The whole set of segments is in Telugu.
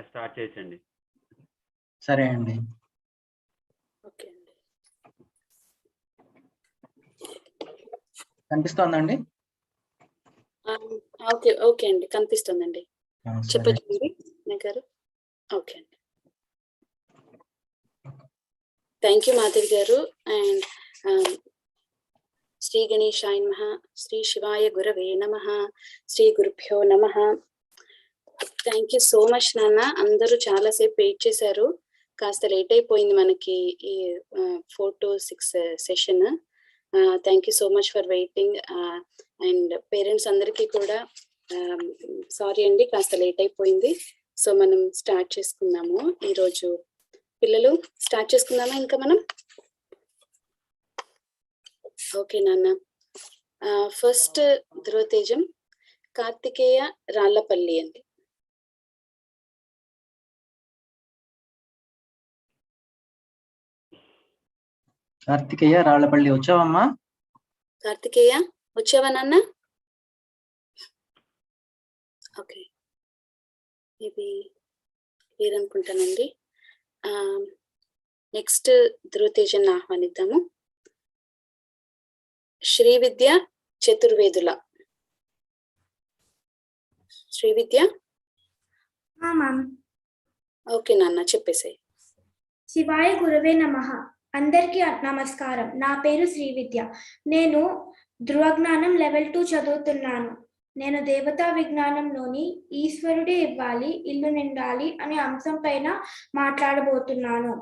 స్టార్ట్ చేయండి. సరే అండి. ఓకే అండి. కనిపిస్తోందండి? ఓకే ఓకే అండి, కనిపిస్తుందండి. చెప్పండి గారు. ఓకే అండి, థ్యాంక్ యూ మాధవి గారు. అండ్ శ్రీ గణేశాయ నమః, శ్రీ శివాయ గురవే నమః, శ్రీ గురుభ్యో నమః. థ్యాంక్ యూ సో మచ్ నాన్న. అందరూ చాలాసేపు వెయిట్ చేశారు. కాస్త లేట్ అయిపోయింది మనకి ఈ 4 to 6 session. Thank you so much for waiting. And parents అందరికీ కూడా సారీ అండి, కాస్త లేట్ అయిపోయింది. సో మనం స్టార్ట్ చేసుకుందాము ఈరోజు. పిల్లలు స్టార్ట్ చేసుకుందామా ఇంకా మనం? ఓకే నాన్న. ఫస్ట్ ధ్రువతేజం కార్తికేయ రాళ్లపల్లి అండి. కార్తికేయ రాళ్లపల్లి వచ్చావమ్మా? కార్తికేయ వచ్చావా నాన్న? ఓకే, ఇది క్లియర్ అనుకుంటానండి. నెక్స్ట్ ధ్రువతేజన్ ఆహ్వానిద్దాము. శ్రీ విద్య చతుర్వేదుల. శ్రీ విద్య. ఓకే నాన్న, చెప్పేసాయి. శివాయ గురవే నమః. అందరికీ నమస్కారం. నా పేరు శ్రీ విద్య. నేను ధృవజ్ఞానం లెవెల్ 2 చదువుతున్నాను. నేను దేవతా విజ్ఞానంలోని ఈశ్వరుడే ఇవ్వాలి, ఇల్లు నిండాలి అనే అంశం పైన మాట్లాడబోతున్నాను.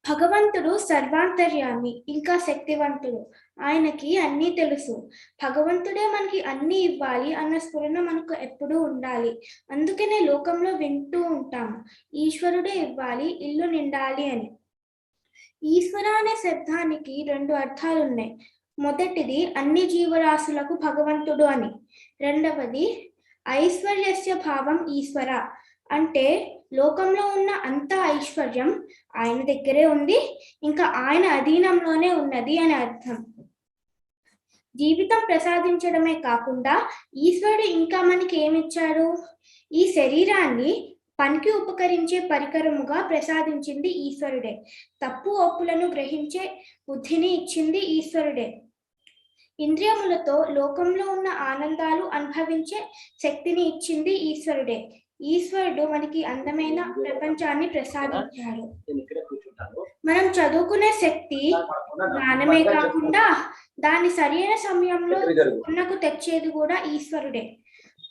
భగవంతుడు సర్వాంతర్యామి, ఇంకా శక్తివంతుడు. ఆయనకి అన్నీ తెలుసు. భగవంతుడే మనకి అన్నీ ఇవ్వాలి అన్న స్ఫురణ మనకు ఎప్పుడూ ఉండాలి. అందుకనే లోకంలో వింటూ ఉంటాము, ఈశ్వరుడే ఇవ్వాలి, ఇల్లు నిండాలి అని. ఈశ్వర అనే శబ్దానికి 2 అర్థాలు ఉన్నాయి. మొదటిది అన్ని జీవరాశులకు భగవంతుడు అని, రెండవది ఐశ్వర్యస్య భావం ఈశ్వర, అంటే లోకంలో ఉన్న అంత ఐశ్వర్యం ఆయన దగ్గరే ఉంది, ఇంకా ఆయన అధీనంలోనే ఉన్నది అని అర్థం. జీవితం ప్రసాదించడమే కాకుండా ఈశ్వరుడు ఇంకా మనకి ఏమిచ్చాడు? ఈ శరీరాన్ని పనికి ఉపకరించే పరికరముగా ప్రసాదించింది ఈశ్వరుడే. తప్పు ఒప్పులను గ్రహించే బుద్ధిని ఇచ్చింది ఈశ్వరుడే. ఇంద్రియములతో లోకంలో ఉన్న ఆనందాలు అనుభవించే శక్తిని ఇచ్చింది ఈశ్వరుడే. ఈశ్వరుడు మనకి అందమైన ప్రపంచాన్ని ప్రసాదించాడు. మనం చదువుకునే శక్తి జ్ఞానమే కాకుండా దాన్ని సరైన సమయంలో ఉన్నకు తెచ్చేది కూడా ఈశ్వరుడే.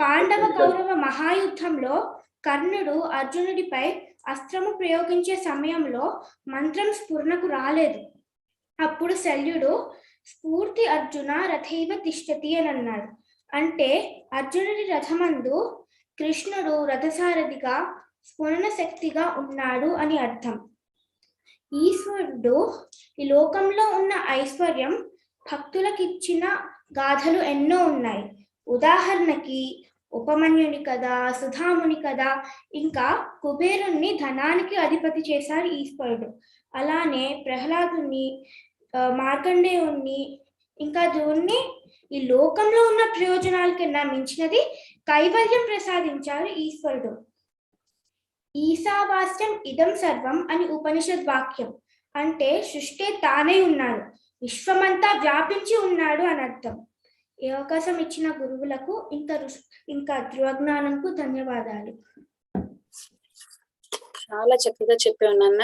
పాండవ కౌరవ మహాయుద్ధంలో కర్ణుడు అర్జునుడిపై అస్త్రము ప్రయోగించే సమయంలో మంత్రం స్ఫురణకు రాలేదు. అప్పుడు శల్యుడు స్ఫూర్తి అర్జున రథైవ తిష్టతి అని అన్నాడు. అంటే అర్జునుడి రథమందు కృష్ణుడు రథసారథిగా స్ఫురణ శక్తిగా ఉన్నాడు అని అర్థం. ఈశ్వరుడు ఈ లోకంలో ఉన్న ఐశ్వర్యం భక్తులకిచ్చిన గాథలు ఎన్నో ఉన్నాయి. ఉదాహరణకి ఉపమన్యుని కథ, సుధాముని కథ, ఇంకా కుబేరుణ్ణి ధనానికి అధిపతి చేశాడు ఈశ్వరుడు. అలానే ప్రహ్లాదుని, మార్కండేయుణ్ణి, ఇంకా ధ్రువుణ్ణి ఈ లోకంలో ఉన్న ప్రయోజనాల కన్నా మించినది కైవల్యం ప్రసాదించారు ఈశ్వరుడు. ఈశావాస్యం ఇదం సర్వం అని ఉపనిషద్ వాక్యం. అంటే సృష్టి తానే ఉన్నాడు, విశ్వమంతా వ్యాపించి ఉన్నాడు అని అర్థం. ఈ అవకాశం ఇచ్చిన గురువులకు ఇంకా ధ్రువజ్ఞానంకు ధన్యవాదాలు. చాలా చక్కగా చెప్పావు నాన్న.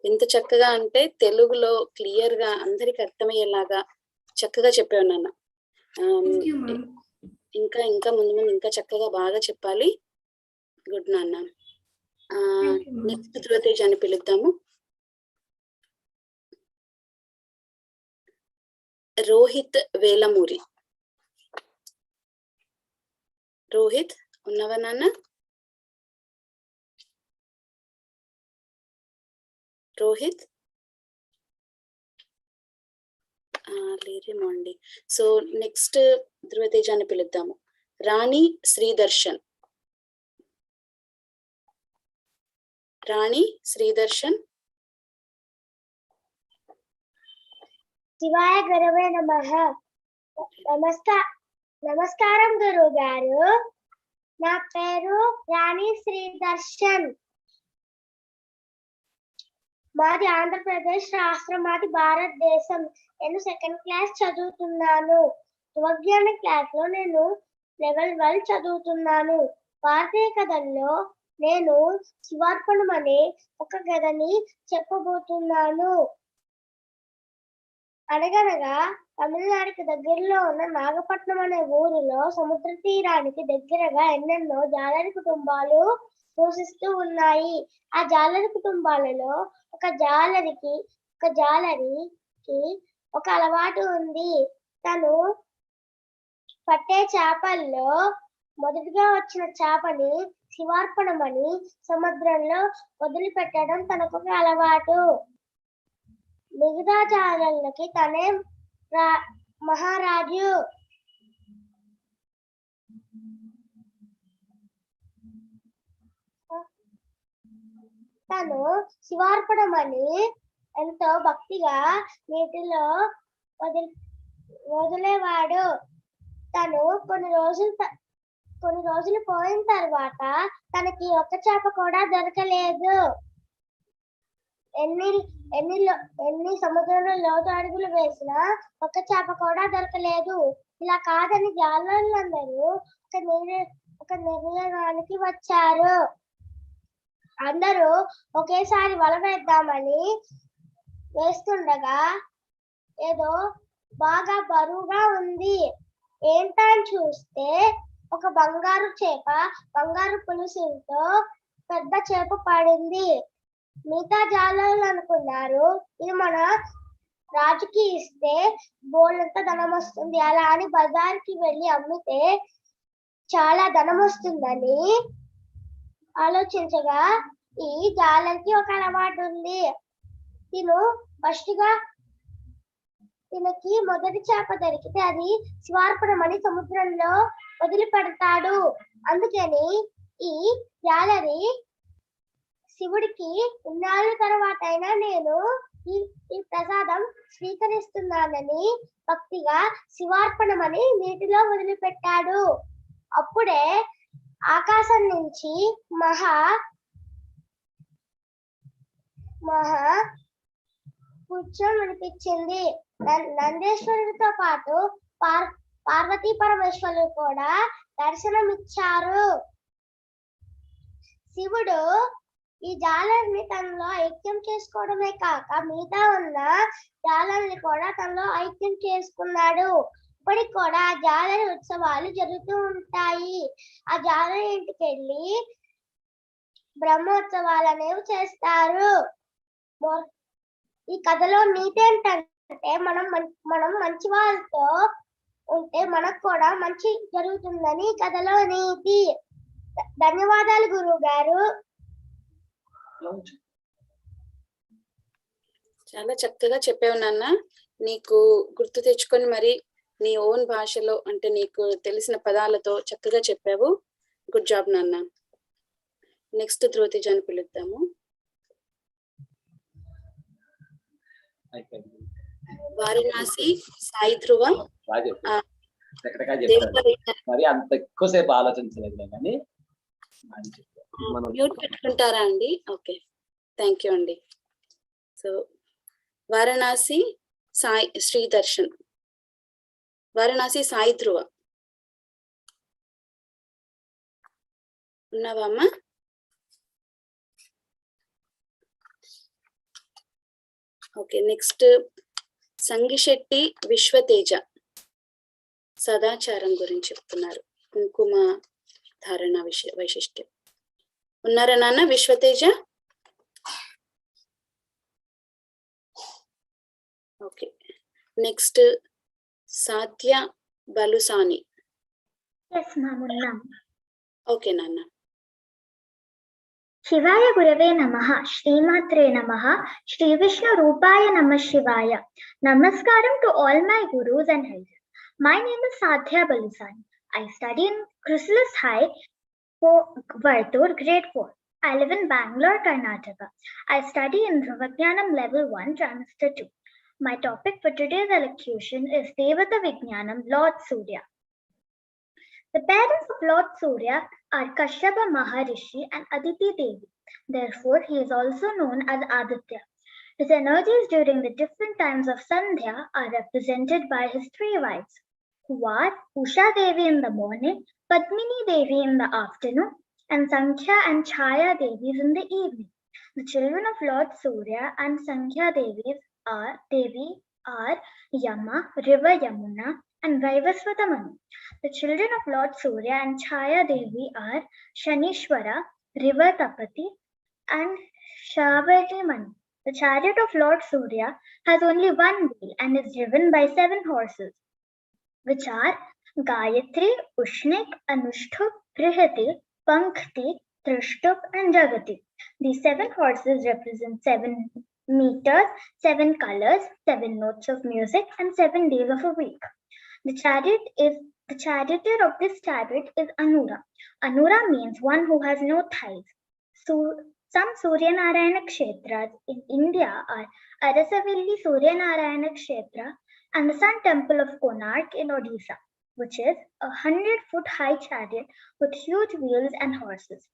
ఎంత చక్కగా అంటే తెలుగులో క్లియర్ గా అందరికి అర్థమయ్యేలాగా చక్కగా చెప్పావు నాన్న. ఇంకా ఇంకా ముందు ముందు ఇంకా చక్కగా బాగా చెప్పాలి. గుడ్ నాన్న. నెక్స్ట్ ధ్రువతేజాన్ని పిలుద్దాము. రోహిత్ వేలమూరి. రోహిత్ ఉన్నవా నాన్న? రోహిత్ లేరేమో అండి. సో నెక్స్ట్ ధ్రువతేజాన్ని పిలుద్దాము. రాణి శ్రీదర్శన్. రాణి శ్రీదర్శన్. శివాయ గురవే నమః. నమస్కారం గురువు గారు. నా పేరు రాణి శ్రీదర్శన్. మాది ఆంధ్రప్రదేశ్ రాష్ట్రం, మాది భారతదేశం. నేను 2nd క్లాస్ చదువుతున్నాను. ధ్రువజ్ఞాన క్లాస్ లో నేను లెవెల్ 1 చదువుతున్నాను. భారతీయ కథల్లో నేను శివార్పణం అనే ఒక కథని చెప్పబోతున్నాను. అనగనగా తమిళనాడుకి దగ్గరలో ఉన్న నాగపట్నం అనే ఊరిలో సముద్ర తీరానికి దగ్గరగా ఎన్నెన్నో జాలరి కుటుంబాలు నివసిస్తూ ఉన్నాయి. ఆ జాలరి కుటుంబాలలో ఒక జాలరికి ఒక అలవాటు ఉంది. తను పట్టే చేపల్లో మొదటిగా వచ్చిన చేపని శివార్పణమని సముద్రంలో వదిలిపెట్టడం తనకు ఒక అలవాటు. మిగతా జాలర్లకి తనే మహారాజు. తను శివార్పణమని ఎంతో భక్తిగా నీటిలో వదిలేవాడు. తను కొన్ని రోజులు పోయిన తర్వాత తనకి ఒక్క చేప కూడా దొరకలేదు. ఎన్ని సముద్రంలో లోతు అడుగులు వేసినా ఒక్క చేప కూడా దొరకలేదు. ఇలా కాదని జాలర్లందరూ ఒక నిర్ణయానికి వచ్చారు. అందరూ ఒకేసారి వల వేద్దామని వేస్తుండగా ఏదో బాగా బరువుగా ఉంది. ఏంటని చూస్తే ఒక బంగారు పులుసుతో పెద్ద చేప పడింది. మిగతా జాలర్లు అనుకున్నారు ఇది మన రాజుకి ఇస్తే బోలంత ధనం వస్తుంది, అలా అని బజార్కి వెళ్ళి అమ్మితే చాలా ధనం వస్తుందని ఆలోచించగా ఈ జాలర్కి ఒక అలవాటు ఉంది. తినకి మొదటి చేప దొరికితే అది శివార్పణమని సముద్రంలో వదిలిపెడతాడు. అందుకని ఈ జాలరి శివుడికి ఇన్నాళ్ళ తర్వాత అయినా నేను ఈ ప్రసాదం స్వీకరిస్తున్నానని భక్తిగా శివార్పణమని నీటిలో వదిలిపెట్టాడు. అప్పుడే ఆకాశం నుంచి మహా పుచ్చం వినిపించింది. నందేశ్వరుడితో పాటు పార్వతీ పరమేశ్వరులు కూడా దర్శనమిచ్చారు. శివుడు ఈ జాలర్ని తనలో ఐక్యం చేసుకోవడమే కాక మిగతా ఉన్న జాలర్ని కూడా తనలో ఐక్యం చేసుకున్నాడు. ఇప్పటికి కూడా ఆ జాలరి ఉత్సవాలు జరుగుతూ ఉంటాయి. ఆ జాలరి ఇంటికి వెళ్ళి బ్రహ్మోత్సవాలు అనేవి చేస్తారు. ఈ కథలో నీతి ఏంటంటే మనం మంచి వాళ్ళతో ఉంటే మనకు కూడా మంచి జరుగుతుందని కథలో నీతి. ధన్యవాదాలు గురువు గారు. చాలా చక్కగా చెప్పావు నాన్న. నీకు గుర్తు తెచ్చుకొని మరి నీ ఓన్ భాషలో అంటే నీకు తెలిసిన పదాలతో చక్కగా చెప్పావు. గుడ్ జాబ్ నాన్న. నెక్స్ట్ ధ్రువతేజాన్ని పిలుద్దాము. వారణాసి సాయి ధ్రువ. మరి అంత ఎక్కువసేపు ఆలోచించలేదు కానీ మ్యూట్ పెట్టుకుంటారా అండి? ఓకే, థ్యాంక్ యూ అండి. సో వారణాసి సాయి శ్రీదర్శన్, వారణాసి సాయి ధ్రువ ఉన్నావా అమ్మా? ఓకే, నెక్స్ట్ సంగిశెట్టి విశ్వతేజ సదాచారం గురించి చెప్తున్నారు. కుంకుమ ధారణ వైశిష్ట్యం. ఉన్నారా నాన్న విశ్వతేజ? ఓకే, నెక్స్ట్ సాధ్య బలుసాని. ఓకే నాన్న. శివాయ గురవే నమః, శ్రీమాత్రే నమః, శ్రీ విష్ణు రూపాయ నమః శివాయ. Namaskaram to all my gurus and elders. My name is Sadhya Balusani. I study in Chrysalis High, Vartur, grade 4. I live in Bangalore, Karnataka. I study in Dhruva Jnanam level 1, Trimester 2. My topic for today's elocution is Devata Vijnanam, Lord Surya. The parents of Lord Surya are Kashyapa Maharishi and Aditi Devi. Therefore, he is also known as Aditya. His energies during the different times of Sandhya are represented by his three wives, who are Usha Devi in the morning, Padmini Devi in the afternoon, and Sankhya and Chaya Devis in the evening. The children of Lord Surya and Sankhya Devi are Yama, River Yamuna, and Vaivasvata Manu. The children of Lord Surya and Chaya Devi are Shanishwara, River Tapati, and Shavati Manu. The chariot of Lord Surya has only one wheel and is driven by 7 horses, which are Gayatri, Ushnik, Anushtup, Prihati, Pankti, Trishtup, and Jagati. These 7 horses represent 7 meters, 7 colors, 7 notes of music, and 7 days of a week. The charioteer of this chariot is Anura. Anura means one who has no thighs. So, some Surya Narayana Kshetras in India are Arasavilli Surya Narayana Kshetra and the Sun Temple of Konark in Odisha, which is a 100-foot high chariot with huge wheels and horses,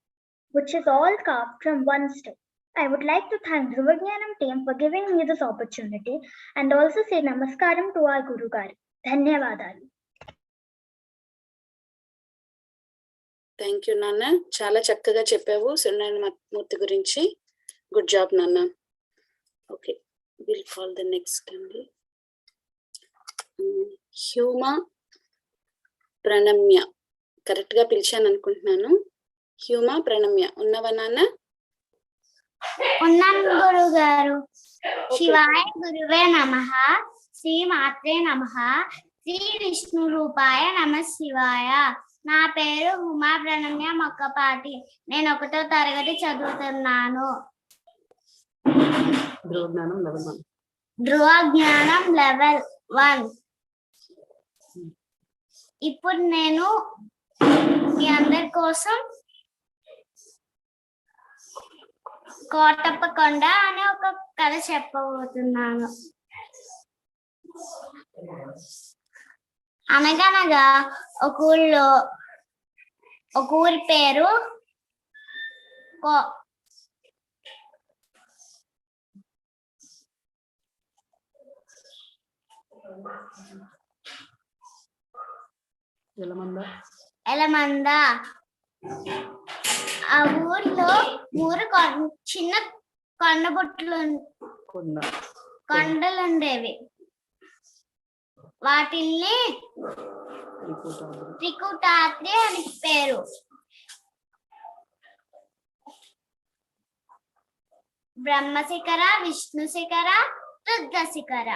which is all carved from one stone. I would like to thank Dhruva Jnanam team for giving me this opportunity and also say namaskaram to our Guru Garu. Dhanyavadalu. Thank you నాన్న, చాలా చక్కగా చెప్పావు సూర్యనారాయణ మూర్తి గురించి. గుడ్ జాబ్ నాన్న. Okay, will call the next అండి. హ్యూమా ప్రణమ్య, కరెక్ట్ గా పిలిచాను అనుకుంటున్నాను. హ్యూమా ప్రణమ్య ఉన్నవా నాన్న? ఉన్నాను గురువు గారు. శివాయ గురువే నమః, శ్రీ మాత్రే నమః, శ్రీ విష్ణు రూపాయ నమః శివాయ. నా పేరు ఉమా ప్రణమ్య మొక్కపాటి. నేను 1వ తరగతి చదువుతున్నాను. ధ్రువ జ్ఞానం లెవెల్ 1. ఇప్పుడు నేను మీ అందరి కోసం కోటప్పకొండ అనే ఒక కథ చెప్పబోతున్నాను. అనగనగా ఒక ఊళ్ళో ఒక ఊరి పేరు ఎలమంద. ఆ ఊర్లో 3 చిన్న కొండలు ఉండేవి. వాటిల్ని త్రికుటాద్రి అని పేరు. బ్రహ్మశిఖర, విష్ణు శిఖర, రుద్ర శిఖర.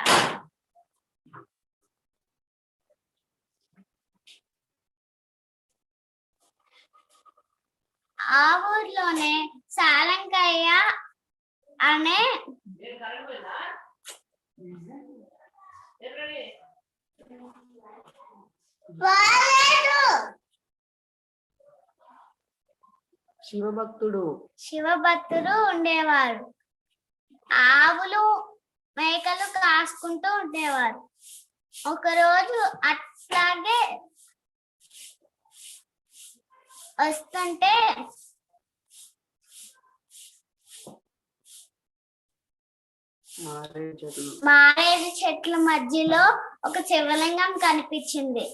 ఆ ఊర్లోనే సాలంకయ్య అనే శివభక్తుడు ఉండేవారు. ఆవులు మేకలు కాసుకుంటూ ఉండేవారు. ఒకరోజు అట్లాగే వస్తుంటే మారేడు చెట్ల మధ్యలో ఒక శివలింగం కనిపించింది.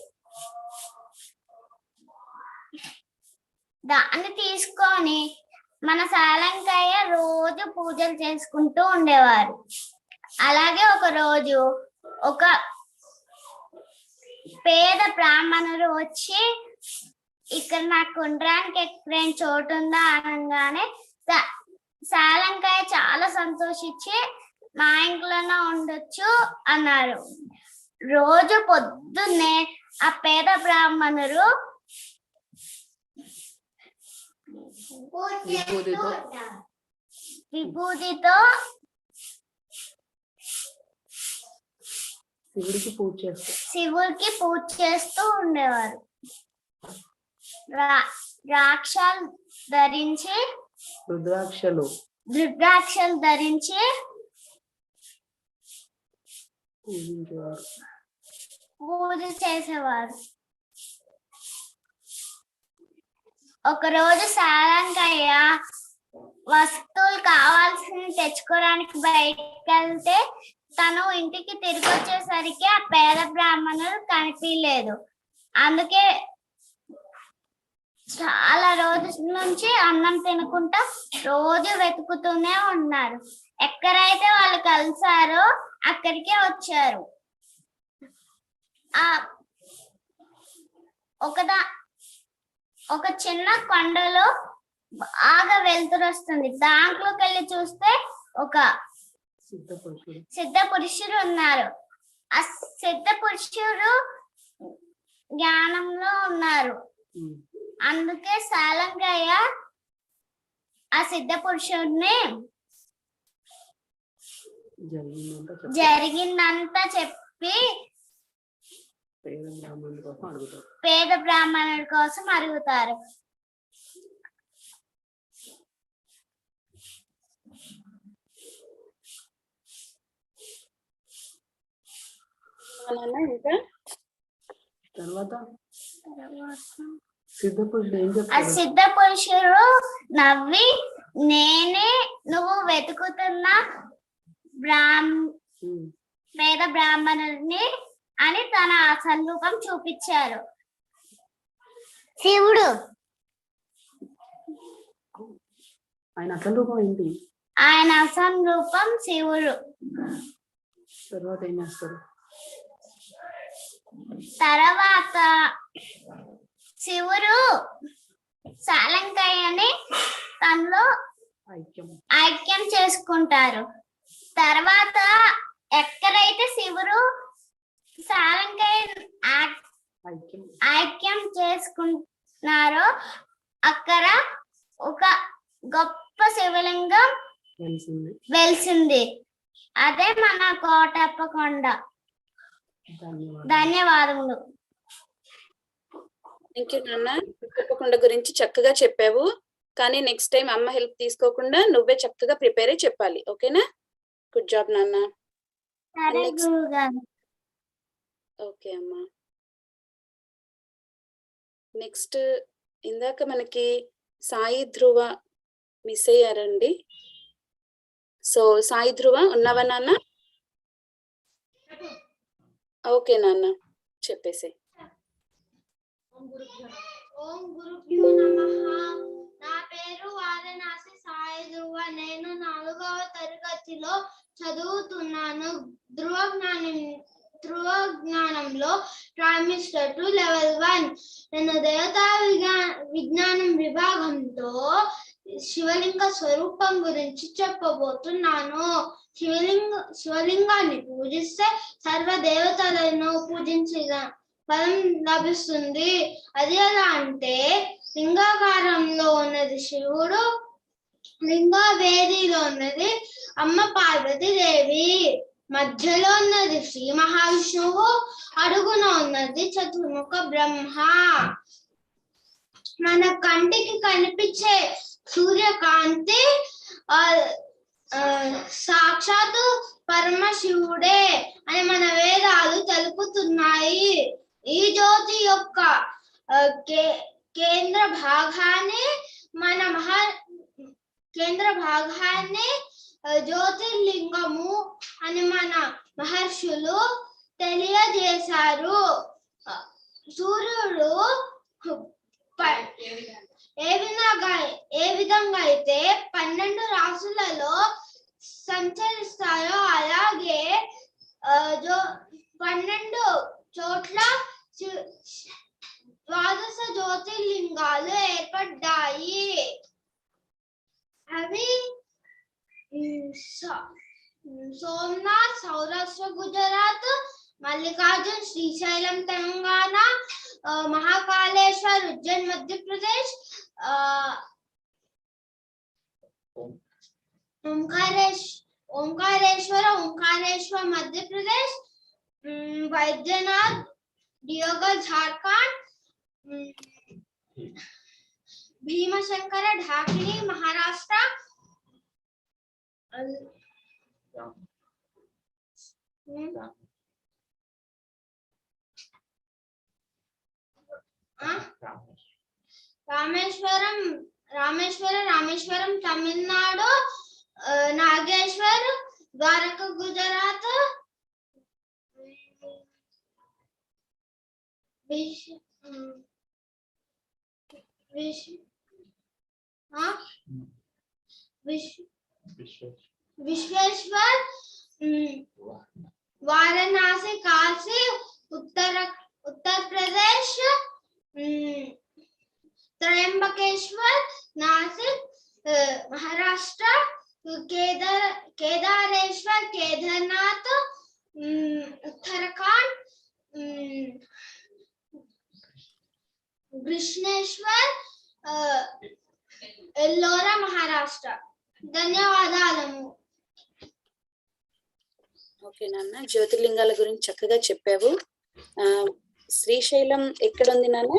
దాన్ని తీసుకొని మన సాలంకయ్య రోజు పూజలు చేసుకుంటూ ఉండేవారు. అలాగే ఒక రోజు ఒక పేద బ్రాహ్మణుడు వచ్చి, ఇక్కడ నాకు ఉండడానికి ఎక్కడైనా చోటు ఉందా అనగానే సాలంకయ్య చాలా సంతోషించి మా ఇంట్లోనే ఉండొచ్చు అన్నారు. రోజు పొద్దున్నే ఆ పేద బ్రాహ్మణుడు విభూతితో శివుడికి పూజ చేస్తూ ఉండేవారు. రుద్రాక్షలు ధరించి పూజ చేసేవారు. ఒకరోజు సారంగయ్య వస్తువులు కావాల్సినవి తెచ్చుకోవడానికి బయటకు వెళ్తే తను ఇంటికి తిరిగి వచ్చేసరికి ఆ పేద బ్రాహ్మణుడు కనిపించలేదు. అందుకే చాలా రోజుల నుంచి అన్నం తినకుండా రోజు వెతుకుతూనే ఉన్నారు. ఎక్కడైతే వాళ్ళు కలిసారో అక్కడికే వచ్చారు. ఒక చిన్న కొండలో బాగా వెలుతురు వస్తుంది. దాంట్లోకి వెళ్ళి చూస్తే ఒక సిద్ధ పురుషుడు ఉన్నారు. ఆ సిద్ధ పురుషుడు జ్ఞానంలో ఉన్నారు. అందుకే సాలంగయ్య ఆ సిద్ధ పురుషుడిని జరిగిందంతా చెప్పి పేద బ్రాహ్మణుడి కోసం అడుగుతారు. ఇంకా ఆ సిద్ధ పురుషుడు నవ్వి, నేనే నువ్వు వెతుకుతున్న పేద బ్రాహ్మణుడిని అని తన సంరూపం చూపించారు. శివుడు ఆయన అసలు రూపం ఏంటి? ఆయన అసలు రూపం శివుడు. తర్వాత ఏం చేస్తారు? తర్వాత శివుడు సాలంగయ్యని తనలో ఐక్యం చేసుకుంటారు. తర్వాత ఎక్కడైతే శివుడు సాలంగయ్య ఐక్యం చేసుకుంటున్నారో అక్కడ ఒక గొప్ప శివలింగం వెలిసింది. అదే మన కోటప్ప కొండ. ధన్యవాదములు. థ్యాంక్ యూ నాన్న. తప్పకుండా గురించి చక్కగా చెప్పావు. కానీ నెక్స్ట్ టైం అమ్మ హెల్ప్ తీసుకోకుండా నువ్వే చక్కగా ప్రిపేర్ అయ్యి చెప్పాలి. ఓకేనా? గుడ్ జాబ్ నాన్న. ఓకే అమ్మా. నెక్స్ట్ ఇందాక మనకి సాయి ధ్రువ మిస్ అయ్యారండి. సో సాయి ధ్రువ ఉన్నావా నాన్న? ఓకే నాన్న చెప్పేసి. ఓం గురుభ్యో నమః. నా పేరు వారణాసి సాయి ధ్రువ. నేను 4వ తరగతిలో చదువుతున్నాను. ధ్రువ జ్ఞానంలో ట్రైమిస్టర్ 2 లెవెల్ 1. నేను దేవతా విజ్ఞానం విభాగంతో శివలింగ స్వరూపం గురించి చెప్పబోతున్నాను. శివలింగాన్ని పూజిస్తే సర్వ దేవతలను పూజించిన ఫలం లభిస్తుంది. అది ఎలా అంటే, లింగాకారంలో ఉన్నది శివుడు, లింగవేదిలో ఉన్నది అమ్మ పార్వతీదేవి, మధ్యలో ఉన్నది శ్రీ మహావిష్ణువు, అడుగున ఉన్నది చతుర్ముఖ బ్రహ్మ. మన కంటికి కనిపించే సూర్యకాంతి సాక్షాత్తు పరమశివుడే అని మన వేదాలు తెలుపుతున్నాయి. ఈ జ్యోతి యొక్క కేంద్ర భాగాన్ని జ్యోతిర్లింగము అని మన మహర్షులు తెలియజేశారు. సూర్యుడు ఏ విధంగా అయితే 12 రాశులలో సంచరిస్తారో అలాగే 12 చోట్ల 12 జ్యోతిర్లింగాలు ఏర్పడ్డాయి. అవి సోమనాథ్ సౌరాష్ట్ర గుజరాత్, మల్లికార్జున్ శ్రీశైలం తెలంగాణ, మహాకాళేశ్వర్ ఉజ్జయిన్ మధ్యప్రదేశ్, ఓంకారేశ్వర మధ్యప్రదేశ్, వైద్యనాథ్ డియోగర్ झारखंड, भीमाशंकर ढाकणी महाराष्ट्र, రామేశ్వరం తమిళనాడు, నాగేశ్వర్ ద్వారకా గుజరాత్, विश्वेश्वर, वाराणसी, काशी, उत्तर प्रदेश, त्र्यंबकेश्वर, नासिक, महाराष्ट्र, केदारेश्वर, केदारनाथ, उत्तराखंड, कृष्णेश्वर, एल्लोरा, महाराष्ट्र. ధన్యవాదాలు. ఓకే నాన్న, జ్యోతిర్లింగాల గురించి చక్కగా చెప్పావు. శ్రీశైలం ఎక్కడ ఉంది నాన్న?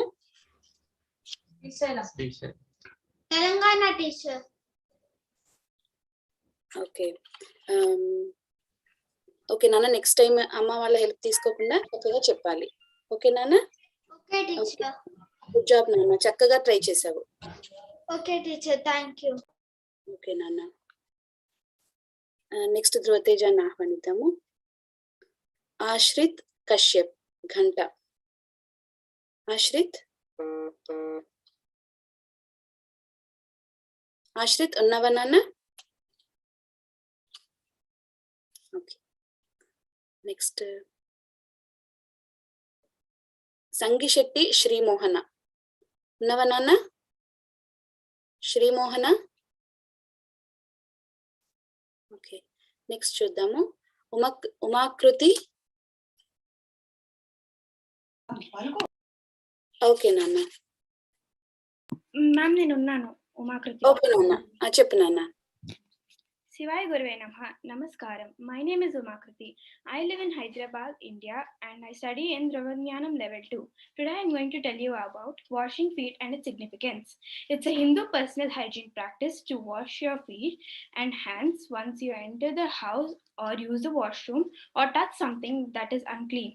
తెలంగాణ టీచర్. ఓకే ఓకే నాన్న, నెక్స్ట్ టైం అమ్మ వాళ్ళ హెల్ప్ తీసుకోకుండా చక్కగా చెప్పాలి. ఓకే నాన్న? Okay teacher. గుడ్ జాబ్ నాన్న, చక్కగా ట్రై చేసావు. Okay teacher, thank you. Okay నాన్న. నెక్స్ట్ ధ్రువతేజాన్ని ఆహ్వానిద్దాము. ఆశ్రిత్ కశ్యప్ ఘంట. ఆశ్రిత్ ఉన్నావా నాన్న? ఓకే. నెక్స్ట్ సంగిశెట్టి శ్రీమోహన. ఉన్నావా నాన్న? శ్రీమోహన. ఓకే, నెక్స్ట్ చూద్దాము. ఉమాకృతి. ఓకే నాన్న. మ్యామ్ నేను ఉన్నాను. ఉమాకృతి. ఓకే నాన్న, చెప్పు నాన్న. Shivaya Gurave Namaha. Namaskaram. My name is Umakriti. I live in Hyderabad, India, and I study in Dhruva Jnanam level 2. Today I am going to tell you about washing feet and its significance. It's a Hindu personal hygiene practice to wash your feet and hands once you enter the house or use the washroom or touch something that is unclean.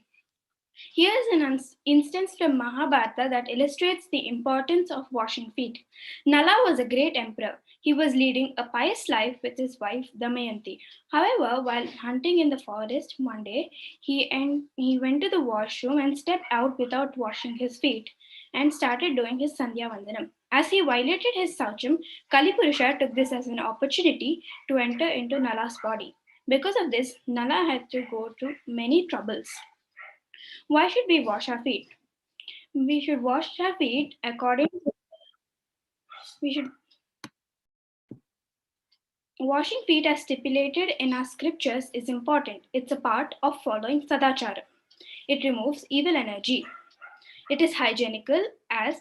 Here's an instance from Mahabharata that illustrates the importance of washing feet. Nala was a great emperor. He was leading a pious life with his wife Damayanti. However, while hunting in the forest one day, he went to the washroom and stepped out without washing his feet and started doing his Sandhya Vandanam. As he violated his Saucham, Kalipurusha took this as an opportunity to enter into Nala's body. Because of this, Nala had to go through many troubles. Why should we wash our feet? We should wash our feet according to... Washing feet as stipulated in our scriptures is important. It's a part of following Sadachara. It removes evil energy. It is hygienical as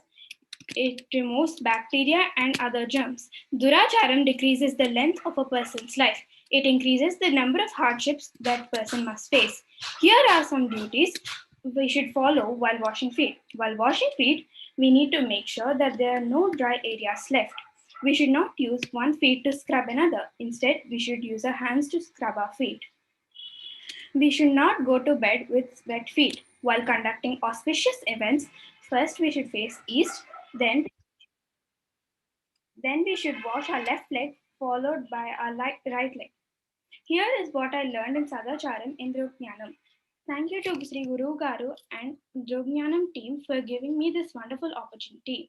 it removes bacteria and other germs. Duracharam decreases the length of a person's life. It increases the number of hardships that person must face. Here are some duties we should follow while washing feet. While washing feet, we need to make sure that there are no dry areas left. We should not use one feet to scrub another. Instead, we should use our hands to scrub our feet. We should not go to bed with wet feet. While conducting auspicious events, first we should face east, then we should wash our left leg, followed by our right leg. Here is what I learned in Sadacharam in Dhruva Jnanam. Thank you to Sri Guru Garu and Dhruva Jnanam team for giving me this wonderful opportunity.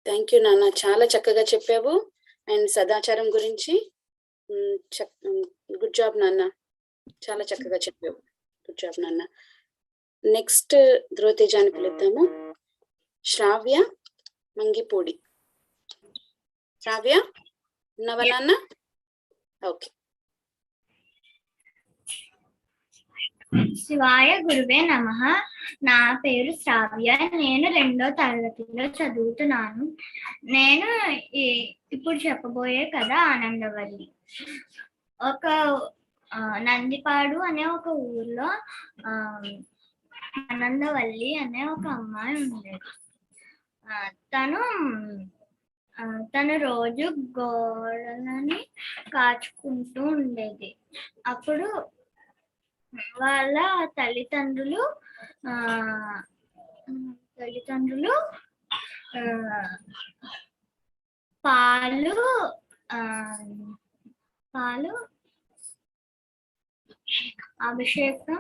Thank you నాన్న, చాలా చక్కగా చెప్పావు. అండ్ సదాచారం గురించి గుడ్ జాబ్ నాన్న, చాలా చక్కగా చెప్పావు. గుడ్ జాబ్ నాన్న. నెక్స్ట్ ధ్రువతేజాన్ని పిలుద్దాము. శ్రావ్య మంగిపూడి. శ్రావ్య ఉన్నావా నాన్న? ఓకే. శివాయ గురువే నమః. నా పేరు శ్రావ్య. నేను 2వ తరగతిలో చదువుతున్నాను. నేను ఇప్పుడు చెప్పబోయే కథ ఆనందవల్లి. ఒక నందిపాడు అనే ఒక ఊర్లో ఆనందవల్లి అనే ఒక అమ్మాయి ఉండేది. తను రోజు గోడలని కాచుకుంటూ ఉండేది. అప్పుడు వాళ్ళ తల్లిదండ్రులు తల్లిదండ్రులు పాలు పాలు అభిషేకం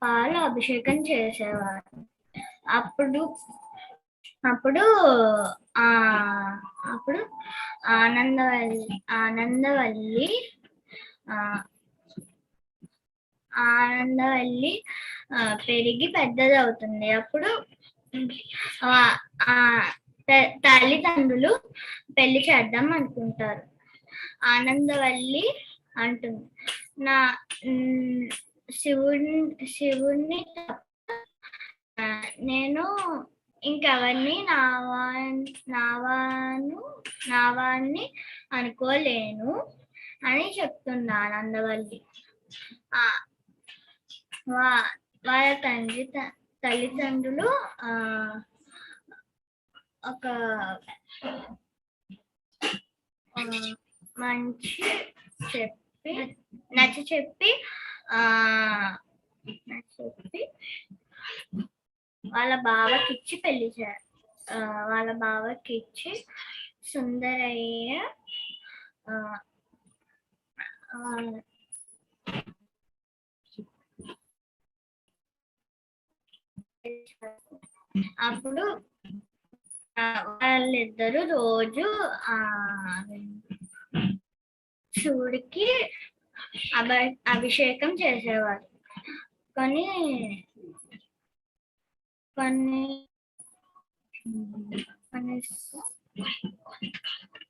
పాలు అభిషేకం చేసేవారు. అప్పుడు అప్పుడు అప్పుడు ఆనందవల్లి పెరిగి పెద్దదవుతుంది. అప్పుడు తల్లిదండ్రులు పెళ్లి చేద్దాం అనుకుంటారు. ఆనందవల్లి అంటుంది, నా శివుణ్ణి నేను ఇంకెవరిని నావాన్ని అనుకోలేను అని చెప్తుంది ఆనందవల్లి. వాళ్ళ తల్లిదండ్రులు ఒక మంచి నచ్చ చెప్పి వాళ్ళ బావకిచ్చి పెళ్లి వాళ్ళ బావకిచ్చి సుందరయ్య అప్పుడు వాళ్ళిద్దరు రోజు శివుడికి అభిషేకం చేసేవారు. కొన్ని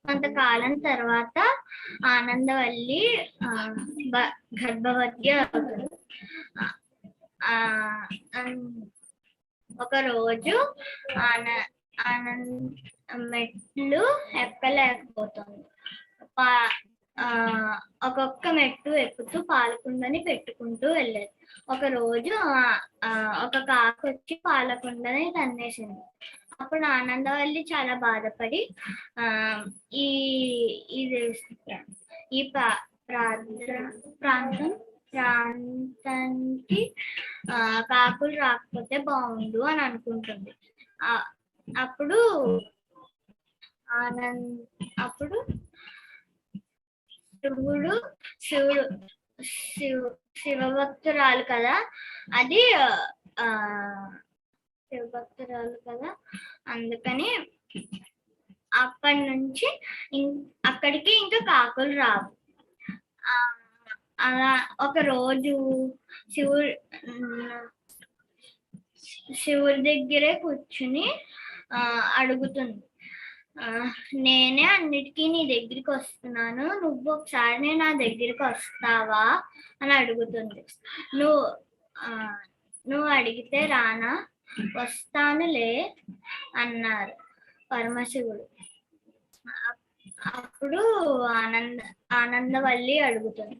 కొంతకాలం తర్వాత ఆనందవల్లి గర్భవతి అవుతుంది. ఒక రోజు మెట్లు ఎక్కలేకపోతుంది. ఒక్కొక్క మెట్టు ఎక్కుతూ పాలకుండని పెట్టుకుంటూ వెళ్ళేది. ఒక రోజు ఒక కాకి వచ్చి పాలకుండని తన్నేసింది. అప్పుడు ఆనందవల్లి చాలా బాధపడి ఈ ప్రాంతానికి కాకులు రాకపోతే బాగుండు అని అనుకుంటుంది. అప్పుడు శివభక్తురాలు కదా, అది శివభక్తురాలు కదా, అందుకని అప్పటి నుంచి అక్కడికి ఇంకా కాకులు రావు. అలా ఒక రోజు శివుడి దగ్గరే కూర్చుని అడుగుతుంది, నేనే అన్నిటికీ నీ దగ్గరికి వస్తున్నాను, నువ్వు ఒకసారి నా దగ్గరికి వస్తావా అని అడుగుతుంది. నువ్వు అడిగితే రానా, వస్తానులే అన్నారు పరమశివుడు. అప్పుడు ఆనందవల్లి అడుగుతుంది,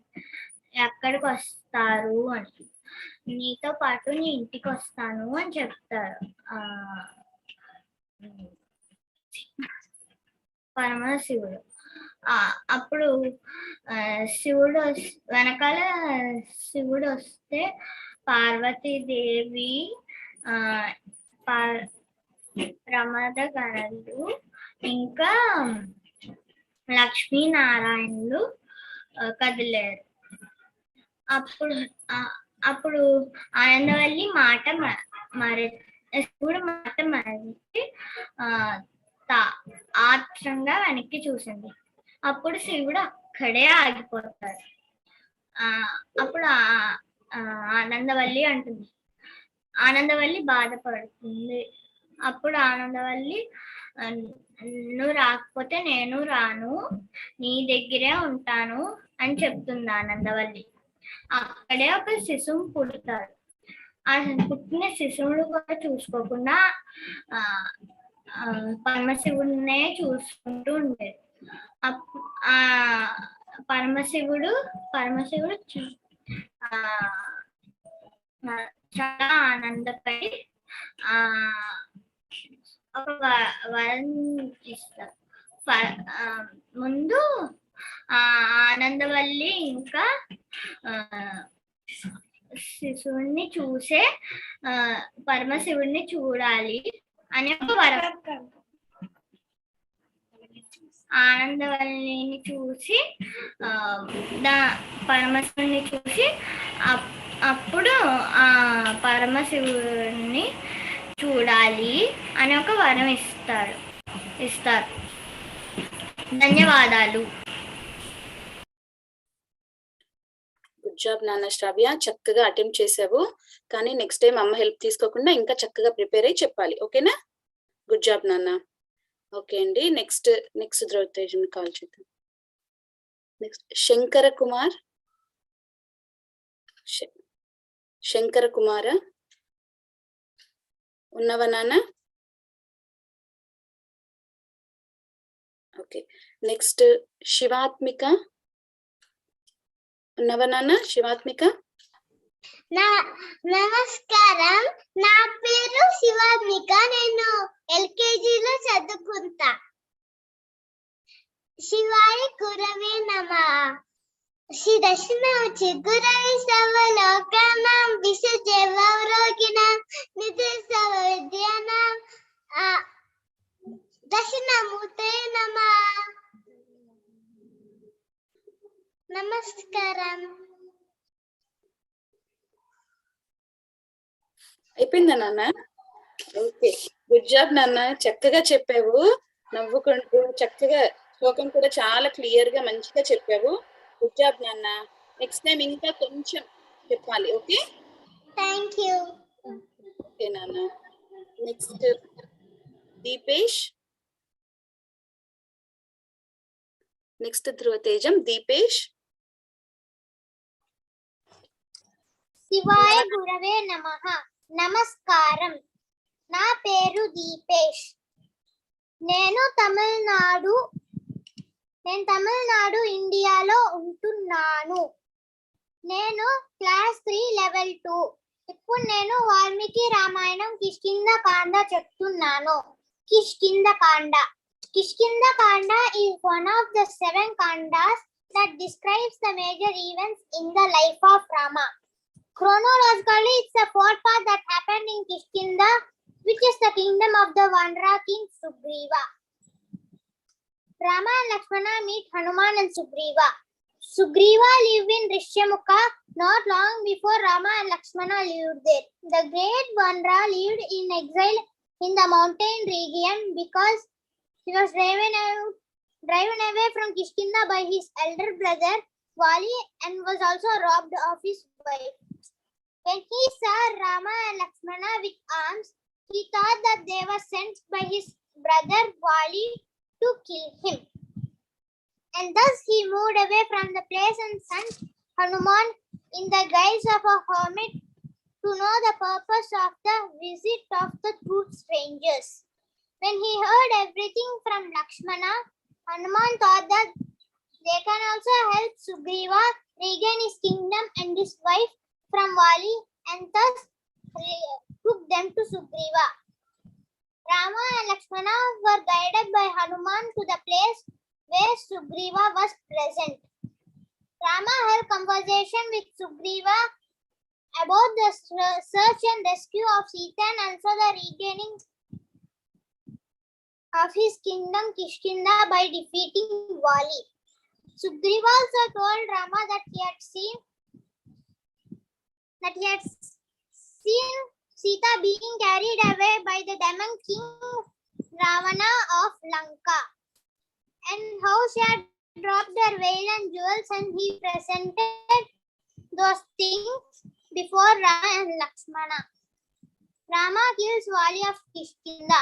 ఎక్కడికి వస్తారు అని. నీతో పాటు నీ ఇంటికి వస్తాను అని చెప్తారు పరమశివుడు. అప్పుడు వెనకాల శివుడు వస్తే పార్వతీదేవి ప్రమద గణులు ఇంకా లక్ష్మీనారాయణులు కదిలేరు. అప్పుడు ఆనందవల్లి శివుడు మాట మరిచి ఆత్రంగా వెనక్కి చూసింది. అప్పుడు శివుడు అక్కడే ఆగిపోతాడు. అప్పుడు ఆనందవల్లి అంటుంది, ఆనందవల్లి బాధపడుతుంది. అప్పుడు ఆనందవల్లి, నువ్వు రాకపోతే నేను రాను, నీ దగ్గరే ఉంటాను అని చెప్తుంది ఆనందవల్లి. అక్కడే ఒక శిశువు పుడతాడు. ఆ పుట్టిన శిశువుడు కూడా చూసుకోకుండా పరమశివుడినే చూసుకుంటూ ఉండేది. పరమశివుడు చాలా ఆనందపడి ఒక వరం ఇస్తారు. ముందు ఆనందవల్లి ఇంకా శిశువుని చూసే పరమశివుడిని చూడాలి అనే ఒక వరం. ఆనందవల్లిని చూసి పరమశివుని చూసి అప్పుడు ఆ పరమశివుడిని చూడాలి అని ఒక వరం ఇస్తారు. ధన్యవాదాలు. గుడ్ జాబ్ నాన్న శ్రావ్య, చక్కగా అటెంప్ట్ చేసావు. కానీ నెక్స్ట్ టైం అమ్మ హెల్ప్ తీసుకోకుండా ఇంకా చక్కగా ప్రిపేర్ అయ్యి చెప్పాలి. ఓకేనా? గుడ్ జాబ్ నాన్న. ఓకే అండి, నెక్స్ట్ ధ్రువతేజం కాల్ చేద్దాం. నెక్స్ట్ శంకర కుమార ఉన్నవా నాన్న? ఓకే, నెక్స్ట్ శివాత్మిక ఉన్నవా నాన్న? శివాత్మిక. నమస్కారం, నా పేరు శివాత్మిక. నేను ఎల్కేజీలో చదువుకుంటా. శివాయ గురవే నమః. శ్రీ దక్షిణామూర్తి గురవే సర్వలోకానాం విశుద్ధేవరోగిణాం నిత్యసర్వ విద్యానాం దక్షిణామూర్తే నమః. నమస్కారం. అయిపోయిందా నాన్న? ఓకే, గుడ్ జాబ్ నాన్న, చక్కగా చెప్పావు. నవ్వుకుంటూ చక్కగా శ్లోకం కూడా చాలా క్లియర్ గా మంచిగా చెప్పావు. గుడ్ జాబ్ నాన్న. నెక్స్ట్ టైం ఇంకా కొంచెం చెప్పాలి. Okay, thank you. ఓకే నాన్న. నెక్స్ట్ దీపేష్. నెక్స్ట్ ధ్రువతేజం. దీపేష్. శివాయ గురవే నమః. నమస్కారం, నా పేరు దీపేష్. నేను తమిళనాడు ఇండియాలో ఉంటున్నాను. నేను క్లాస్ 3 లెవెల్ 2. ఇప్పుడు నేను వాల్మీకి రామాయణం కిష్కింధకాండ చెప్తున్నాను. Kishkindha Kanda is one of the 7 kandas that describes the major events in the life of Rama. Chronologically, it's the 4th part that happened in Kishkinda, which is the kingdom of the Vandra king Sugriva. Rama and Lakshmana meet Hanuman and Sugriva. Sugriva lived in Rishyamukha not long before Rama and Lakshmana lived there. The great Vandra lived in exile in the mountain region because he was driven away from Kishkinda by his elder brother Vali and was also robbed of his wife. When he saw Rama and Lakshmana with arms, he thought that they were sent by his brother Vali to kill him. And thus he moved away from the place and sent Hanuman in the guise of a hermit to know the purpose of the visit of the two strangers. When he heard everything from Lakshmana, Hanuman thought that they can also help Sugriva regain his kingdom and his wife from Vali, and thus took them to Sugriva. Rama and Lakshmana were guided by Hanuman to the place where Sugriva was present. Rama held conversation with Sugriva about the search and rescue of Sita and also the regaining of his kingdom Kishkinda by defeating Vali. Sugriva also told Rama that he had seen Sita being carried away by the demon king Ravana of Lanka, and how she had dropped her veil and jewels, and he presented those things before Rama and Lakshmana. Rama kills Vali of Kishkinda.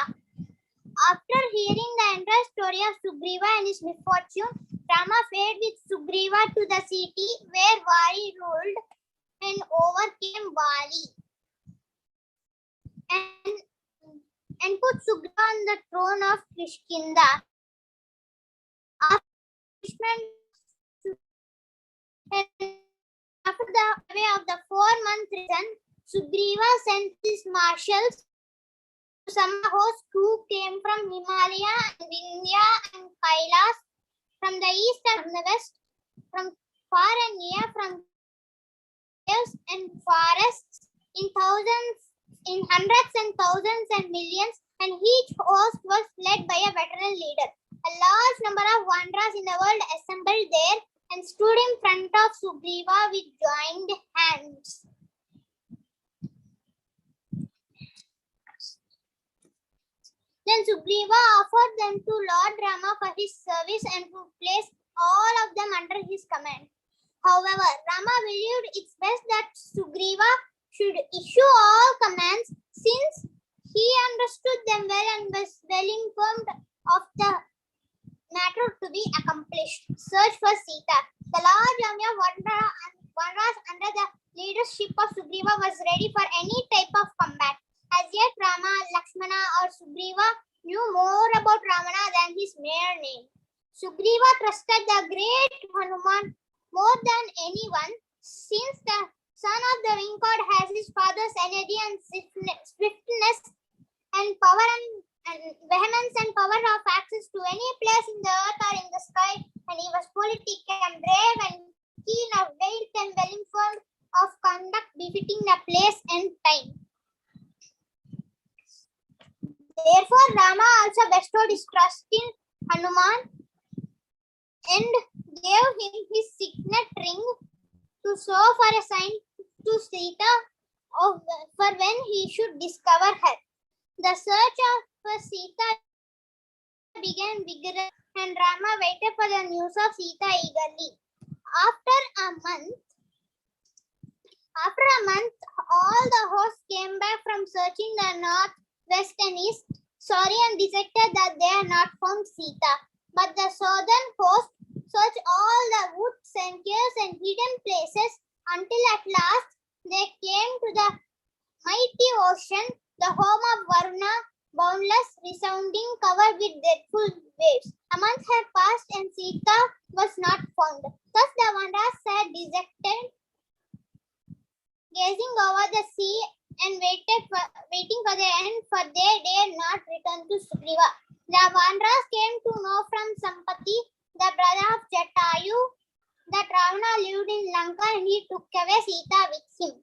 After hearing the entire story of Sugriva and his misfortune, Rama fled with Sugriva to the city where Vali ruled and overcame Vali and put Sugriva on the throne of Kishkinda. After the way of the 4-month reign, Sugriva sent his marshals to some host who came from Himalaya and Vindhya and Kailas, from the east and from the west, from far and near, from rivers and forests in thousands, in hundreds and thousands and millions, and each host was led by a veteran leader. A large number of wanderers in the world assembled there and stood in front of Sugriva with joined hands. Then Sugriva offered them to Lord Rama for his service and to place all of them under his command. However, Rama believed it's best that Sugriva should issue all commands, since he understood them well and was well informed of the matter to be accomplished. Search for Sita. The large army of wanderers under the leadership of Sugriva was ready for any type of combat. As yet, Rama, Lakshmana or Sugriva knew more about Ravana than his mere name. Sugriva trusted the great Hanuman more than anyone, since the son of the winged god has his father's energy and swiftness and power and vehemence and power of access to any place in the earth or in the sky, and he was politic and brave and keen of weight and well informed of conduct befitting the place and time. Therefore, Rama also bestowed his trust in Hanuman and gave him his signet ring to show for a sign to Sita for when he should discover her. The search for Sita began vigorous, and Rama waited for the news of Sita eagerly. After a month, all the hosts came back from searching the north, west and east, sorry and dejected that they had not found Sita. But the southern host searched all the woods and caves and hidden places until at last they came to the mighty ocean, the home of Varuna, boundless, resounding, covered with dreadful waves. A month had passed and Sita was not found. Thus the wanderers sat dejected, gazing over the sea and waiting for the end, for they dared not return to Sugriva. The wanderers came to know from Sampati, the brother of Jatayu, that Ravana lived in Lanka and he took away Sita with him.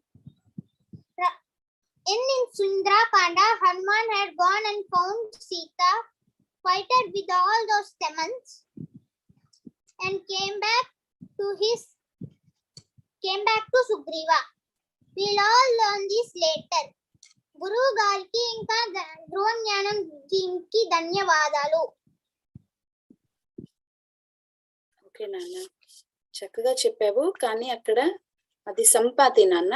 In Sundarakanda, Hanuman had gone and found Sita, fighted with all those demons, and came back to Sugriva. We'll all learn this later. Guru Garki inka Dhruva Jnanam ki ధన్యవాదాలు. ఓకే నాన్న, చక్కగా చెప్పావు, కానీ అక్కడ అది సంపాతి నాన్న.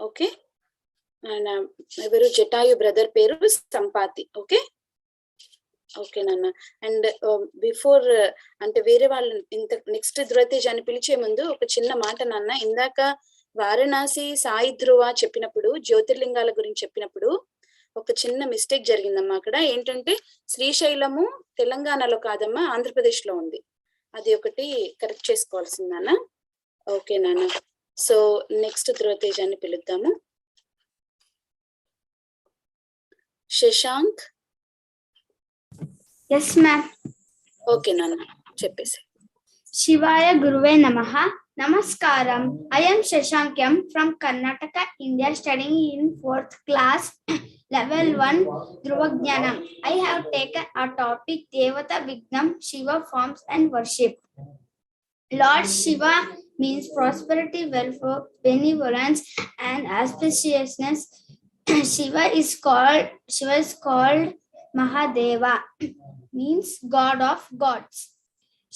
ఓకే, ఆయన ఎవరు, జటాయు బ్రదర్ పేరు సంపాతి. ఓకే ఓకే నాన్న. అండ్ బిఫోర్ అంటే వేరే వాళ్ళు ఇంత నెక్స్ట్ ధృవతేజ్ అని పిలిచే ముందు ఒక చిన్న మాట నాన్న. ఇందాక వారణాసి సాయి ధ్రువ చెప్పినప్పుడు, జ్యోతిర్లింగాల గురించి చెప్పినప్పుడు ఒక చిన్న మిస్టేక్ జరిగిందమ్మా. అక్కడ ఏంటంటే శ్రీశైలము తెలంగాణలో కాదమ్మా, ఆంధ్రప్రదేశ్ లో ఉంది. అది ఒకటి కరెక్ట్ చేసుకోవాల్సింది నాన్న. ఓకే నాన్న. సో నెక్స్ట్ ధృవతేజాన్ని పిలుద్దాము. శశాంక్. Yes, ma'am. ఓకే నాన్న, చెప్పేసి. Shivaya Guruve Namaha. Namaskaram. I am Shashankyam from Karnataka, India, studying in 4th class, level 1, Dhruva Jnanam. I have taken a topic Devata Vignam, Shiva forms and worship. Lord Shiva means prosperity, welfare, benevolence, and auspiciousness. Shiva is called Mahadeva, means God of gods.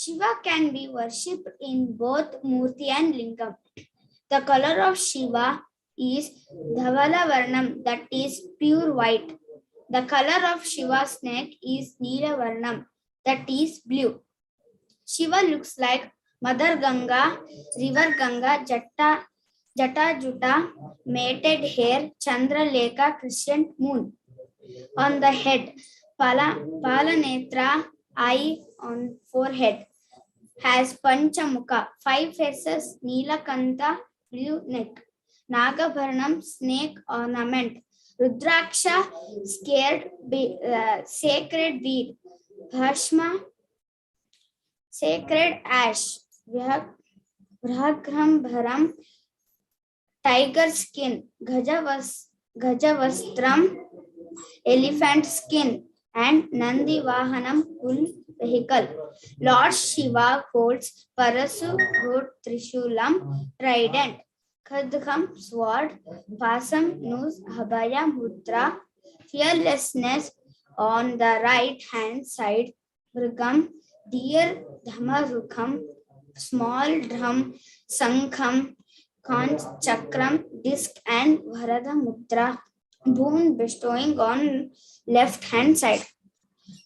Shiva can be worshipped in both Murti and Lingam. The color of Shiva is Dhavala Varnam, that is pure white. The color of Shiva's neck is Neela Varnam, that is blue. Shiva looks like Mother Ganga, River Ganga, Jata Juta, mated hair, Chandra Lekha, crescent moon. On the head, Palanetra, eye on forehead, has Panchamukha, 5 faces, Neelakanta, blue neck, Nagabharanam, snake ornament, Rudraksha, sacred weed, Bhashma, sacred ash, Vragambharam, tiger skin, Gajavastram, elephant skin, and Nandi Vahanam bull vehicle. Lord Shiva holds Parasu good Trishulam trident, Khadgam sword, Pasam nus Abhaya mudra, fearlessness on the right hand side, Mrigam, deer Dhamarukam, small drum, Sankham, Conch, Chakram, disc, and Varada Mudra, boon bestowing on left hand side.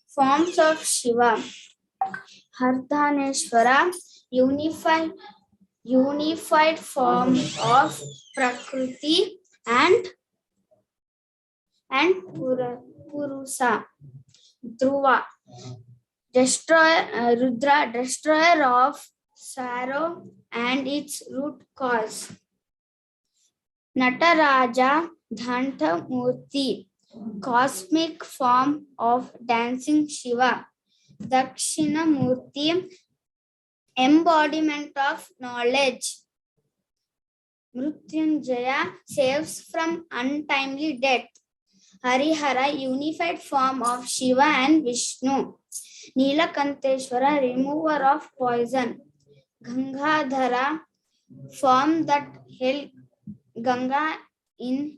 Forms of Shiva: Hardhaneshwara, unified form of Prakriti and Purusa. Dhruva, Rudra, destroyer of sorrow and its root cause. Nataraja, Dhantamurti, cosmic form of dancing Shiva. Dakshinamurti, embodiment of knowledge. Mrutyunjaya, saves from untimely death. Harihara, unified form of Shiva and Vishnu. Nilakanteshwara, remover of poison. Gangadhara, form that held Ganga in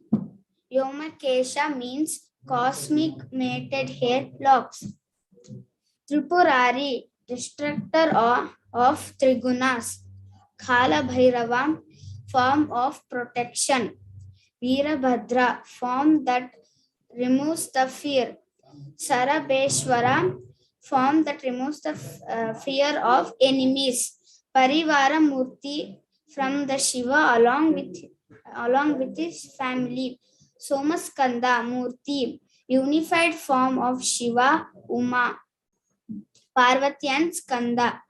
Yomakesha, means cosmic mated hair locks. Tripurari, destructor of Trigunas. Kala Bhairava, form of protection. Veerabhadra, form that removes the fear. Sarabeshwara, form that removes the fear of enemies. Parivara Murti, from the Shiva along with his family. Somaskanda Murti, unified form of Shiva, Uma. Parvati and Skanda.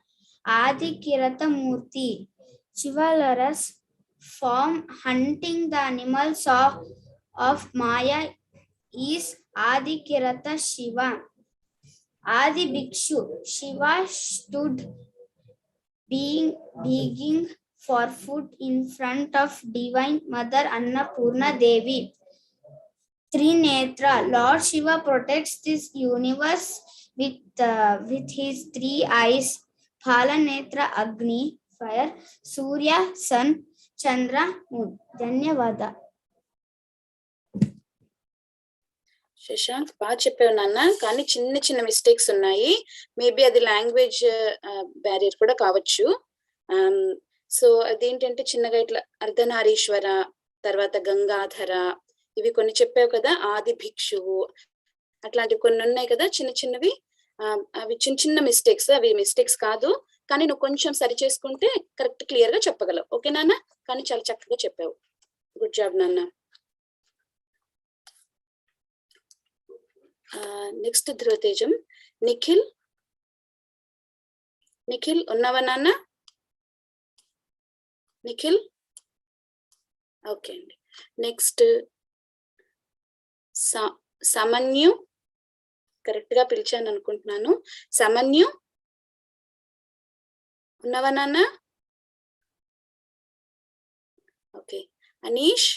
Adi Kirata Murti, chivalrous form hunting the animals of Maya, is Adi Kirata Shiva. Adi Bhikshu, Shiva stood begging for food in front of Divine Mother Annapurna Devi. Trinetra, Lord Shiva protects this universe with his three eyes. Phalanetra, Agni, fire. Surya, sun. Chandra, moon. Dhanyavada. Shashank బాగా చెప్పావు నాన్న, కానీ చిన్న చిన్న మిస్టేక్స్ ఉన్నాయి. మేబీ అది లాంగ్వేజ్ బ్యారియర్ కూడా కావచ్చు. సో అదేంటంటే చిన్నగా ఇట్లా అర్ధనారీశ్వర, తర్వాత గంగాధర, ఇవి కొన్ని చెప్పావు కదా, ఆది భిక్షువు, అట్లాంటివి కొన్ని ఉన్నాయి కదా చిన్న చిన్నవి. అవి చిన్న చిన్న మిస్టేక్స్, అవి మిస్టేక్స్ కాదు, కానీ నువ్వు కొంచెం సరి చేసుకుంటే కరెక్ట్ క్లియర్ గా చెప్పగలవు. ఓకే నాన్న, కానీ చాలా చక్కగా చెప్పావు. గుడ్ జాబ్ నాన్న. నెక్స్ట్ ధ్రువతేజం. నిఖిల్ ఉన్నావా నాన్న? నిఖిల్, ఓకే అండి. నెక్స్ట్ సమన్యు, కరెక్ట్ గా పిలిచాను అనుకుంటున్నాను. సమన్యు ఉన్నావా నాన్న? Okay. Aneesh,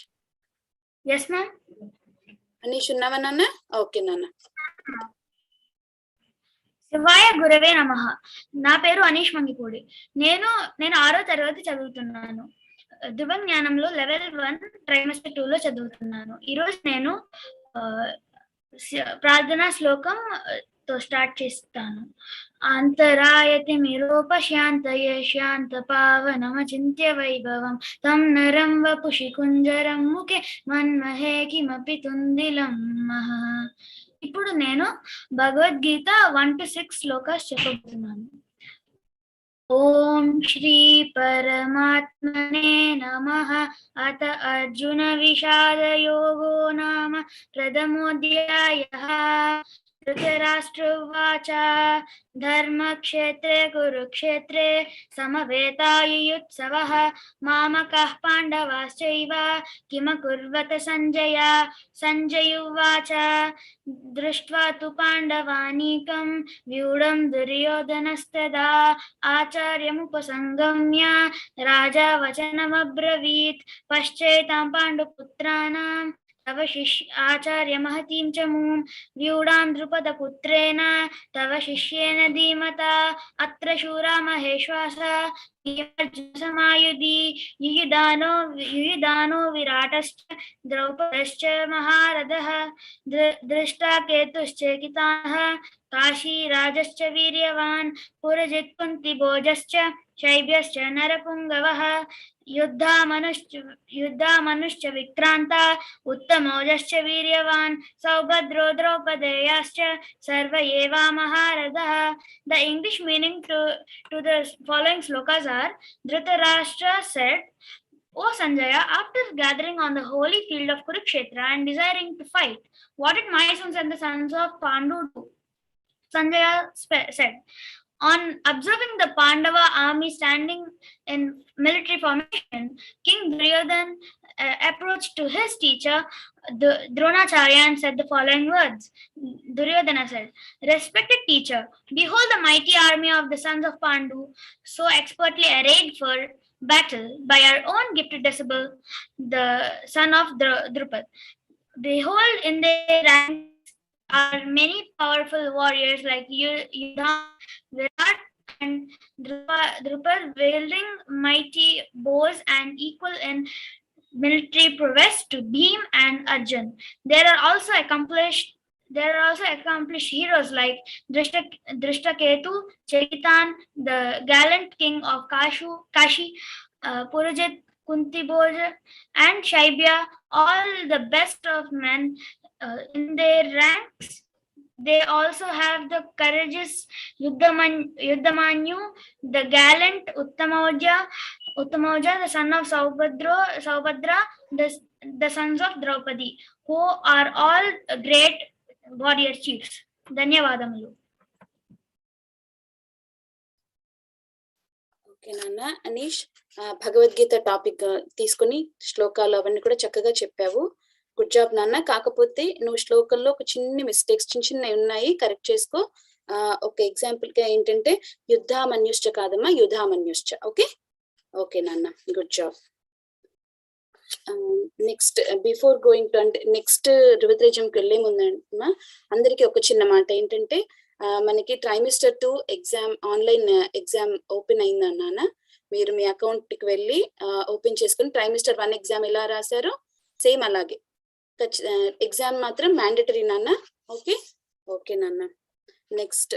yes ma'am. Aneesh ఉన్నావా నాన్న? ఓకే నాన్న. శివాయ గురవే నమః. నా పేరు అనీష్ మంగిపూడి. నేను 6వ తరగతి చదువుతున్నాను. ధృవ జ్ఞానంలో లెవెల్ 1 ట్రైమెస్టర్ 2 లో చదువుతున్నాను. ఈరోజు నేను ప్రార్థనా శ్లోకం తో స్టార్ట్ చేస్తాను. అంతరాయతి మిరోపశాంతయే శాంత పావనమచింత్య వైభవం తం నరం వపుషి కుంజరం ముఖే మన్మహే కిమపి తుందిలం మహ. ఇప్పుడు నేను భగవద్గీత 1 to 6 శ్లోకాస్ చెప్పబోతున్నాను. ఓం శ్రీ పరమాత్మనే నమః. అత అర్జున విషాద యోగో నామ ప్రథమోధ్యాయః. धृतराष्ट्रोवाच धर्मक्षेत्रे कुरुक्षेत्रे समवेतायुयुत्सवः मामकः पाण्डवाश्चैव किमकुर्वत सञ्जय सञ्जय उवाच दृष्ट्वा तु पाण्डवानीकं व्यूढं दुर्योधनस्तदा आचार्यमुपसंगम्य राजा वचनमब्रवीत् पश्चैतां पाण्डुपुत्राणां तव शिष्य आचार्य महतीं च मूं व्यूढां द्रुपदपुत्रेण तव शिष्येन धीमता अत्र शूरा महेश्वासा समायुधि युयुधानो विराटश्च द्रौपदश्च महारथः दृष्टा केतुश्चेकिताः काशीराजश्च वीर्यवान् पुरजित् कुन्तिभोजश्च शैब्यश्च नरपुङ्गवः युद्धामनुश्च विक्रान्ता उत्तमौजश्च वीर्यवान् सौभद्रो द्रौपदेयाश्च सर्व एवा महारथः. The English meaning to the following slokas are: Dhritarashtra said, O Sanjaya, after gathering on the holy field of Kurukshetra and desiring to fight, what did my sons and the sons of Pandu do? Sanjaya said, on observing the Pandava army standing in military formation, King Duryodhana approached to his teacher, Dronacharya, and said the following words. Duryodhana said, respected teacher, behold the mighty army of the sons of Pandu, so expertly arrayed for battle by our own gifted disciple, the son of Drupad. Behold, in their ranks are many powerful warriors like Yudha, Virat, and Drupad, wielding mighty bows and equal in military prowess to Bhim and Arjun. There are also accomplished heroes like Drishtaketu, Chekitan, the gallant king of Kashi, Purajit, Kuntibhoja, and Shaibya, all the best of men. In their ranks, they also have the courageous Yuddhamanyu, the gallant Uttamauja, the son of Saubhadra, the sons of Draupadi, who are all great warrior chiefs. Dhanyavadamalu. Okay నాన్న. అనీష్, భగవద్గీత టాపిక్ తీసుకుని శ్లోకాలు అవన్నీ కూడా చక్కగా చెప్పావు. గుడ్ జాబ్ నాన్న. కాకపోతే నువ్వు శ్లోకంలో ఒక చిన్న మిస్టేక్స్ చిన్నవి ఉన్నాయి, కరెక్ట్ చేసుకో. ఒక ఎగ్జాంపుల్ గా ఏంటంటే యుద్ధామన్యుశ్చ కాదమ్మా, యుధామన్యుశ్చ. ఓకే ఓకే నాన్న, good job. Next before going to అంటే నెక్స్ట్ రుద్రజంకి వెళ్లే ముందమ్మా అందరికి ఒక చిన్న మాట ఏంటంటే మనకి trimester 2 exam online exam open అయిందన్నానా. మీరు మీ అకౌంట్ కి వెళ్ళి ఓపెన్ చేసుకుని ట్రైమిస్టర్ 1 ఎగ్జామ్ ఎలా రాశారో సేమ్ అలాగే ఎగ్జామ్ మాత్రం మ్యాండేటరీ నాన్న. ఓకే ఓకే నాన్న. నెక్స్ట్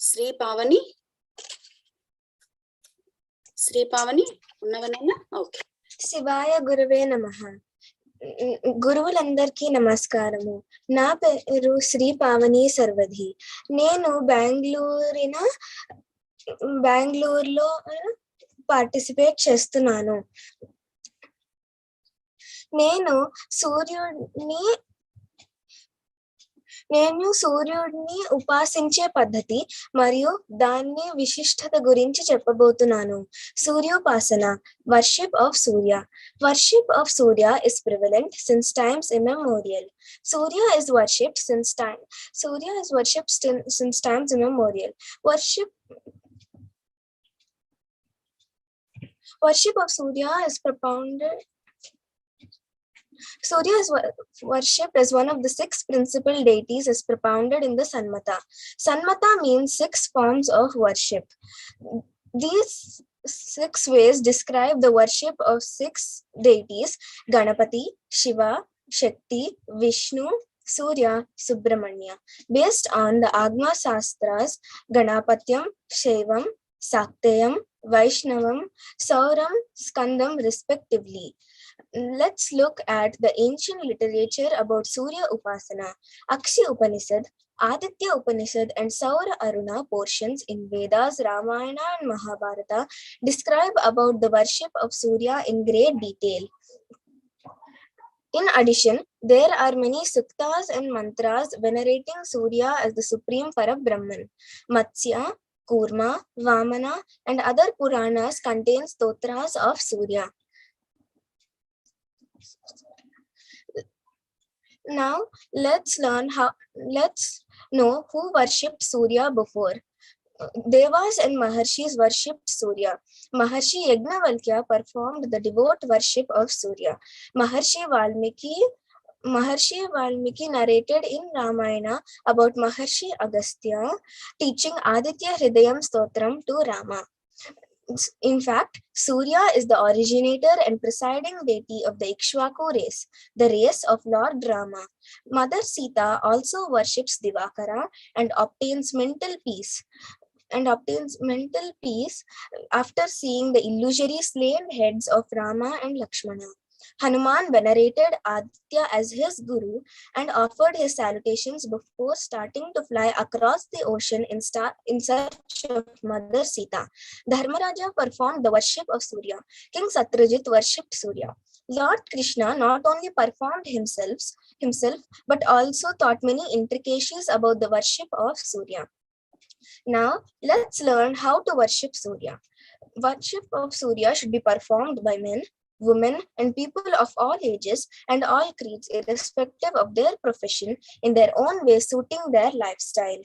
శ్రీ పావని ఉన్నవా నాన్న? ఓకే. శివాయ గురువే నమః. గురువులందరికీ నమస్కారము. నా పేరు శ్రీ పావని సర్వధి. నేను బెంగళూరులో పార్టిసిపేట్ చేస్తున్నాను. నేను సూర్యుడిని ఉపాసించే పద్ధతి మరియు దాని విశిష్టత గురించి చెప్పబోతున్నాను. సూర్యోపాసన, worship of Surya. Worship of Surya is prevalent since times immemorial. Surya is worshipped since times immemorial. Worship of Surya is propounded. Surya is worshipped as one of the 6 principal deities as propounded in the Sanmata. Sanmata means 6 forms of worship. These 6 ways describe the worship of 6 deities: Ganapati, Shiva, Shakti, Vishnu, Surya, Subramanya. Based on the Agma Sastras, Ganapatyam, Shaivam, Saktayam, Vaishnavam, Sauram, Skandam respectively. Let's look at the ancient literature about Surya Upasana. Akshi Upanishad, Aditya Upanishad and Saura Aruna portions in Vedas, Ramayana and Mahabharata describe about the worship of Surya in great detail. In addition, there are many suktas and mantras venerating Surya as the supreme Parabrahman. Matsya, Kurma, Vamana, and other Puranas contain stotras of Surya. Now let's know who worshipped Surya before. Devas and Maharshis worshipped Surya. Maharshi Yajnavalkya performed the devout worship of Surya. Maharshi Valmiki narrated in Ramayana about Maharshi Agastya teaching Aditya Hridayam Stotram to Rama. In fact, Surya is the originator and presiding deity of the Ikshvaku race, the race of Lord Rama. Mother Sita also worships Divakara and obtains mental peace after seeing the illusory slain heads of Rama and Lakshmana. Hanuman venerated Aditya as his guru and offered his salutations before starting to fly across the ocean in search of Mother Sita. Dharmaraja performed the worship of Surya. King Satyajit worshipped Surya. Lord Krishna not only performed himself but also taught many intricacies about the worship of Surya. Now, let's learn how to worship Surya. Worship of Surya should be performed by men, women, and people of all ages and all creeds, irrespective of their profession, in their own way suiting their lifestyle.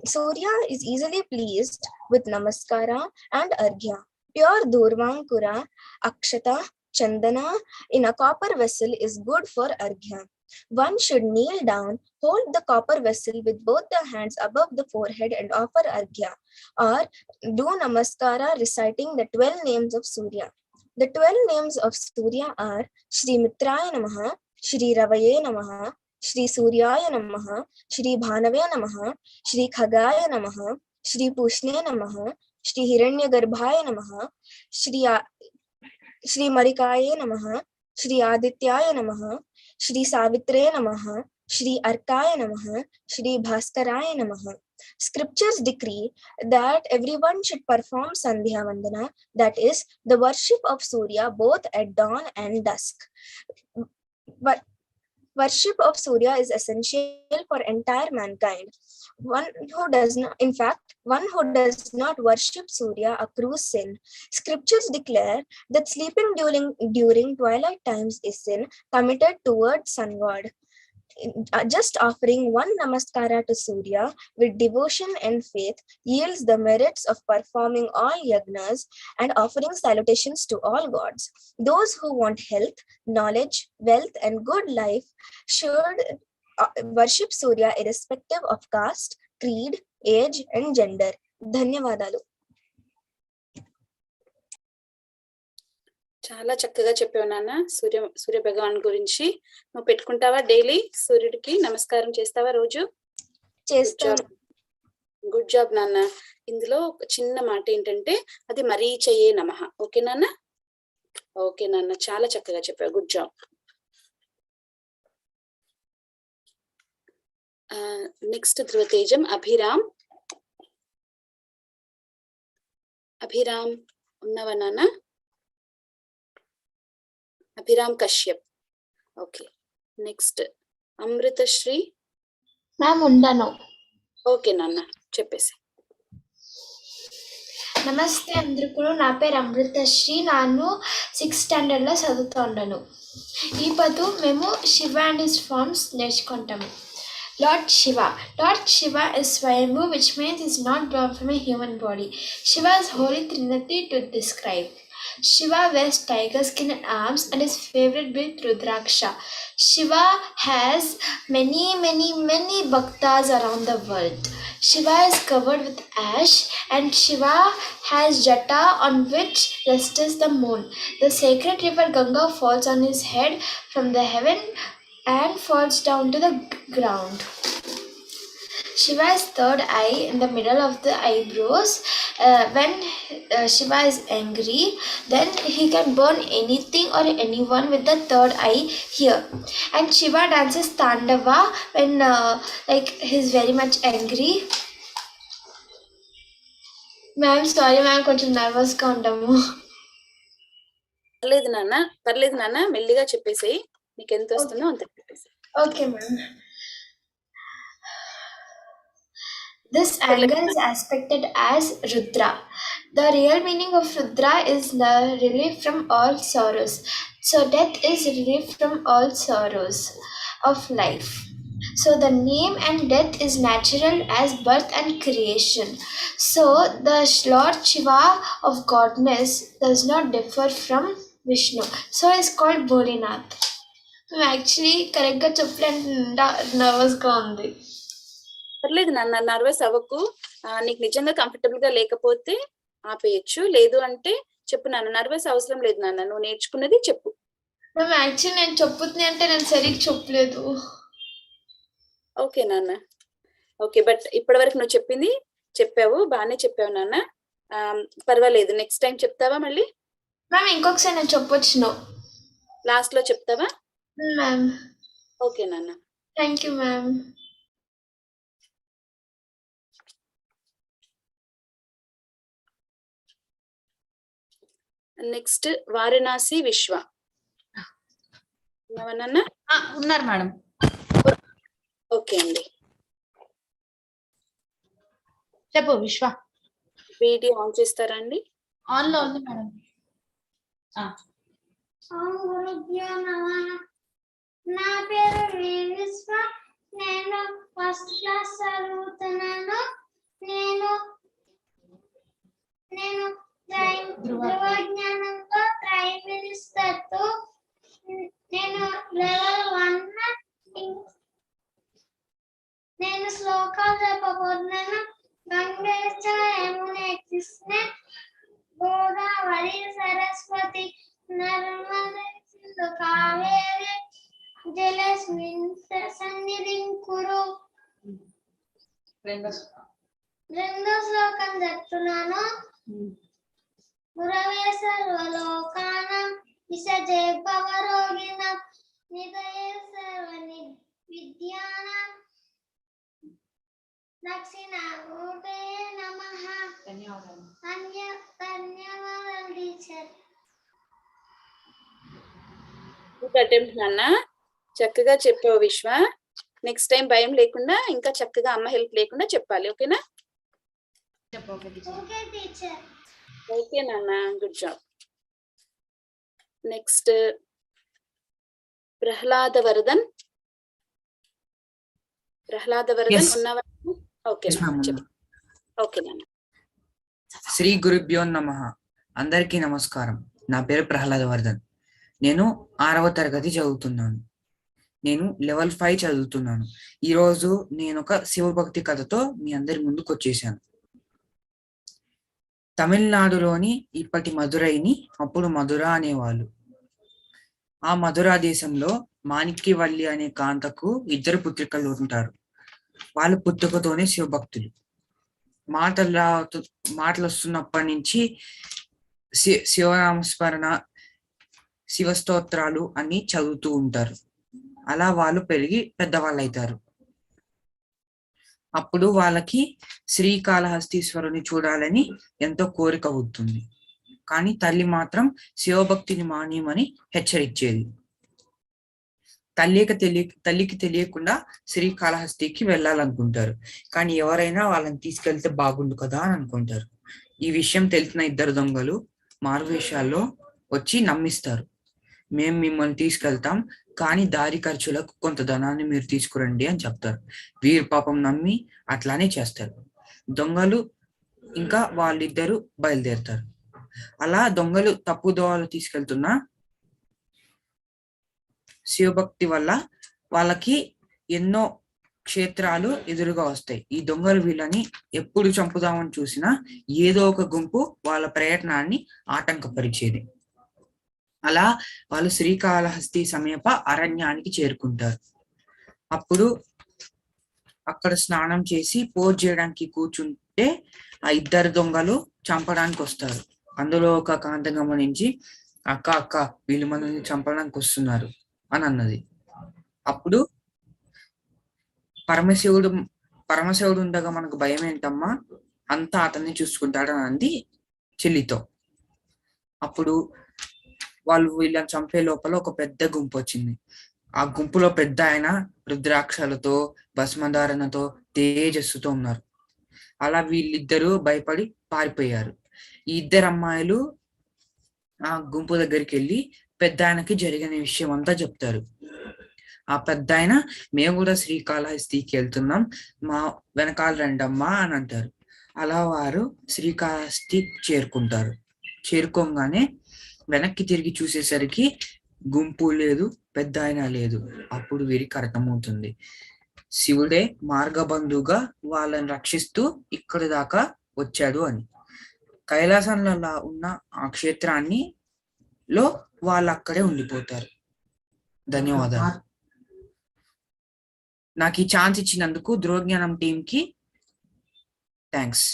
Surya is easily pleased with Namaskara and Arghya. Pure Durvankura, Akshata, Chandana in a copper vessel is good for Arghya. One should kneel down, hold the copper vessel with both the hands above the forehead and offer Arghya, or do Namaskara reciting the 12 names of Surya. The 12 names of Surya are Shri Mitraya Namaha, Shri Ravaye Namaha, Shri Suryaya Namaha, Shri Bhanave Namaha, Shri Khagaya Namaha, Shri Pushne Namaha, Shri Hiranyagarbhaya Namaha, Shri Marikaya Namaha, Shri Adityaya Namaha, Shri Savitre Namaha, Shri Arkaya Namaha, Shri Bhaskaraya Namaha. Scriptures decree that everyone should perform Sandhya Vandana, that is, the worship of Surya both at dawn and dusk. But worship of Surya is essential for entire mankind. One who does not worship Surya accrues sin. Scriptures declare that sleeping during twilight times is sin committed towards sun god. Just offering one namaskara to Surya with devotion and faith yields the merits of performing all yagnas and offering salutations to all gods. Those who want health, knowledge, wealth, and good life should worship Surya irrespective of caste, creed, age, and gender. ధన్యవాదాలు. చాలా చక్కగా చెప్పావు నాన్న. సూర్య భగవాన్ గురించి నువ్వు పెట్టుకుంటావా? డైలీ సూర్యుడికి నమస్కారం చేస్తావా? రోజు చేస్తాను. గుడ్ జాబ్ నాన్న. ఇందులో ఒక చిన్న మాట ఏంటంటే అది మరీచయే నమః. ఓకే నాన్న? ఓకే నాన్న, చాలా చక్కగా చెప్పావు. Good job. నెక్స్ట్ ధృవతేజం అభిరామ్ ఉన్నావా నాన్న? Abhiram Kashyap. Okay. Next Amritasri. Ma'am ఉండను. ఓకే నాన్న, చెప్పేసి. నమస్తే అందరికీ. నా పేరు అమృతశ్రీ. ನಾನು 6th స్టాండర్డ్లో చదువుతున్నాను. ఈ పదు మేము శివ అండ్ హిస్ ఫార్మ్స్ నేర్చుకుంటాము. Lord Shiva. Lord Shiva is Swayambhu, which means he is not born from a human body. Shiva is holy trinity to describe. Shiva wears tiger skin and arms and his favorite being Rudraksha. Shiva has many bhaktas around the world. Shiva is covered with ash and Shiva has jata on which rests the moon. The sacred river Ganga falls on his head from the heaven and falls down to the ground. Shiva's third eye in the middle of the eyebrows. When Shiva is angry, then he can burn anything or anyone with the third eye here. And Shiva dances Tandava when he's very much angry. Ma'am, sorry ma'am, కొంచెం నర్వస్గా ఉంటాము. పర్లేదు నాన్న, మెల్లిగా చెప్పేసేయి. నీకు ఎంత వస్తుందో అంత పెట్టేసి. Okay, ma'am. This anger is aspected as Rudra. The real meaning of Rudra is the relief from all sorrows. So death is relief from all sorrows of life. So the name and death is natural as birth and creation. So the Lord Shiva of godness does not differ from Vishnu. So is called Bholinath. Actually, correct గా చెప్పలేంటే నర్వస్ గా ఉంది. పర్లేదు నాన్న, నర్వస్ అవ్వకు. నీకు నిజంగా కంఫర్టబుల్ గా లేకపోతే ఆపేయచ్చు, లేదు అంటే చెప్పు నాన్న. నర్వస్ అవసరం లేదు నాన్న, నువ్వు నేర్చుకున్నది చెప్పు. మ్యామ్ యాక్చువల్లీ నేను చెప్పుతుంది అంటే నేను సరిగ్గా చెప్పలేదు. ఓకే నాన్న, ఓకే. బట్ ఇప్పటి వరకు నువ్వు చెప్పింది చెప్పావు, బాగానే చెప్పావు నాన్న. పర్వాలేదు, నెక్స్ట్ టైం చెప్తావా మళ్ళీ? మ్యామ్ ఇంకొకసారి నేను చెప్పొచ్చును. లాస్ట్ లో చెప్తావా? మ్యామ్ ఓకే నాన్న. Thank you ma'am. Next Varanasi విశ్వ. ఉన్నావా? ఉన్నారు మేడం. ఓకే అండి, చెప్పు విశ్వ. వీడియో ఆన్ చేస్తారా అండి? ఆన్ లో ఉంది మేడం. నా పేరు విశ్వ, నేను ఫస్ట్ క్లాస్ చదువుతున్నాను. నేను ధ్రువ జ్ఞానంతో ప్రైమ్ మినిస్టర్ తో నేను లెవెల్ 1 నేను శ్లోకాలు చెప్పబోతున్నాను. గంగేశ యమునే కృష్ణ గోదావరి సరస్వతి నర్మదే సింధు కావేరి జలస్మిన్ సన్నిధిం కురు. రెండో శ్లోకం చెప్తున్నాను. గురవే సర్వలోకానాం విసజే భవరోగిణాం నిధయే సర్వ విద్యానాం దక్షిణామూర్తే నమః. ధన్యవాదాలు టీచర్. గుడ్ అటెంప్ట్ నాన్న, చక్కగా చెప్పావు విశ్వ. నెక్స్ట్ టైం భయం లేకుండా ఇంకా చక్కగా అమ్మ హెల్ప్ లేకుండా చెప్పాలి, ఓకేనా? Okay teacher. ఓకే నాన్న, good job. Next Prahlada Varadan. ఉన్నవా? ఓకే చెప్పు. ఓకే నాన్న. శ్రీ గురుభ్యో నమః. అందరికీ నమస్కారం. నా పేరు ప్రహ్లాద వర్ధన్. నేను 6వ తరగతి చదువుతున్నాను. నేను లెవెల్ 5 చదువుతున్నాను. ఈరోజు నేను ఒక శివభక్తి కథతో మీ అందరి ముందుకు వచ్చేసాను. తమిళనాడులోని ఇప్పటి మదురైని అప్పుడు మధుర అనేవాళ్ళు. ఆ మధురా దేశంలో మాణిక్యవల్లి అనే కాంతకు 2 పుత్రికలు ఉంటారు. వాళ్ళు పుట్టుకతోనే శివభక్తులు. మాటలు వస్తున్నప్పటి నుంచి శివనామస్మరణ, శివస్తోత్రాలు అన్ని చదువుతూ ఉంటారు. అలా వాళ్ళు పెరిగి పెద్దవాళ్ళు అవుతారు. అప్పుడు వాళ్ళకి శ్రీకాళహస్తీశ్వరుని చూడాలని ఎంతో కోరిక అవుతుంది. కానీ తల్లి మాత్రం శివభక్తిని మానేయమని హెచ్చరించేది. తల్లికి తెలియకుండా శ్రీకాళహస్తికి వెళ్ళాలనుకుంటారు. కానీ ఎవరైనా వాళ్ళని తీసుకెళ్తే బాగుండు కదా అని అనుకుంటారు. ఈ విషయం తెలిసిన 2 దొంగలు మారువేషాల్లో వచ్చి నమ్మిస్తారు. మేము మిమ్మల్ని తీసుకెళ్తాం, కానీ దారి ఖర్చులకు కొంత ధనాన్ని మీరు తీసుకురండి అని చెప్తారు. వీరు పాపం నమ్మి అట్లానే చేస్తారు. దొంగలు ఇంకా వాళ్ళిద్దరూ బయలుదేరుతారు. అలా దొంగలు తప్పుదోవలు తీసుకెళ్తున్నా శివభక్తి వల్ల వాళ్ళకి ఎన్నో క్షేత్రాలు ఎదురుగా వస్తాయి. ఈ దొంగలు వీళ్ళని ఎప్పుడు చంపుదామని చూసినా ఏదో ఒక గుంపు వాళ్ళ ప్రయత్నాన్ని ఆటంకపరిచేది. అలా వాళ్ళు శ్రీకాళహస్తి సమీప అరణ్యానికి చేరుకుంటారు. అప్పుడు అక్కడ స్నానం చేసి పూజ చేయడానికి కూర్చుంటే ఆ 2 దొంగలు చంపడానికి వస్తారు. అందులో ఒక కాంత గమనించి అక్క వీళ్ళు మనల్ని చంపడానికి వస్తున్నారు అని అన్నది. అప్పుడు పరమశివుడు ఉండగా మనకు భయం ఏంటమ్మా, అంతా అతన్ని చూసుకుంటాడని అంది చెల్లితో. అప్పుడు వాళ్ళు వీళ్ళని చంపే లోపల ఒక పెద్ద గుంపు వచ్చింది. ఆ గుంపులో పెద్ద ఆయన రుద్రాక్షలతో భస్మధారణతో తేజస్సుతో ఉన్నారు. అలా వీళ్ళిద్దరూ భయపడి పారిపోయారు. ఈ ఇద్దరు అమ్మాయిలు ఆ గుంపు దగ్గరికి వెళ్ళి పెద్ద ఆయనకి జరిగిన విషయం అంతా చెప్తారు. ఆ పెద్ద ఆయన, మేము కూడా శ్రీకాళహస్తికి వెళ్తున్నాం, మా వెనకాల రండమ్మా అని అంటారు. అలా వారు శ్రీకాళహస్తి చేరుకుంటారు. చేరుకోగానే వెనక్కి తిరిగి చూసేసరికి గుంపు లేదు, పెద్ద ఆయన లేదు. అప్పుడు వీరికి అర్థమవుతుంది, శివుడే మార్గబంధుగా వాళ్ళని రక్షిస్తూ ఇక్కడి దాకా వచ్చాడు అని. కైలాసంలో ఉన్న ఆ క్షేత్రాన్ని లో వాళ్ళు అక్కడే ఉండిపోతారు. ధన్యవాదాలు. నాకు ఈ ఛాన్స్ ఇచ్చినందుకు ధ్రువ జ్ఞానం టీమ్ కి థ్యాంక్స్.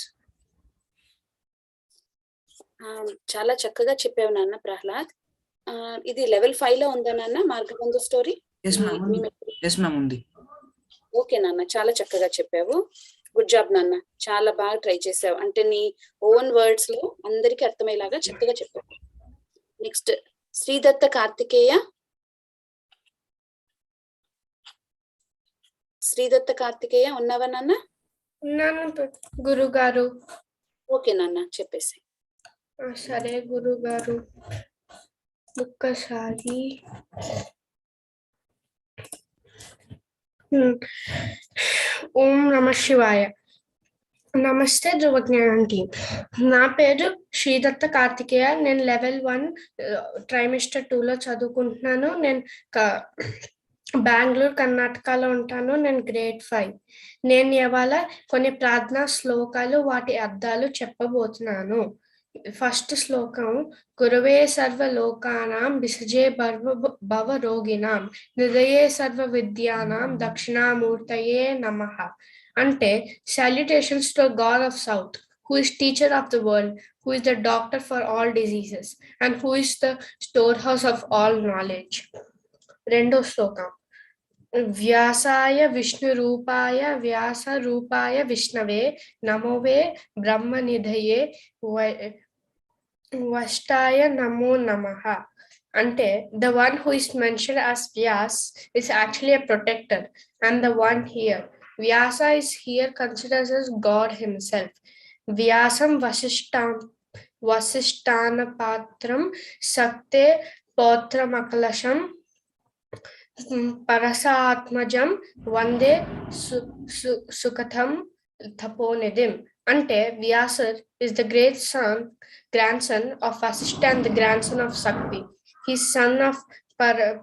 చాలా చక్కగా చెప్పావు నాన్న ప్రహ్లాద్. ఇది లెవెల్ 5 లో ఉందా నాన్న మార్గబంధు స్టోరీ? ఎస్ మ్యామ్ ఉంది. ఓకే నాన్న, చాలా చక్కగా చెప్పావు. గుడ్ జాబ్ నాన్న, చాలా బాగా ట్రై చేసావు. అంటే నీ ఓన్ వర్డ్స్ లో అందరికి అర్థమయ్యేలాగా చక్కగా చెప్పావు. నెక్స్ట్ శ్రీదత్త కార్తికేయ. శ్రీదత్త కార్తికేయ ఉన్నావా నాన్న? ఉన్నాను గురుగారు. ఓకే నాన్న, చెప్పేసి. సరే గురుగారు, ఒక్కసారి. ఓం నమ శివాయ. నమస్తే ధ్రువ జ్ఞానం టీమ్. నా పేరు శ్రీదత్త కార్తికేయ. నేను లెవెల్ 1 ట్రైమిస్టర్ 2లో చదువుకుంటున్నాను. నేను బెంగళూరు కర్ణాటకలో ఉంటాను. నేను గ్రేడ్ 5. నేను ఇవాళ కొన్ని ప్రార్థనా శ్లోకాలు వాటి అర్థాలు చెప్పబోతున్నాను. ఫస్ట్ శ్లోకం, గురవే సర్వ లోకానాం విసజే భవ రోగినాం హృదయే సర్వ విద్యానాం దక్షిణామూర్తయే నమః. అంటే salutations to God of South, who is teacher of the world, who is the doctor for all diseases, and who is the storehouse of all knowledge. రెండో శ్లోకం, వ్యాసాయ విష్ణు రూపాయ వ్యాస రూపాయ విష్ణవే నమోవే బ్రహ్మనిధయే వష్టాయ నమో నమః. అంటే the one who is mentioned as Vyas is actually a protector, and the one here, Vyasa, is here considered as God himself. Vyasam vasishthanapatram sakte potramakalasam parasatmajam vande sukatham thaponidim. Ante Vyasa is the great grandson of Vasishtha and the grandson of Sakti. He is son of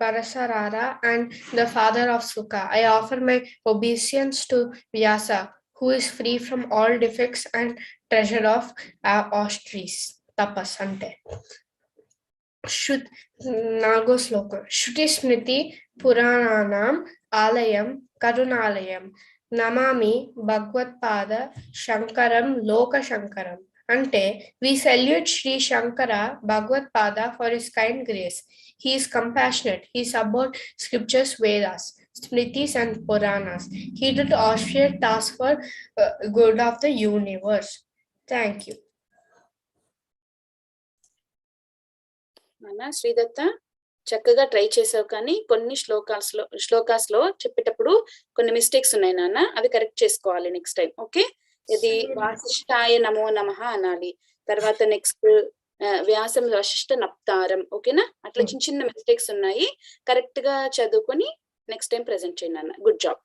Parasarara and the father of Sukha. I offer my obeisance to Vyasa, who is free from all defects and treasure of austeries. Tapas ante. Nago sloka. Shruti smriti purananam alayam karunalayam namami Bhagavad Pada Shankaram Loka Shankaram. Ante we salute Sri Shankara Bhagavad Pada for his kind grace. He is compassionate. He is about scriptures, Vedas, Smritis and Puranas. He did austere task for good of the universe. Thank you. నాన్న శ్రీదత్త, చక్కగా ట్రై చేసావు, కానీ కొన్ని శ్లోకాస్ లో చెప్పేటప్పుడు కొన్ని మిస్టేక్స్ ఉన్నాయి నాన్న, అవి కరెక్ట్ చేసుకోవాలి నెక్స్ట్ టైం. ఓకే, ఇది వాసిష్ఠాయ నమో నమః అనాలి. తర్వాత నెక్స్ట్ వ్యాసం వశిష్ఠ నప్తారం. ఓకేనా? అట్లా చిన్న చిన్న మిస్టేక్స్ ఉన్నాయి, కరెక్ట్ గా చదువుకొని నెక్స్ట్ టైం ప్రెజెంట్ చేయండి అన్న. Good job.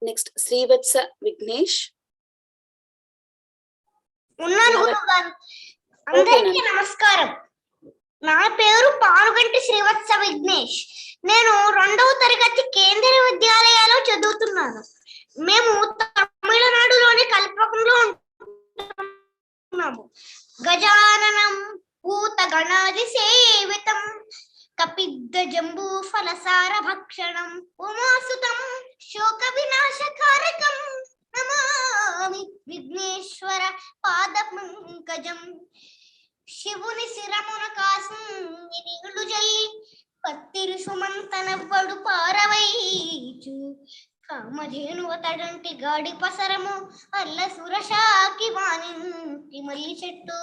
Next Srivatsa Vignesh. అందరికీ నమస్కారం. నా పేరు పానుగంటి శ్రీవత్స విఘ్నేష్. నేను 2వ తరగతి కేంద్రీయ విద్యాలయాలో చదువుతున్నాను. మేము తమిళనాడులోని కల్పకంలో ఉంటున్నాము. గజాననం భూత గణాది సేవితం కపిద్ద జంబూ ఫలసార భక్షణం ఉమాసుతం శోక వినాశకారకం నమామి విఘ్నేశ్వర పాద పంకజం. శివుని శిరమున కాసం నీళ్లు జల్లి పత్తిరి సుమంతనవ్వడు పారవైచు కామధేనువతడంటి గాడి పసరము అల్ల సురశాకి వాణి మల్లి చెట్టు.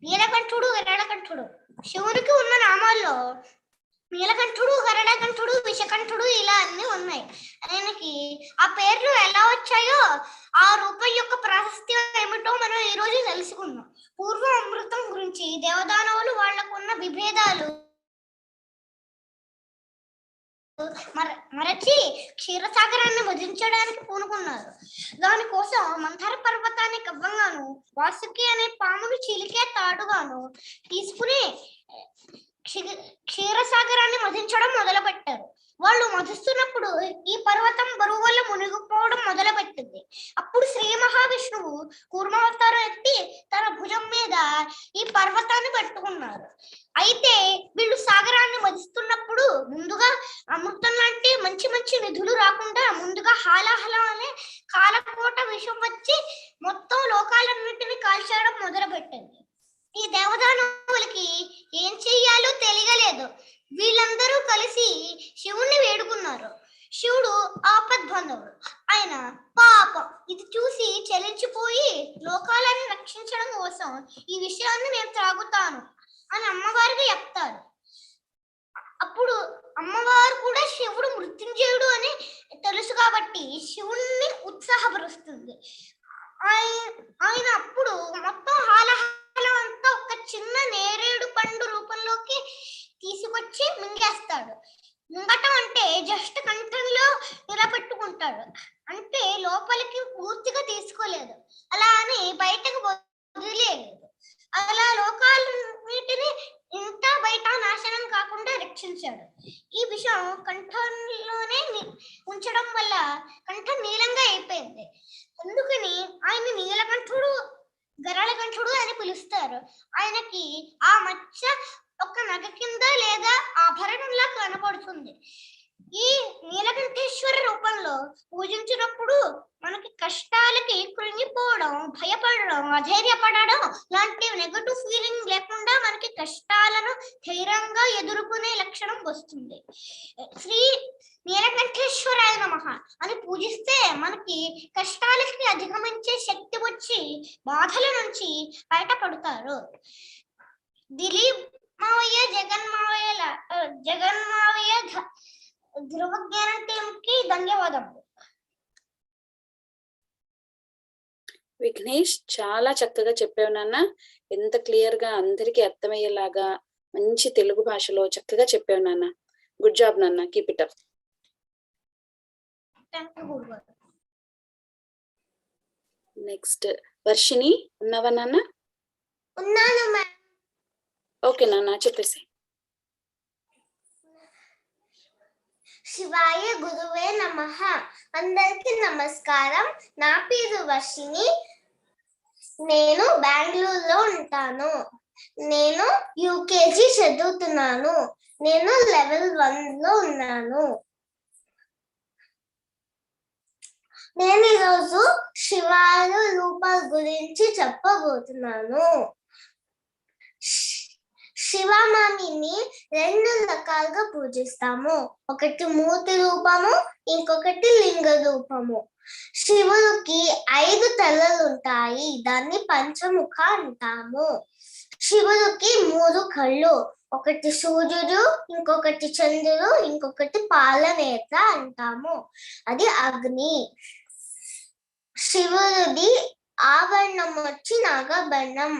నీలకంఠుడు గరళకంఠుడు శివునికి ఉన్న నామాల్లో నీలకంఠుడు గరళకంఠుడు విషకంఠుడు ఇలా అన్ని ఉన్నాయి. ఆయనకి ఆ పేర్లు ఎలా వచ్చాయో ఆ రూపం యొక్క ప్రాశస్త్యం ఏమిటో మనం ఈ రోజు తెలుసుకున్నాం. పూర్వ అమృతం గురించి దేవదానవులు వాళ్లకు ఉన్న విభేదాలు మరచి క్షీరసాగరాన్ని భజించడానికి పూనుకున్నారు. దానికోసం మంథర పర్వతాన్ని కవ్వంగాను వాసుకి అనే పామును చిలికే తాడుగాను తీసుకుని క్షీరసాగరాన్ని మధించడం మొదలుపెట్టారు. వాళ్ళు మధిస్తున్నప్పుడు ఈ పర్వతం బరువు వల్ల మునిగిపోవడం మొదలుపెట్టింది. అప్పుడు శ్రీ మహావిష్ణువు కూర్మావతారం ఎత్తి తన భుజం మీద ఈ పర్వతాన్ని పట్టుకున్నారు. అయితే వీళ్ళు సాగరాన్ని మధిస్తున్నప్పుడు ముందుగా అమృతం లాంటి మంచి మంచి నిధులు రాకుండా ముందుగా హాలాహలం అనే కాలకోట విషం వచ్చి మొత్తం లోకాలన్నింటినీ కాల్చేయడం మొదలుపెట్టింది. ఈ దేవదానవులకి ఏం చెయ్యాలో తెలియలేదు. వీళ్ళందరూ కలిసి శివుణ్ణి వేడుకున్నారు. శివుడు ఆపద్బంధవుడు, ఆయన పాపం ఇది చూసి చలించిపోయి లోకాలను రక్షించడం కోసం ఈ విషయాన్ని నేను త్రాగుతాను అని అమ్మవారికి చెప్తారు. అప్పుడు అమ్మవారు కూడా శివుడు మృత్యుంజయుడు అని తెలుసు కాబట్టి శివుణ్ణి ఉత్సాహపరుస్తుంది. ఆయన అప్పుడు మొత్తం హాలహాలం అంతా ఒక చిన్న నేరేడు పండు రూపంలోకి తీసుకొచ్చి మింగేస్తాడు. మింగటం అంటే జస్ట్ కంఠంలో నిలబెట్టుకుంటాడు, అంటే లోపలికి పూర్తిగా తీసుకోలేదు, అలా అని బయటకు వదిలేదు. అలా లోకాలన్నిటిని ఇంత బయట నాశనం కాకుండా రక్షించాడు. ఈ విషయం కంఠంలోనే ఉంచడం వల్ల కంఠం నీలంగా అయిపోయింది. అందుకని ఆయన నీలకంఠుడు గరళకంఠుడు అని పిలుస్తారు. ఆయనకి ఆ మచ్చ ఒక నగ కింద లేదా ఆభరణంలా కనబడుతుంది. ఈ నీలకంఠేశ్వర రూపంలో పూజించినప్పుడు మనకి కష్టాలకి కృంగిపోవడం, భయపడడం, అధైర్యపడడం లాంటి నెగటివ్ ఫీలింగ్ లేకుండా మనకి కష్టాలను ధైర్యంగా ఎదుర్కొనే లక్షణం వస్తుంది. శ్రీ నీలకంఠేశ్వరాయ నమః అని పూజిస్తే మనకి కష్టాలకి అధిగమించే శక్తి వచ్చి బాధల నుంచి బయటపడతారు. దిలీప్ మావయ్య జగన్మావయ్య ధ్రువ జ్ఞానం టీంకి ధన్యవాదములు. విఘ్నేష్, చాలా చక్కగా చెప్పావు నాన్న. ఎంత క్లియర్ గా అందరికి అర్థమయ్యేలాగా మంచి తెలుగు భాషలో చక్కగా చెప్పావు నాన్న. గుడ్ జాబ్ నాన్న, keep it up. Next Varshini, ఉన్నావా నాన్న? ఉన్నాను మ్యామ్. ఓకే నాన్న, చెప్పేసి. శివాయ గురువే నమః. అందరికి నమస్కారం. నా పేరు వర్షిని. నేను బెంగళూరులో ఉంటాను. నేను యూకేజీ చదువుతున్నాను. నేను లెవెల్ 1 లో ఉన్నాను. నేను ఈరోజు శివాయ రూపాల గురించి చెప్పబోతున్నాను. శివమామిని 2 రకాలుగా పూజిస్తాము. ఒకటి మూర్తి రూపము, ఇంకొకటి లింగ రూపము. శివుడికి 5 తలలు ఉంటాయి, దాన్ని పంచముఖ అంటాము. శివుడికి 3 కళ్ళు, ఒకటి సూర్యుడు, ఇంకొకటి చంద్రుడు, ఇంకొకటి పాలనేత్ర అంటాము, అది అగ్ని. శివుడి ఆభరణం వచ్చి నాగభరణం.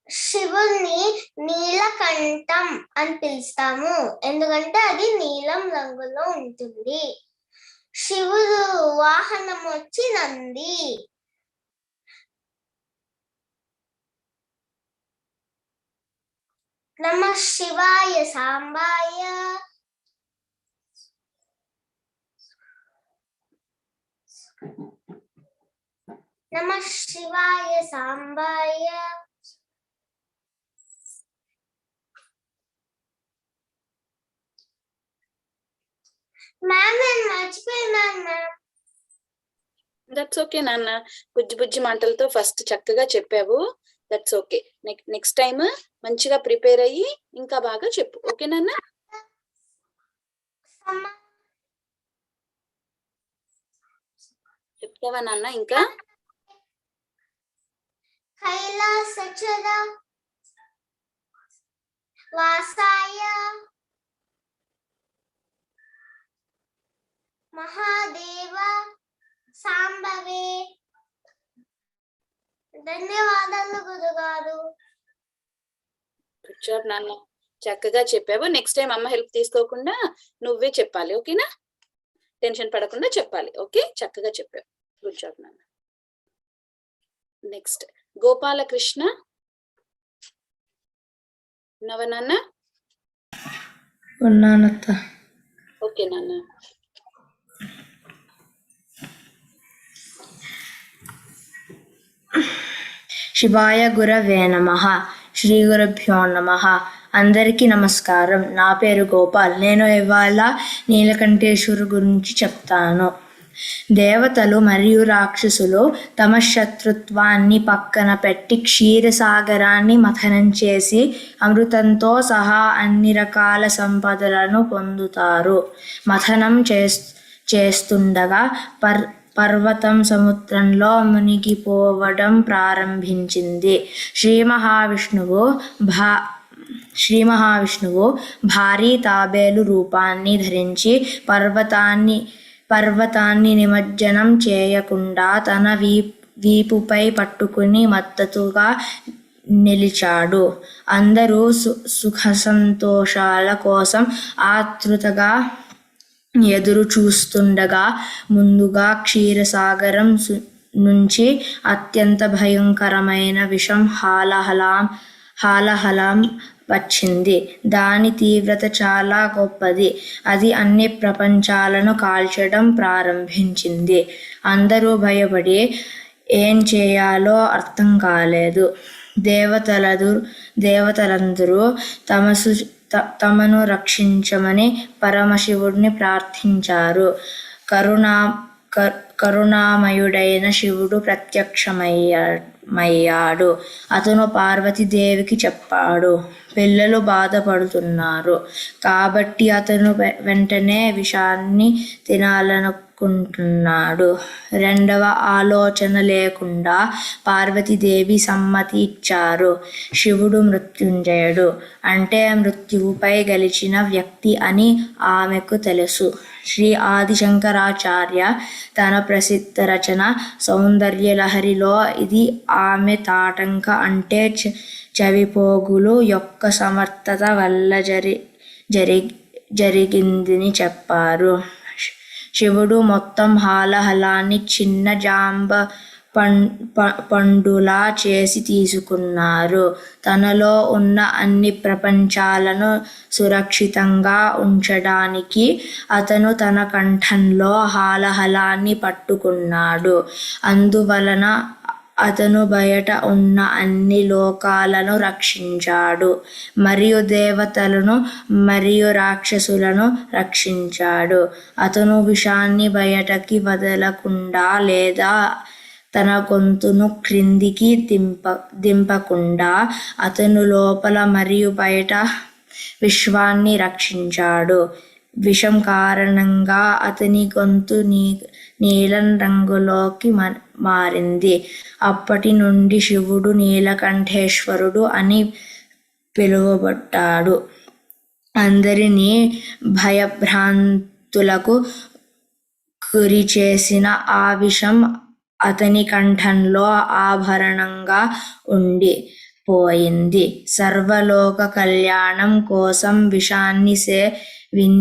శివుణ్ణి నీలకంఠం అని పిలుస్తాము, ఎందుకంటే అది నీలం రంగులో ఉంటుంది. శివుడు వాహనం వచ్చి నంది. నమః శివాయ సాంబాయ. నమః శివాయ సాంబాయ. మ్యామ్, నేను మర్చిపోయినాను మ్యామ్. దట్స్ ఓకే నాన్న. బుజ్జి బుజ్జి మాటలతో ఫస్ట్ చక్కగా చెప్పావు. That's okay. నెక్స్ట్ టైం మంచిగా ప్రిపేర్ అయ్యి ఇంకా బాగా చెప్పు. ఓకే నాన్న? చెప్తావా నాన్న ఇంకా? కైలాసచర వాసాయ మహాదేవ సాంబవే. ధన్యవాదాలు గురుగారు. గుడ్ జాబ్ నాన్న, చక్కగా చెప్పావు. నెక్స్ట్ టైం అమ్మ హెల్ప్ తీసుకోకుండా నువ్వే చెప్పాలి, ఓకేనా? టెన్షన్ పడకుండా చెప్పాలి, ఓకే? చక్కగా చెప్పావు, గుడ్ జాబ్ నాన్న. నెక్స్ట్ గోపాలకృష్ణ. ఉన్నావా నాన్న? ఉన్నానత్త. ఓకే నాన్న. శివాయ గురవే నమః. శ్రీ గురుభ్యో నమః. అందరికీ నమస్కారం. నా పేరు గోపాల్. నేను ఇవాళ నీలకంఠేశ్వరు గురించి చెప్తాను. దేవతలు మరియు రాక్షసులు తమ శత్రుత్వాన్ని పక్కన పెట్టి క్షీరసాగరాన్ని మథనం చేసి అమృతంతో సహా అన్ని రకాల సంపదలను పొందుతారు. మథనం చేస్తుండగా పర్వతం సముద్రంలో మునిగిపోవడం ప్రారంభించింది. శ్రీ మహావిష్ణువు భారీ తాబేలు రూపాన్ని ధరించి పర్వతాన్ని నిమజ్జనం చేయకుండా తన వీపుపై పట్టుకుని మద్దతుగా నిలిచాడు. అందరూ సుఖ సంతోషాల కోసం ఆతృతగా ఎదురు చూస్తుండగా ముందుగా క్షీరసాగరం నుంచి అత్యంత భయంకరమైన విషం హాలహలం వచ్చింది. దాని తీవ్రత చాలా గొప్పది. అది అన్ని ప్రపంచాలను కాల్చడం ప్రారంభించింది. అందరూ భయపడి ఏం చేయాలో అర్థం కాలేదు. దేవతలందరూ తమను రక్షించమని పరమశివుడిని ప్రార్థించారు. కరుణామయుడైన శివుడు ప్రత్యక్షమయ్యాడు. అతను పార్వతీదేవికి చెప్పాడు, పిల్లలు బాధపడుతున్నారు కాబట్టి అతను వెంటనే విషాన్ని తినాలనుకుంటున్నాడు. రెండవ ఆలోచన లేకుండా పార్వతీదేవి సమ్మతి ఇచ్చారు. శివుడు మృత్యుంజయుడు, అంటే మృత్యువుపై గెలిచిన వ్యక్తి అని ఆమెకు తెలుసు. శ్రీ ఆదిశంకరాచార్య తన ప్రసిద్ధ రచన సౌందర్యలహరిలో ఇది ఆమె తాటంక అంటే చెవిపోగులు యొక్క సమర్థత వల్ల జరిగిందని చెప్పారు. శివుడు మొత్తం హాలహలాన్ని చిన్న జాంబ పండులా చేసి తీసుకున్నారు. తనలో ఉన్న అన్ని ప్రపంచాలను సురక్షితంగా ఉంచడానికి అతను తన కంఠంలో హాలహలాన్ని పట్టుకున్నాడు. అందువలన అతను బయట ఉన్న అన్ని లోకాలను రక్షించాడు మరియు దేవతలను మరియు రాక్షసులను రక్షించాడు. అతను విషాన్ని బయటకి వదలకుండా లేదా తన గొంతును క్రిందికి దింపకుండా అతను లోపల మరియు బయట విశ్వాన్ని రక్షించాడు. విషం కారణంగా అతని గొంతు నీలం రంగులోకి మారింది. అప్పటి నుండి శివుడు నీలకంఠేశ్వరుడు అని పిలువబడ్డాడు. అందరినీ భయభ్రాంతులకు గురి చేసిన ఆ విషం అతని కంఠంలో ఆభరణంగా ఉండి పోయింది. సర్వలోక కళ్యాణం కోసం విషాన్ని సేవించిన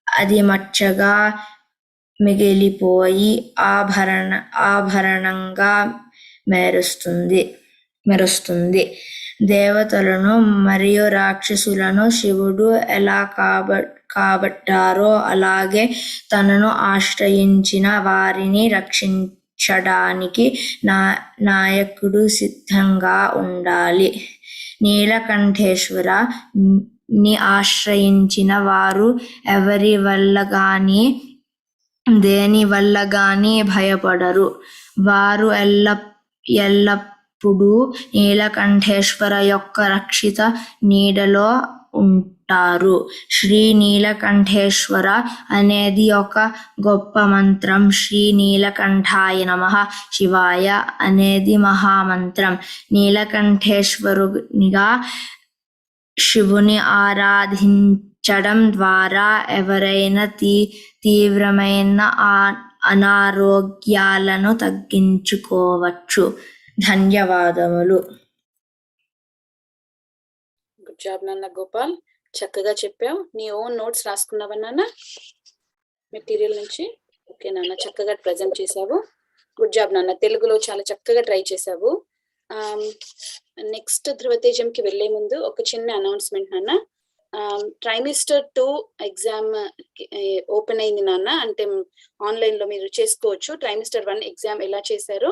అది మచ్చగా మిగిలిపోయి ఆభరణంగా మెరుస్తుంది. దేవతలను మరియు రాక్షసులను శివుడు ఎలా కాబట్టారో అలాగే తనను ఆశ్రయించిన వారిని రక్షించడానికి నాయకుడు సిద్ధంగా ఉండాలి. నీలకంఠేశ్వర ని ఆశ్రయించిన వారు ఎవరి వల్ల గాని దేని వల్ల గాని భయపడరు. వారు ఎల్లప్పుడూ నీలకంఠేశ్వర యొక్క రక్షిత నీడలో ఉంటారు. శ్రీ నీలకంఠేశ్వర అనేది ఒక గొప్ప మంత్రం. శ్రీ నీలకంఠాయ నమః. శివాయ అనేది మహామంత్రం. నీలకంఠేశ్వరునిగా శివుని ఆరాధించడం ద్వారా ఎవరైనా తీవ్రమైన అనారోగ్యాలను తగ్గించుకోవచ్చు. ధన్యవాదములు. గుడ్ జాబ్ నాన్న గోపాల్, చక్కగా చెప్పావు. నీ ఓన్ నోట్స్ రాసుకున్నావా నాన్న మెటీరియల్ నుంచి? ఓకే నాన్న, చక్కగా ప్రజెంట్ చేసావు. గుడ్ జాబ్ నాన్న, తెలుగులో చాలా చక్కగా ట్రై చేసావు. నెక్స్ట్ ధృవతేజంకి వెళ్లే ముందు ఒక చిన్న అనౌన్స్మెంట్ నాన్న. ట్రైమిస్టర్ 2 ఎగ్జామ్ ఓపెన్ అయింది నాన్న. అంటే ఆన్లైన్ లో మీరు చేసుకోవచ్చు. ట్రైమిస్టర్ 1 ఎగ్జామ్ ఎలా చేశారో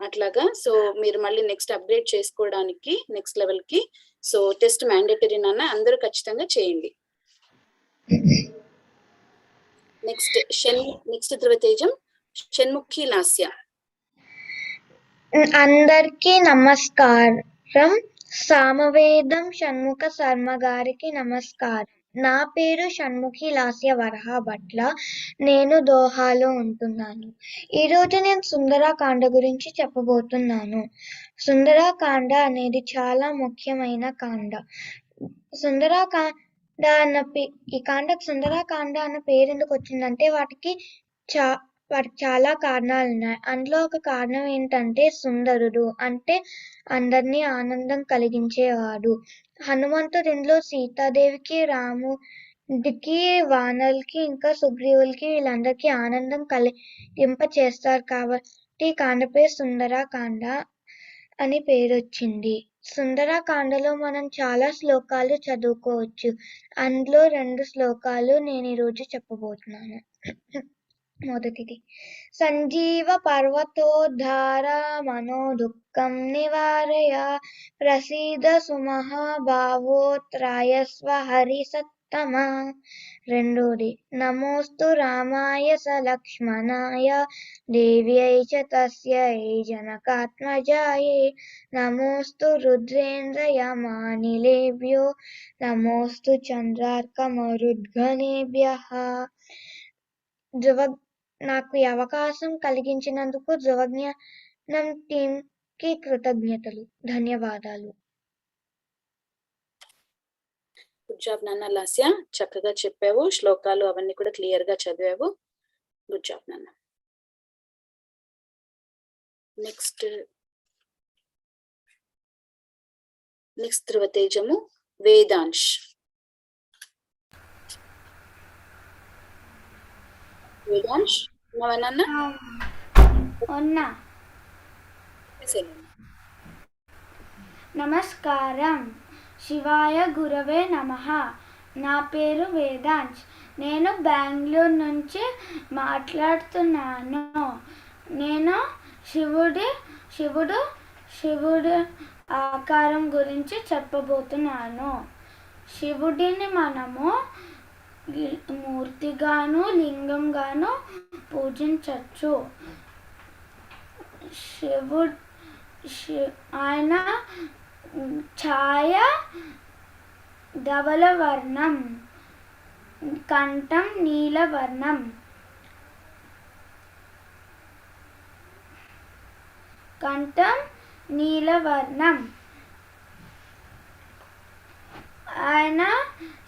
అట్లాగా. సో మీరు మళ్ళీ నెక్స్ట్ అప్గ్రేడ్ చేసుకోవడానికి నెక్స్ట్ లెవెల్ కి సో టెస్ట్ మ్యాండేటరీ నాన్న, అందరూ ఖచ్చితంగా చేయండి. నెక్స్ట్ ధృవతేజం షణ్ముఖి లాస్య. అందరికీ నమస్కారం. సామవేదం షణ్ముఖ శర్మ గారికి నమస్కారం. నా పేరు షణ్ముఖి లాస్య వరహ భట్ల. నేను దోహాలో ఉంటున్నాను. ఈరోజు నేను సుందరకాండ గురించి చెప్పబోతున్నాను. సుందరకాండ అనేది చాలా ముఖ్యమైన కాండ. సుందరకాండ ఈ కాండకు సుందరకాండ అన్న పేరు ఎందుకు వచ్చిందంటే వాటికి చాలా కారణాలు ఉన్నాయి. అందులో ఒక కారణం ఏంటంటే సుందరుడు అంటే అందరినీ ఆనందం కలిగించేవాడు. హనుమంతుడు ఇందులో సీతాదేవికి, రాముడికి, వానరులకి, ఇంకా సుగ్రీవులకి వీళ్ళందరికీ ఆనందం కలిగింప చేస్తారు కాబట్టి కాండ పేరు సుందరకాండ అని పేరు వచ్చింది. సుందరకాండలో మనం చాలా శ్లోకాలు చదువుకోవచ్చు. అందులో 2 శ్లోకాలు నేను ఈరోజు చెప్పబోతున్నాను. మొదటిది, సంజీవ పర్వతోద్ధార మనో దుఃఖం నివారయ ప్రసీద సుమహాభావోత్రాయస్వ హరిసత్తమ. రెండోది, నమోస్తు రామాయ స లక్ష్మణాయ దేవ్యై చ తస్యై జనకాత్మజాయే నమోస్తు రుద్రేంద్ర యమానిలేభ్యో నమోస్తు చంద్రార్కమరుద్గణేభ్యః. నాకు ఈ అవకాశం కలిగించినందుకు ధృవజ్ఞానం టీం కి కృతజ్ఞతలు. ధన్యవాదాలు. గుడ్ జాబ్ నాన్న లాస్య, చక్కగా చెప్పావు. శ్లోకాలు అవన్నీ కూడా క్లియర్ గా చదివావు. గుడ్ జాబ్ నాన్న. నెక్స్ట్ ధృవతేజము వేదాంశ్. వేదాంశ్ ఉన్నావా నాన్న? ఉన్నా. నమస్కారం. శివాయ గురవే నమః. నా పేరు వేదాంశ్. నేను బెంగళూరు నుంచి మాట్లాడుతున్నాను. నేను శివుడు ఆకారం గురించి చెప్పబోతున్నాను. శివుడిని మనము మూర్తిగాను లింగంగాను పూజించవచ్చు. ఆయన ఛాయ ధవల వర్ణం, కంఠం నీలవర్ణం. ఆయన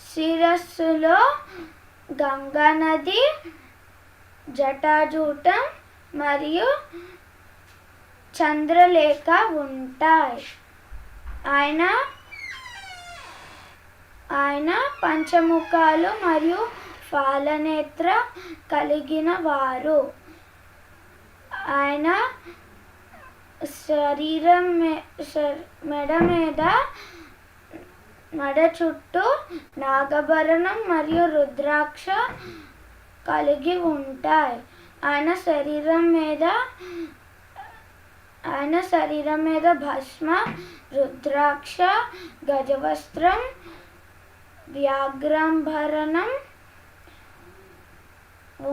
శిరస్సులో గంగా నది, జటాజూటం మరియు చంద్రలేఖ ఉంటాయి. ఆయన పంచముఖాలు మరియు ఫాలనేత్ర కలిగిన వారు. ఆయన శరీరం మెడ చుట్టూ నాగభరణం మరియు రుద్రాక్ష కలిగి ఉంటాయి. ఆయన శరీరం మీద భస్మ, రుద్రాక్ష, గజవస్త్రం, వ్యాఘ్రాంభరణం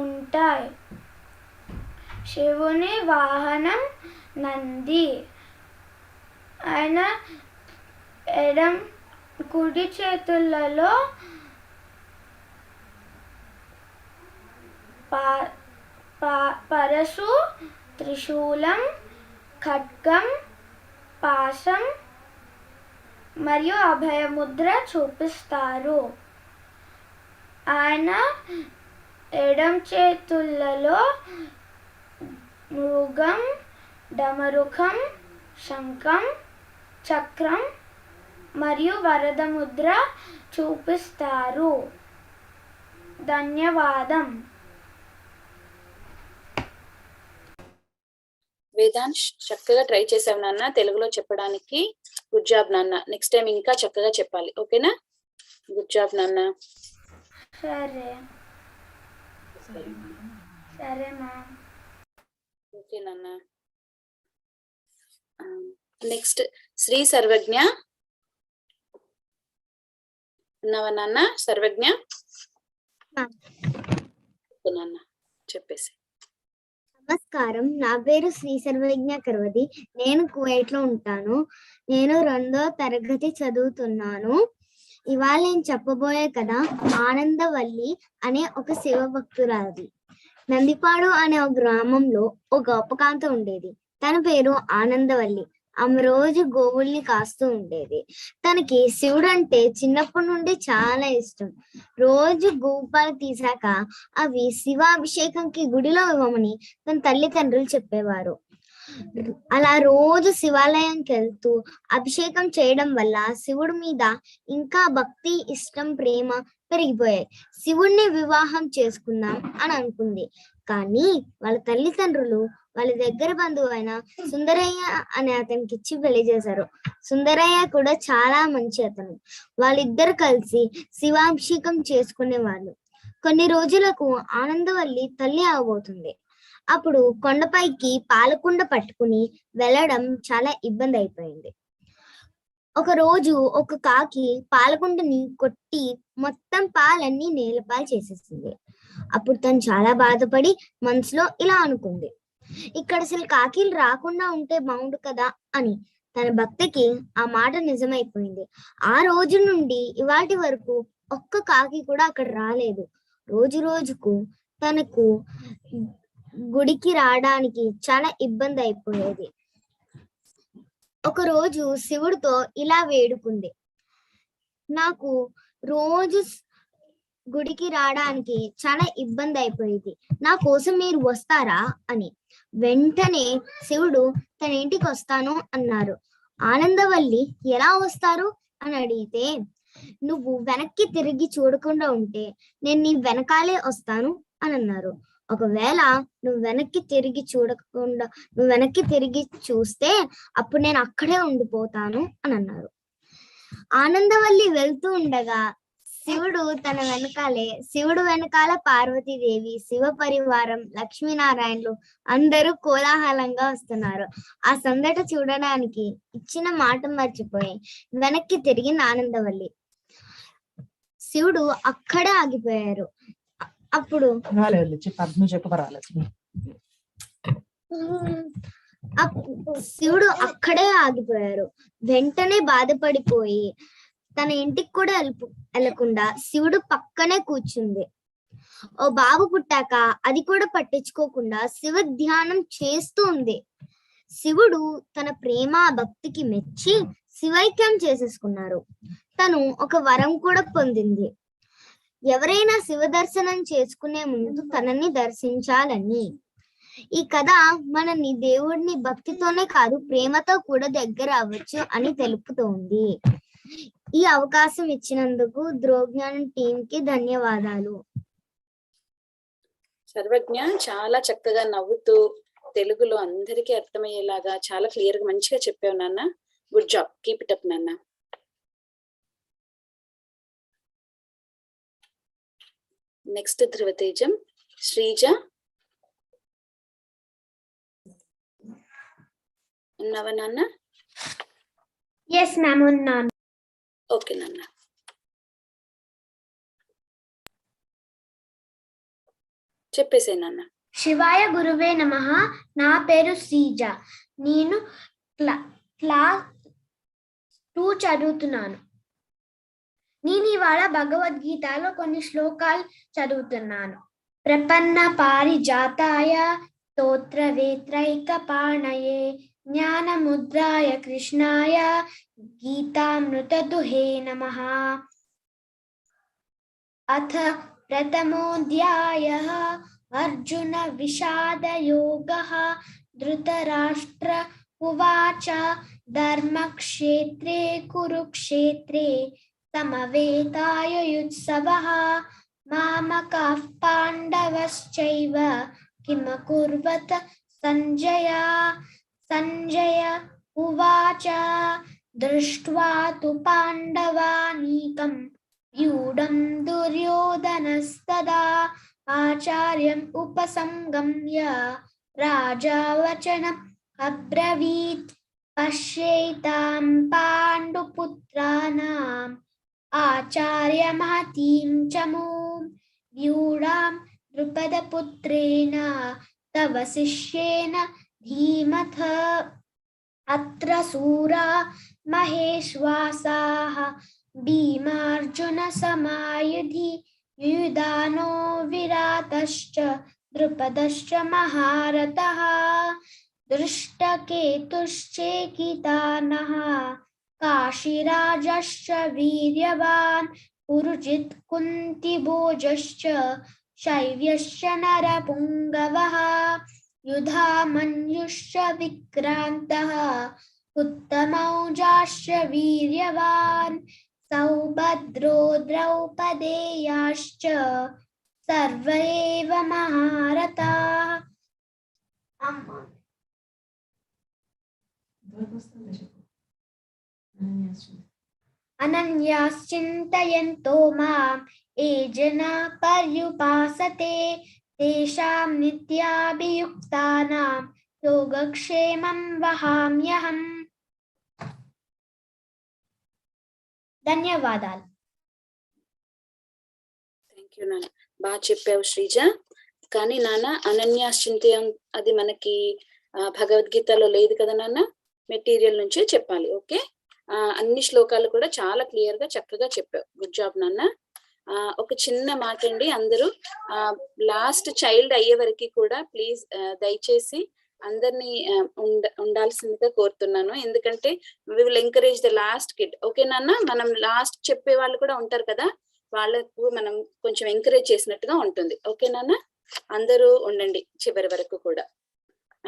ఉంటాయి. శివుని వాహనం నంది. ఆయన కుడి చేతులలో పరశు, త్రిశూలం, ఖడ్గం, పాశం మరియు అభయముద్ర చూపిస్తారు. ఆయన ఎడం చేతులలో మృగం, డమరుకం, శంఖం, చక్రం మరియు వరద ముద్ర చూపిస్తారు. ధన్యవాదం. వేదాంశ్ చక్కగా ట్రై చేసావు నాన్న తెలుగులో చెప్పడానికి. గుడ్ జాబ్ నాన్న. నెక్స్ట్ టైం ఇంకా చక్కగా చెప్పాలి, ఓకేనా? గుడ్ జాబ్ నాన్న. సరే సరే మ్యామ్. ఓకే నాన్న. నెక్స్ట్ శ్రీ సర్వజ్ఞ ఉన్నావా నాన్న? సర్వజ్ఞ నాన్న చెప్పేసి. నమస్కారం, నా పేరు శ్రీ సర్వజ్ఞ కర్వది. నేను కువైట్ లో ఉంటాను. నేను 2వ తరగతి చదువుతున్నాను. ఇవాళ నేను చెప్పబోయే కథ ఆనందవల్లి అనే ఒక శివ భక్తురాలిది. నందిపాడు అనే ఒక గ్రామంలో ఒక గోపకాంత ఉండేది. తన పేరు ఆనందవల్లి. ఆమె రోజు గోవుల్ని కాస్తూ ఉండేది. తనకి శివుడు అంటే చిన్నప్పటి నుండి చాలా ఇష్టం. రోజు గోపాలు తీసాక అవి శివాభిషేకంకి గుడిలో ఇవ్వమని తన తల్లిదండ్రులు చెప్పేవారు. అలా రోజు శివాలయంకి వెళ్తూ అభిషేకం చేయడం వల్ల శివుడి మీద ఇంకా భక్తి, ఇష్టం, ప్రేమ పెరిగిపోయాయి. శివుణ్ణి వివాహం చేసుకుందాం అని అనుకుంది. కానీ వాళ్ళ తల్లిదండ్రులు వాళ్ళ దగ్గర బంధువు అయిన సుందరయ్య అనే అతనికి ఇచ్చి పెళ్లి చేశారు. సుందరయ్య కూడా చాలా మంచి అతను. వాళ్ళిద్దరు కలిసి శివాభిషేకం చేసుకునేవాళ్ళు. కొన్ని రోజులకు ఆనందవల్లి తల్లి అవబోతుంది. అప్పుడు కొండపైకి పాలకుండ పట్టుకుని వెళ్ళడం చాలా ఇబ్బంది అయిపోయింది. ఒక రోజు ఒక కాకి పాలకుండని కొట్టి మొత్తం పాలన్నీ నేలపాలు చేసేసింది. అప్పుడు తను చాలా బాధపడి మనసులో ఇలా అనుకుంది, ఇక్కడ అసలు కాకిలు రాకుండా ఉంటే బాగుండు కదా అని. తన భక్తికి ఆ మాట నిజమైపోయింది. ఆ రోజు నుండి ఇవాటి వరకు ఒక్క కాకి కూడా అక్కడ రాలేదు. రోజు రోజుకు తనకు గుడికి రావడానికి చాలా ఇబ్బంది అయిపోయేది. ఒక రోజు శివుడితో ఇలా వేడుకుంది, నాకు రోజు గుడికి రావడానికి చాలా ఇబ్బంది అయిపోయేది, నా కోసం మీరు వస్తారా అని. వెంటనే శివుడు తన ఇంటికి వస్తాను అన్నారు. ఆనందవల్లి ఎలా వస్తారు అని అడిగితే, నువ్వు వెనక్కి తిరిగి చూడకుండా ఉంటే నేను నీ వెనకాలే వస్తాను అని అన్నారు. ఒకవేళ నువ్వు వెనక్కి తిరిగి చూస్తే అప్పుడు నేను అక్కడే ఉండిపోతాను అని అన్నారు. ఆనందవల్లి వెళ్తూ ఉండగా శివుడు వెనకాల పార్వతీదేవి, శివ పరివారం, లక్ష్మీనారాయణలు అందరూ కోలాహలంగా వస్తున్నారు. ఆ సందట చూడడానికి ఇచ్చిన మాట మర్చిపోయి వెనక్కి తిరిగిన ఆనందవల్లి. శివుడు అక్కడే ఆగిపోయారు. అప్పుడు శివుడు అక్కడే ఆగిపోయారు. వెంటనే బాధపడిపోయి తన ఇంటికి కూడా వెళ్ళకుండా శివుడు పక్కనే కూర్చుంది. ఓ బాబు పుట్టాక అది కూడా పట్టించుకోకుండా శివ ధ్యానం చేస్తూ ఉంది. శివుడు తన ప్రేమ భక్తికి మెచ్చి శివైక్యం చేసేసుకున్నారు. తను ఒక వరం కూడా పొందింది, ఎవరైనా శివ దర్శనం చేసుకునే ముందు తనని దర్శించాలని. ఈ కథ మనని దేవుడిని భక్తితోనే కాదు ప్రేమతో కూడా దగ్గర అవ్వచ్చు అని తెలుపుతోంది. ఈ అవకాశం ఇచ్చినందుకు ధ్రువ జ్ఞానం టీం కి ధన్యవాదాలు. సర్వజ్ఞ చాలా చక్కగా నవ్వుతూ తెలుగులో అందరికీ అర్థమయ్యేలాగా చాలా క్లియర్ గా మంచిగా చెప్పావు నాన్న. Good job, keep it up నాన్న. నెక్స్ట్ ధ్రువతేజం. శ్రీజ ఉన్నావా నాన్న? ఎస్ మ్యామ్ ఉన్నాను. ఓకే నాన్న. చెప్పేసే నాన్న. శివాయ గురువే నమః. నా పేరు శ్రీజ. నేను క్లాస్ 2 చదువుతున్నాను. నేను ఇవాళ భగవద్గీతలో కొన్ని శ్లోకాలు చదువుతున్నాను. ప్రపన్న పారిజాతాయ స్తోత్రవేత్రైకపాణయే జ్ఞానముద్రాయ కృష్ణాయ గీతామృతదుహే నమః. అథ ప్రథమోऽధ్యాయः అర్జున విషాదయోగः. ధృతరాష్ట్ర ఉవాచ ధర్మక్షేత్రే కురుక్షేత్రే సమవేతాయుయుత్సవः మామకాః పాండవశ్చైవ కిమకుర్వత సంజయ. సంజయ ఉవాచ దృష్ట్వా తు పాండవానీకం వ్యూఢం దుర్యోధనస్తదా ఆచార్యం ఉపసంగమ్య రాజా వచనం అబ్రవీత్. పశ్యేతాం పాండుపుత్రానాం ఆచార్య మహతీం చమూం వ్యూఢాం ద్రుపదపుత్రేణ తవ శిష్యేన ధీమథ. అత్ర శూరా మహేశ్వాసాః భీమార్జున సమాయుధి యుయుధానో విరాతశ్చ ద్రుపదశ్చ మహారథః. దృష్టకేతుశ్చేకితానః కాశీరాజశ్చ వీర్యవాన్ పురుజిత్ కుంతిభోజశ్చ శైవ్యశ్చ నరపుంగవః. యుధామన్యుశ్చ విక్రాంతః ఉత్తమౌజాశ్చ వీర్యవాన్ సౌభద్రో ద్రౌపదేయాశ్చ సర్వ ఏవ మహారథాః. అనన్యాశ్చింతయంతో మాం ఏ జనా పర్యుపాసతే తేషాం నిత్యాభియుక్తానాం యోగక్షేమం వహామ్యహం. ధన్యవాదాలు. థ్యాంక్ యూ నాన్న, బాగా చెప్పావు శ్రీజ. కానీ నాన్న అనన్యాశ్చింతయం అది మనకి భగవద్గీతలో లేదు కదా నాన్న, మెటీరియల్ నుంచే చెప్పాలి. ఓకే, అన్ని శ్లోకాలు కూడా చాలా క్లియర్ గా చక్కగా చెప్పావు. గుడ్ జాబ్ నాన్న. ఒక చిన్న మాట అండి, అందరూ లాస్ట్ చైల్డ్ అయ్యే వరకు కూడా ప్లీజ్ దయచేసి అందరినీ ఉండాల్సిందిగా కోరుతున్నాను. ఎందుకంటే we will encourage the last kid. Okay నాన్న, మనం లాస్ట్ చెప్పే వాళ్ళు కూడా ఉంటారు కదా, వాళ్ళకు మనం కొంచెం ఎంకరేజ్ చేసినట్టుగా ఉంటుంది. ఓకే నాన్న, అందరూ ఉండండి చివరి వరకు కూడా.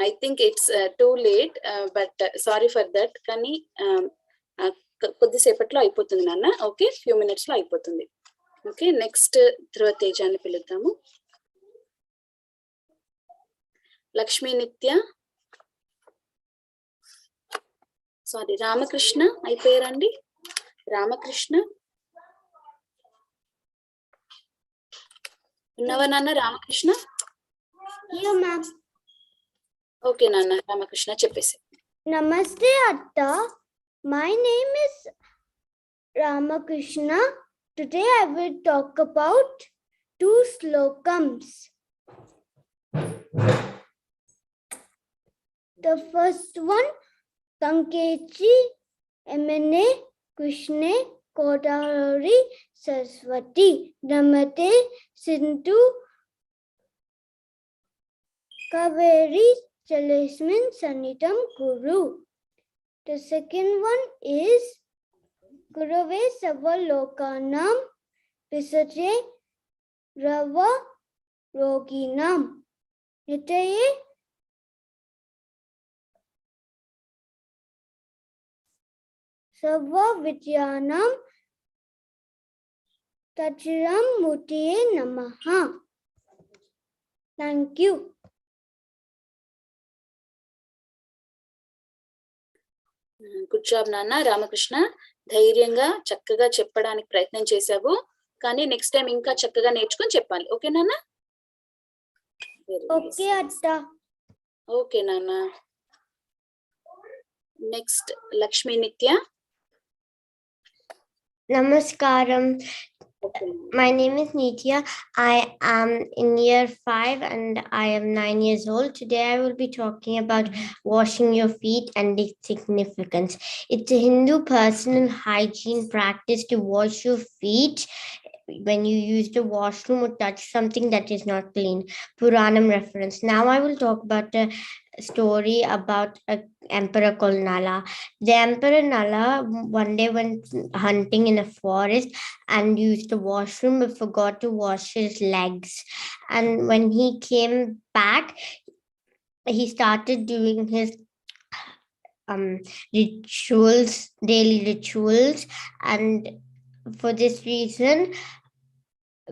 I think it's too late, but sorry for that. కానీ కొద్దిసేపట్లో అయిపోతుంది నాన్న. ఓకే, ఫ్యూ మినిట్స్ లో అయిపోతుంది. ఓకే, నెక్స్ట్ ధ్రువ తేజాన్ని పిలుద్దాము. లక్ష్మీ నిత్య, సారీ రామకృష్ణ అయిపోయారండి. రామకృష్ణ ఉన్నవా నాన్న? రామకృష్ణ ఓకే నాన్న, రామకృష్ణ చెప్పేసి. నమస్తే అత్త, my name is Ramakrishna. Today I will talk about 2 slokams. The first one, Sankechi Emene Krishne Kodari Saraswati Namate Sindhu Kaveri Chalasmin Sanitam Guru. The second one is Gurave Savalokanam Visaje Rava Roginam Nitaye Sava Vidyanam Dakshinamurti Namaha. Thank you. Good job నాన్న. రామకృష్ణ, ధైర్యంగా చక్కగా చెప్పడానికి ప్రయత్నం చేశావు, కానీ నెక్స్ట్ టైం ఇంకా చక్కగా నేర్చుకొని చెప్పాలి. ఓకే నాన్న? ఓకే అత్త. ఓకే నాన్న. నెక్స్ట్ లక్ష్మీ నిత్య. నమస్కారం. My name is Nitya. I am in year 5 and I am 9 years old. Today I will be talking about washing your feet and its significance. It's a Hindu personal hygiene practice to wash your feet when you use the washroom or touch something that is not clean. Puranam reference. Now I will talk about a story about an emperor called Nala. The emperor Nala one day went hunting in a forest and used the washroom but forgot to wash his legs. And when he came back, he started doing his daily rituals, and for this reason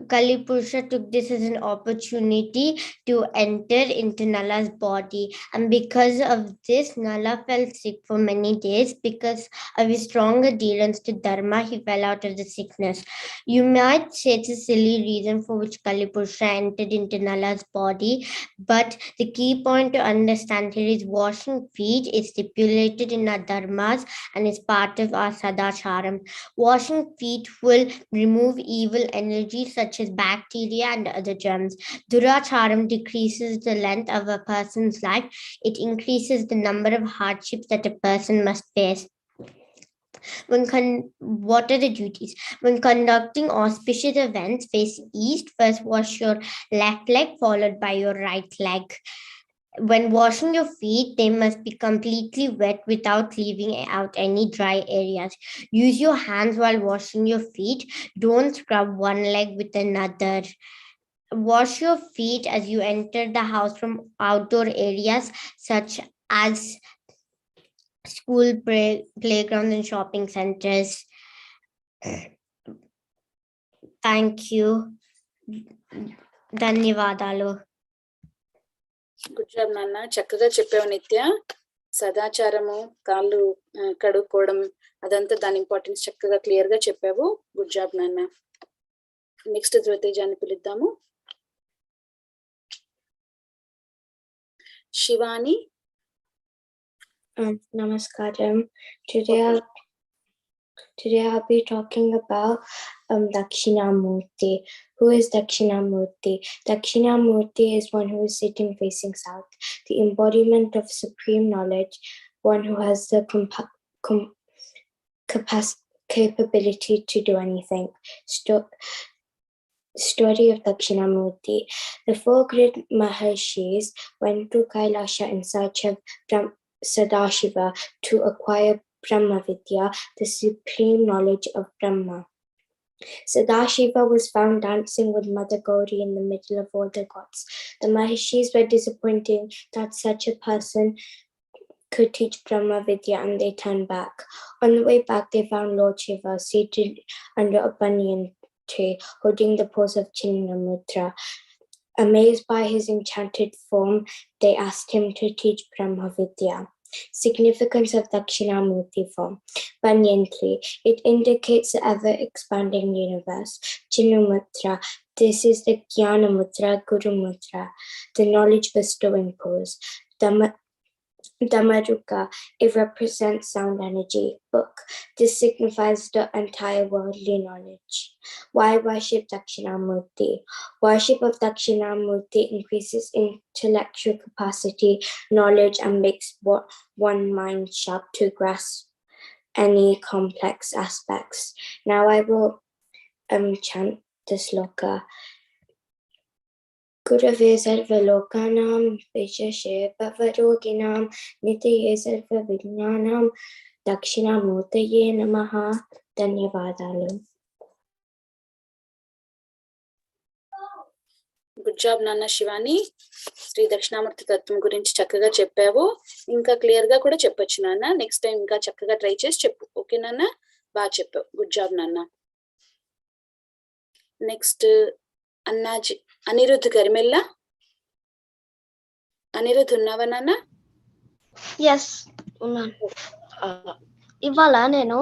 Kalipurusha took this as an opportunity to enter into Nala's body, and because of this, Nala fell sick for many days. Because of his strong adherence to Dharma, he fell out of the sickness. You might say it's a silly reason for which Kalipurusha entered into Nala's body, but the key point to understand here is washing feet is stipulated in our dharmas and is part of our sadacharam. Washing feet will remove evil energy such as bacteria and other germs. Duracharam decreases the length of a person's life. It increases the number of hardships that a person must face. What are the duties? When conducting auspicious events, face east. First, wash your left leg, followed by your right leg. When washing your feet, they must be completely wet without leaving out any dry areas. Use your hands while washing your feet. Don't scrub one leg with another. Wash your feet as you enter the house from outdoor areas such as school, playgrounds, and shopping centers. Thank you. ధన్యవాదాలు. గుడ్ జాబ్ నాన్న, చక్కగా చెప్పావు నిత్య. సదాచారము, కాళ్ళు కడుక్కోవడం, అదంతా దాని ఇంపార్టెన్స్ చక్కగా క్లియర్ గా చెప్పావు. గుడ్ జాబ్ నాన్న. నెక్స్ట్ ధృవతేజాన్ని పిలుద్దాము. Shivani. Namaskaram. Today I'll be talking about Dakshinamurti. Who is Dakshinamurti? Dakshinamurti is one who is sitting facing south, the embodiment of supreme knowledge, one who has the capability to do anything. Story of Dakshinamurti. The 4 great Maharshis went to Kailasha in search of Sadashiva to acquire Brahma Vidya, the supreme knowledge of Brahma. Sadashiva was found dancing with Mother Gauri in the middle of all the gods. The Maharshis were disappointed that such a person could teach Brahma Vidya, and they turned back. On the way back, they found Lord Shiva seated under a banyan tree, holding the pose of Chinnamutra. Amazed by his enchanted form, they asked him to teach Brahma Vidya. Significance of Dakshinamurti form. Banyan tree. It indicates the ever-expanding universe. Chinnamutra. This is the Jnana Mutra, Guru Mutra, the knowledge-bestowing pose. Damaruka. It represents sound energy. Book. This signifies the entire worldly knowledge. Why worship Dakshinamurti? Worship of Dakshinamurti increases intellectual capacity, knowledge, and makes one mind sharp to grasp any complex aspects. Now I will chant the sloka. Gurave sarva lokanam vishashe bhavaroginam nitye sarva vijnanam dakshinamurtaye namaha. ధన్యవాదాలు. గుడ్ జాబ్ నాన్న శివాని. శ్రీ దక్షిణామూర్తి తత్వం గురించి చక్కగా చెప్పావు. ఇంకా క్లియర్ గా కూడా చెప్పొచ్చు నాన్న. నెక్స్ట్ టైం ఇంకా చక్కగా ట్రై చేసి చెప్పు. ఓకే నాన్న, బాగా చెప్పావు. గుడ్ జాబ్ నాన్న. నెక్స్ట్ అనిరుద్ధ్ గరిమెల్ల. అనిరుద్ధ్ ఉన్నావా నాన్న? ఎస్ ఉన్నాను. ఇవాళ నేను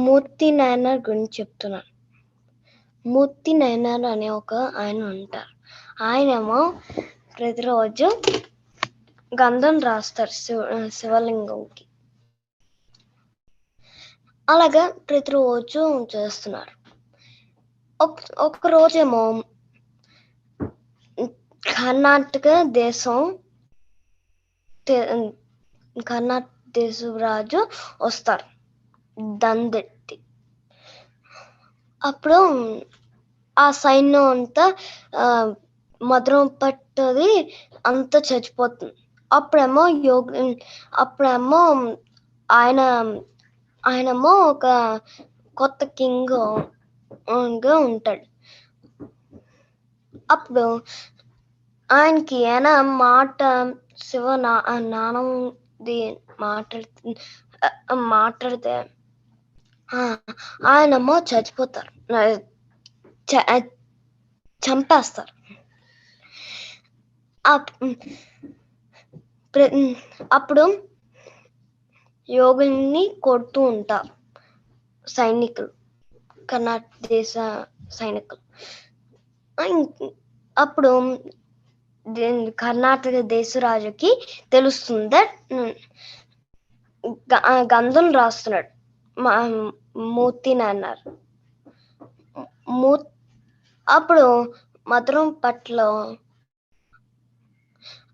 మూర్తి నాయనర్ గురించి చెప్తున్నాను. మూర్తి నాయనర్ అనే ఒక ఆయన ఉంటారు. ఆయనేమో ప్రతిరోజు గంధం రాస్తారు శివలింగంకి. అలాగా ప్రతిరోజు చేస్తున్నారు. ఒక రోజేమో కర్ణాటక దేశం కర్ణాటక దేశం రాజు వస్తారు దండెత్తి. అప్పుడు ఆ సైన్యం అంతా మధురం పట్టది అంతా చచ్చిపోతుంది. అప్పుడేమో ఆయనేమో ఒక కొత్త కింగ్ గా ఉంటాడు. అప్పుడు ఆయనకి ఏమైనా మాట శివ నానంది మాట్లాడితే ఆయనేమో చచ్చిపోతారు, చంపేస్తారు. అప్పుడు యోగుల్ని కొడుతూ ఉంటారు సైనికులు, కర్ణాటక దేశ సైనికులు. అప్పుడు కర్ణాటక దేశరాజుకి తెలుస్తుంది. గంధం రాస్తున్నాడు మూర్తిని అన్నారు. అప్పుడు మధురం పట్ల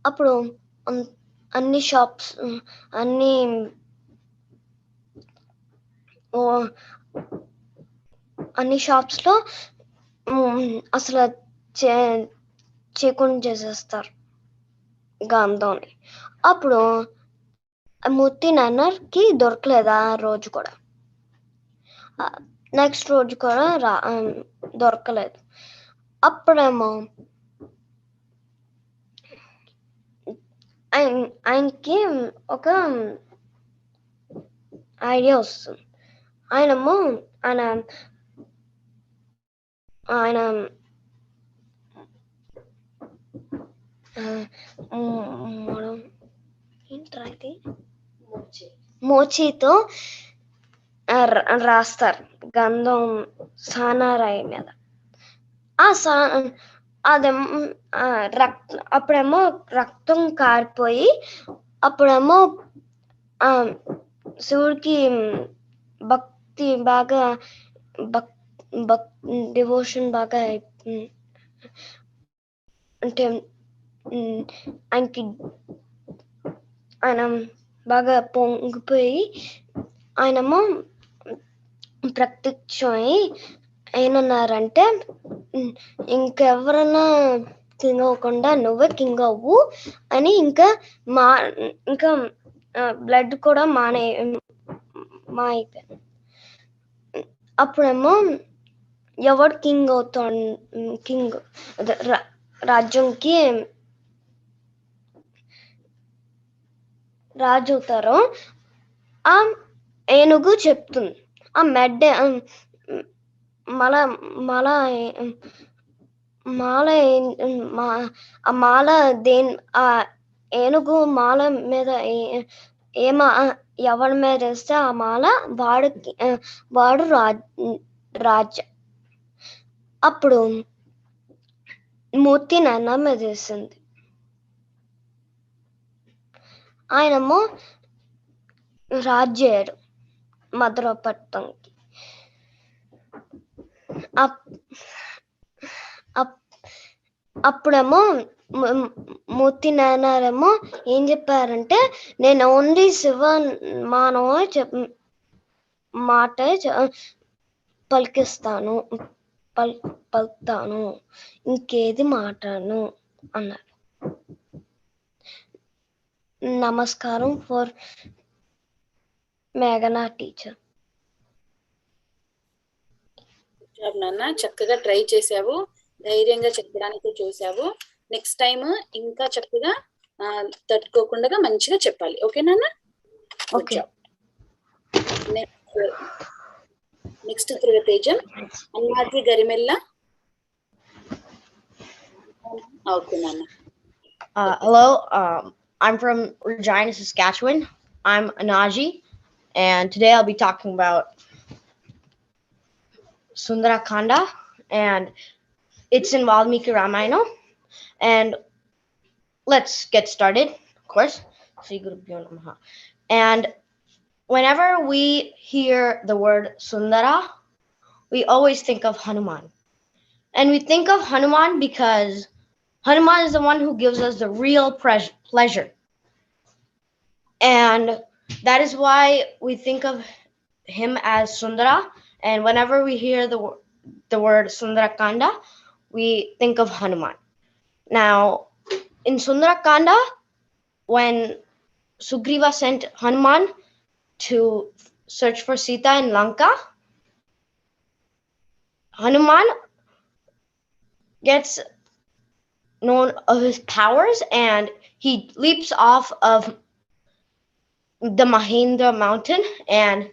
అప్పుడు అన్ని షాప్స్ లో అసలు చేయకుండా చేసేస్తారు గంధంని. అప్పుడు మూర్తి నాన్నకి దొరకలేదు ఆ రోజు కూడా, నెక్స్ట్ రోజు కూడా దొరకలేదు. అప్పుడేమో ఆయనకి ఒక ఐడియా వస్తుంది. ఆయనేమో ఆయన మోచితో రాస్తారు గంధం సానారాయి మీద. అప్పుడేమో రక్తం కారిపోయి అప్పుడేమో శివుడికి భక్తి బాగా డివోషన్ బాగా అంటే ఆయన బాగా పొంగిపోయి ఆయనేమో ప్రత్యక్షమై ఏమన్నారంటే, ఇంకెవరన్నా కింగ్ అవ్వకుండా నువ్వే కింగ్ అవ్వు అని. ఇంకా బ్లడ్ కూడా మాయిపోయాను. అప్పుడేమో ఎవడు కింగ్ అవుతాడు, కింగ్ రాజ్యంకి రాజు అవుతారో ఆ ఏనుగు చెప్తుంది. ఆ మెడ్డ మాల ఆ ఏనుగు మాల మీద ఎవరి మీద వేస్తే ఆ మాల వాడు రాజు. అప్పుడు మూర్తి నాన్న మీద వేసింది. ఆయనేమో రాజ్యాడు మధురపట్నంకి. అప్పుడేమో మూర్తి నాయనారేమో ఏం చెప్పారంటే, నేను ఓన్లీ శివ మానవ మాట పలుకుతాను, ఇంకేది మాట్లాడను అన్నారు. నమస్కారం ఫర్ మేఘనా టీచర్. నాన్న చక్కగా ట్రై చేసావు, ధైర్యంగా చెప్పడానికి చూసావు. నెక్స్ట్ టైం ఇంకా చక్కగా తట్టుకోకుండా మంచిగా చెప్పాలి. ఓకే నాన్న? ఓకే. నెక్స్ట్ తేజం అన్నాద్రి గరిమెల్ల. ఓకే నాన్న. Hello, I'm from Regina, Saskatchewan. I'm Anaji, and today I'll be talking about Sundarakanda, and it's in Valmiki Ramayana. And let's get started, of course. And whenever we hear the word Sundara, we always think of Hanuman. And we think of Hanuman because Hanuman is the one who gives us the real pleasure. And that is why we think of him as Sundara. And whenever we hear the word Sundarakanda, we think of Hanuman. Now, in Sundarakanda, when Sugriva sent Hanuman to search for Sita in Lanka, Hanuman gets known of his powers and he leaps off of the Mahendra mountain and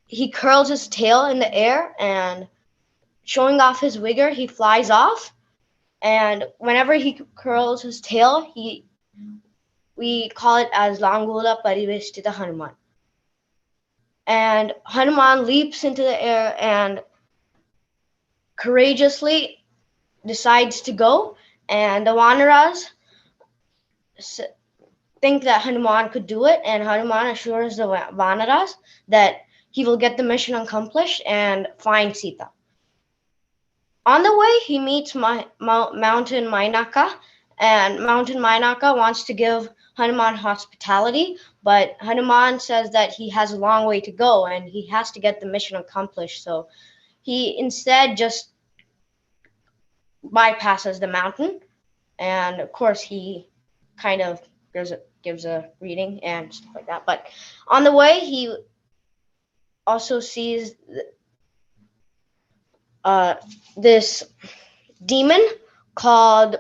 he curls his tail in the air and showing off his vigor, he flies off. And whenever he curls his tail, we call it as Langula Pariveshtita Hanuman. And Hanuman leaps into the air and courageously decides to go. And the Vanaras think that Hanuman could do it. And Hanuman assures the Vanaras that he will get the mission accomplished and find Sita. On the way, he meets Mountain Mainaka. And Mountain Mainaka wants to give Hanuman hospitality, but Hanuman says that he has a long way to go and he has to get the mission accomplished. So he instead just bypasses the mountain. And of course, he kind of gives a reading and stuff like that. But on the way, he also sees this demon called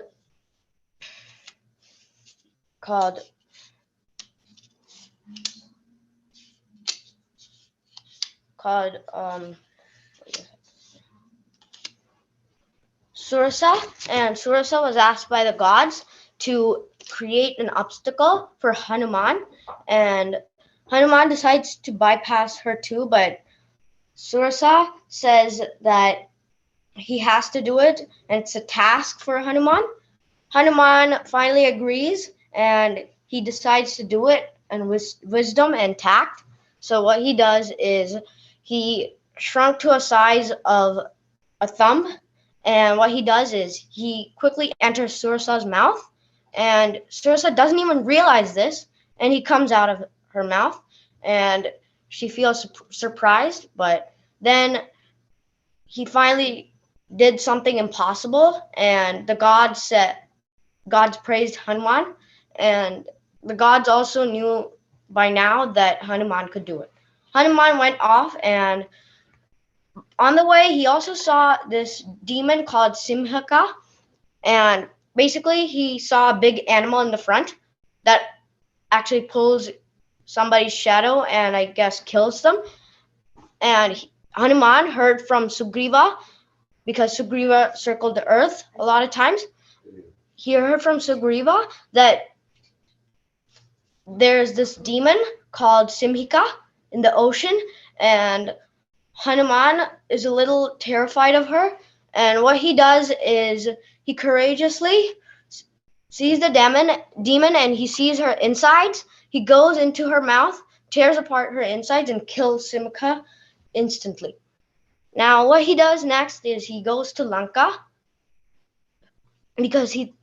Surya, and Surya was asked by the gods to create an obstacle for Hanuman, and Hanuman decides to bypass her too, but Surya says that he has to do it, and it's a task for Hanuman. Hanuman finally agrees, and he decides to do it, and with wisdom and tact. So what he does is he shrunk to a size of a thumb, and what he does is he quickly enters Surya's mouth, and Surya doesn't even realize this, and he comes out of her mouth, and she feels surprised, but then he finally did something impossible, and the gods praised Hanuman, and the gods also knew by now that Hanuman could do it. Hanuman went off, and on the way, he also saw this demon called Simhaka, and basically he saw a big animal in the front that actually pulls somebody's shadow and I guess kills them. And Hanuman heard from Sugriva, because Sugriva circled the earth a lot of times. He heard from Sugriva that there's this demon called Simhika in the ocean, and Hanuman is a little terrified of her. And what he does is he courageously sees the demon and he sees her insides. He goes into her mouth, tears apart her insides, and kills Simhika instantly. Now, what he does next is he goes to Lanka because he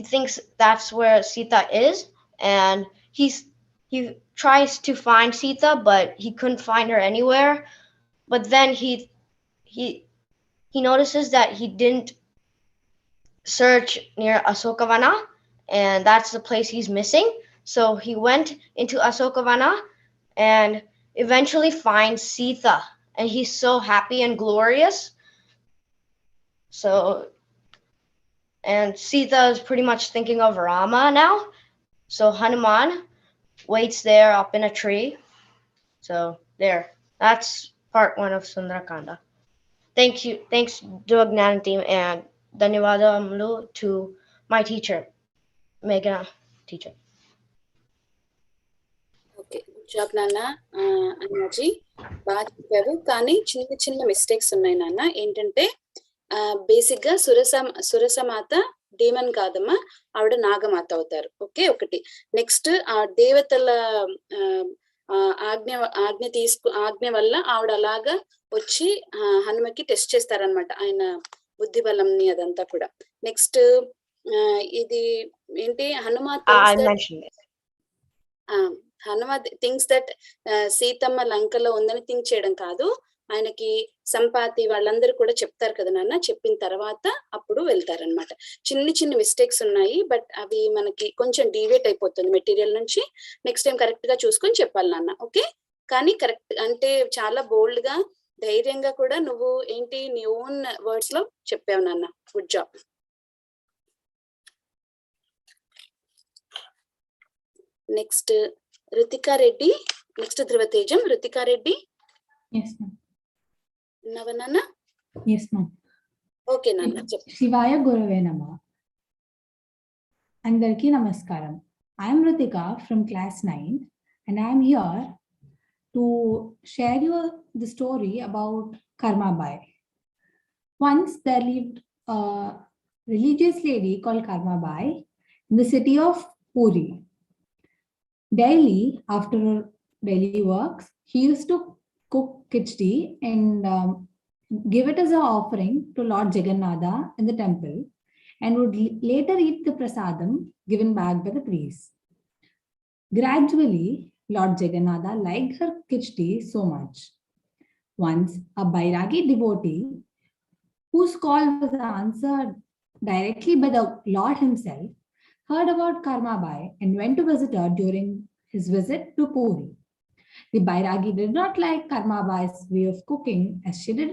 thinks that's where Sita is, and he tries to find Sita, but he couldn't find her anywhere. But then he notices that he didn't search near Asokavana, and that's the place he's missing. So he went into Asokavana and eventually finds Sita, and he's so happy and glorious. So, and Sita is pretty much thinking of Rama now. So Hanuman waits there up in a tree. So there, that's part 1 of Sundarakanda. Thank you. Thanks, Dhruva Jnanam team, and Dhanyavadamulu to my teacher, Meghna teacher. Okay, good job నాన్న. అన్నాజీ బాగా చెప్పారు, కానీ చిన్న చిన్న మిస్టేక్స్ ఉన్నాయి నాన్న. ఏంటంటే బేసిక్ గా సురసమాత డీమన్ కాదమ్మా, ఆవిడ నాగమాత అవుతారు. ఓకే, ఒకటి. నెక్స్ట్ ఆ దేవతల ఆజ్ఞ వల్ల ఆవిడ అలాగా వచ్చి హనుమకి టెస్ట్ చేస్తారనమాట. ఆయన బుద్ధి బలంని అదంతా కూడా. నెక్స్ట్ ఇది ఏంటి, Hanuman I mentioned it. Hanuma things that Seethamma లంకలో ఉందని థింక్ చేయడం కాదు, ఆయనకి సంపాతి వాళ్ళందరూ కూడా చెప్తారు కదా నాన్న, చెప్పిన తర్వాత అప్పుడు వెళ్తారనమాట. చిన్ని మిస్టేక్స్ ఉన్నాయి, బట్ అవి మనకి కొంచెం డీవియేట్ అయిపోతుంది మెటీరియల్ నుంచి. నెక్స్ట్ టైం కరెక్ట్ గా చూసుకొని చెప్పాలి నాన్న, ఓకే? కానీ కరెక్ట్ అంటే చాలా బోల్డ్ గా ధైర్యంగా కూడా నువ్వు ఏంటి నీ ఓన్ వర్డ్స్ లో చెప్పావు నాన్న, good job. Next Ruthika Reddy, next ధృవ తేజం. రుతికా రెడ్డి ఉన్నావా నాన్న? ఓకే నాన్న చెప్పు. శివాయ గురవే నమః. అందరికీ నమస్కారం. I'm Rutika from class 9 and I'm here to share you the story about Karma Bai. Once there lived a religious lady called Karma Bai in the city of Puri. Daily, after her daily works, he used to cook khichdi and give it as an offering to Lord Jagannatha in the temple, and would later eat the prasadam given back by the priest. Gradually, Lord Jagannatha liked her khichdi so much. Once, a Bairagi devotee, whose call was answered directly by the Lord himself, heard about Karma Bai and went to visit her during his visit to Puri. The Bairagi did not like Karma Bai's way of cooking, as she did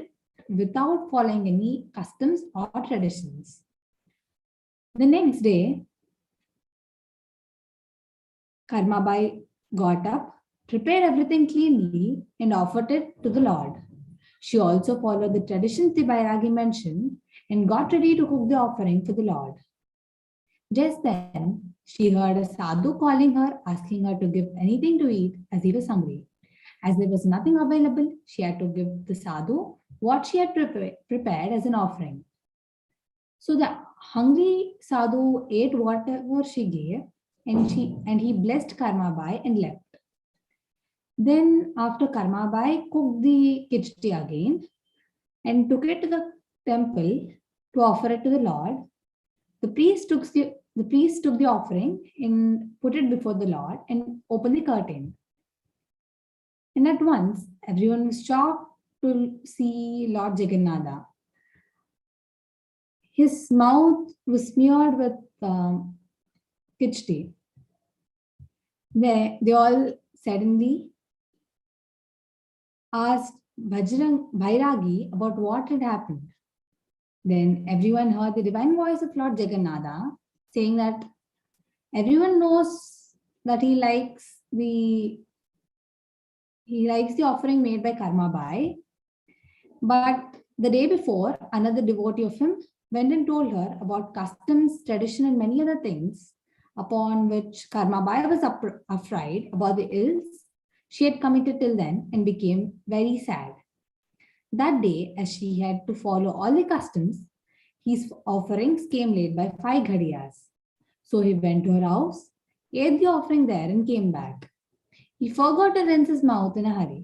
without following any customs or traditions. The next day, Karma Bai got up, prepared everything cleanly, and offered it to the Lord. She also followed the traditions the Bairagi mentioned and got ready to cook the offering for the Lord. Just then, she heard a sadhu calling her, asking her to give anything to eat as he was hungry. As there was nothing available, she had to give the sadhu what she had prepared as an offering. So the hungry sadhu ate whatever she gave, and he blessed Karma Bai and left. Then, after Karma Bai cooked the khichdi again and took it to the temple to offer it to the Lord, the priest took the offering and put it before the Lord and opened the curtain. And at once, everyone was shocked to see Lord Jagannatha. His mouth was smeared with khichdi. They all suddenly asked Bairagi about what had happened. Then everyone heard the divine voice of Lord Jagannatha saying that everyone knows that he likes the offering made by Karma Bai, but the day before, another devotee of him went and told her about customs, tradition, and many other things, upon which Karma Bai was afraid about the ills she had committed till then and became very sad. That day, as she had to follow all the customs, his offerings came late by 5 ghadiyas. So he went to her house, ate the offering there, and came back. He forgot to rinse his mouth in a hurry.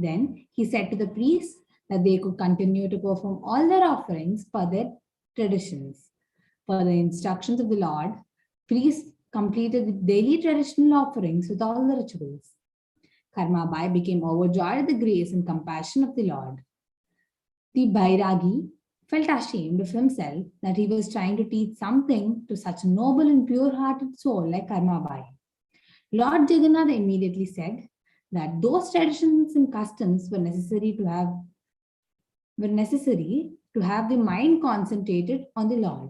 Then he said to the priests that they could continue to perform all their offerings per their traditions. Per the instructions of the Lord, priests completed the daily traditional offerings with all the rituals. Karma Bai became overjoyed at the grace and compassion of the Lord. The Bairagi felt ashamed of himself that he was trying to teach something to such a noble and pure-hearted soul like Karma Bai. Lord Jagannatha immediately said that those traditions and customs were necessary to have the mind concentrated on the Lord.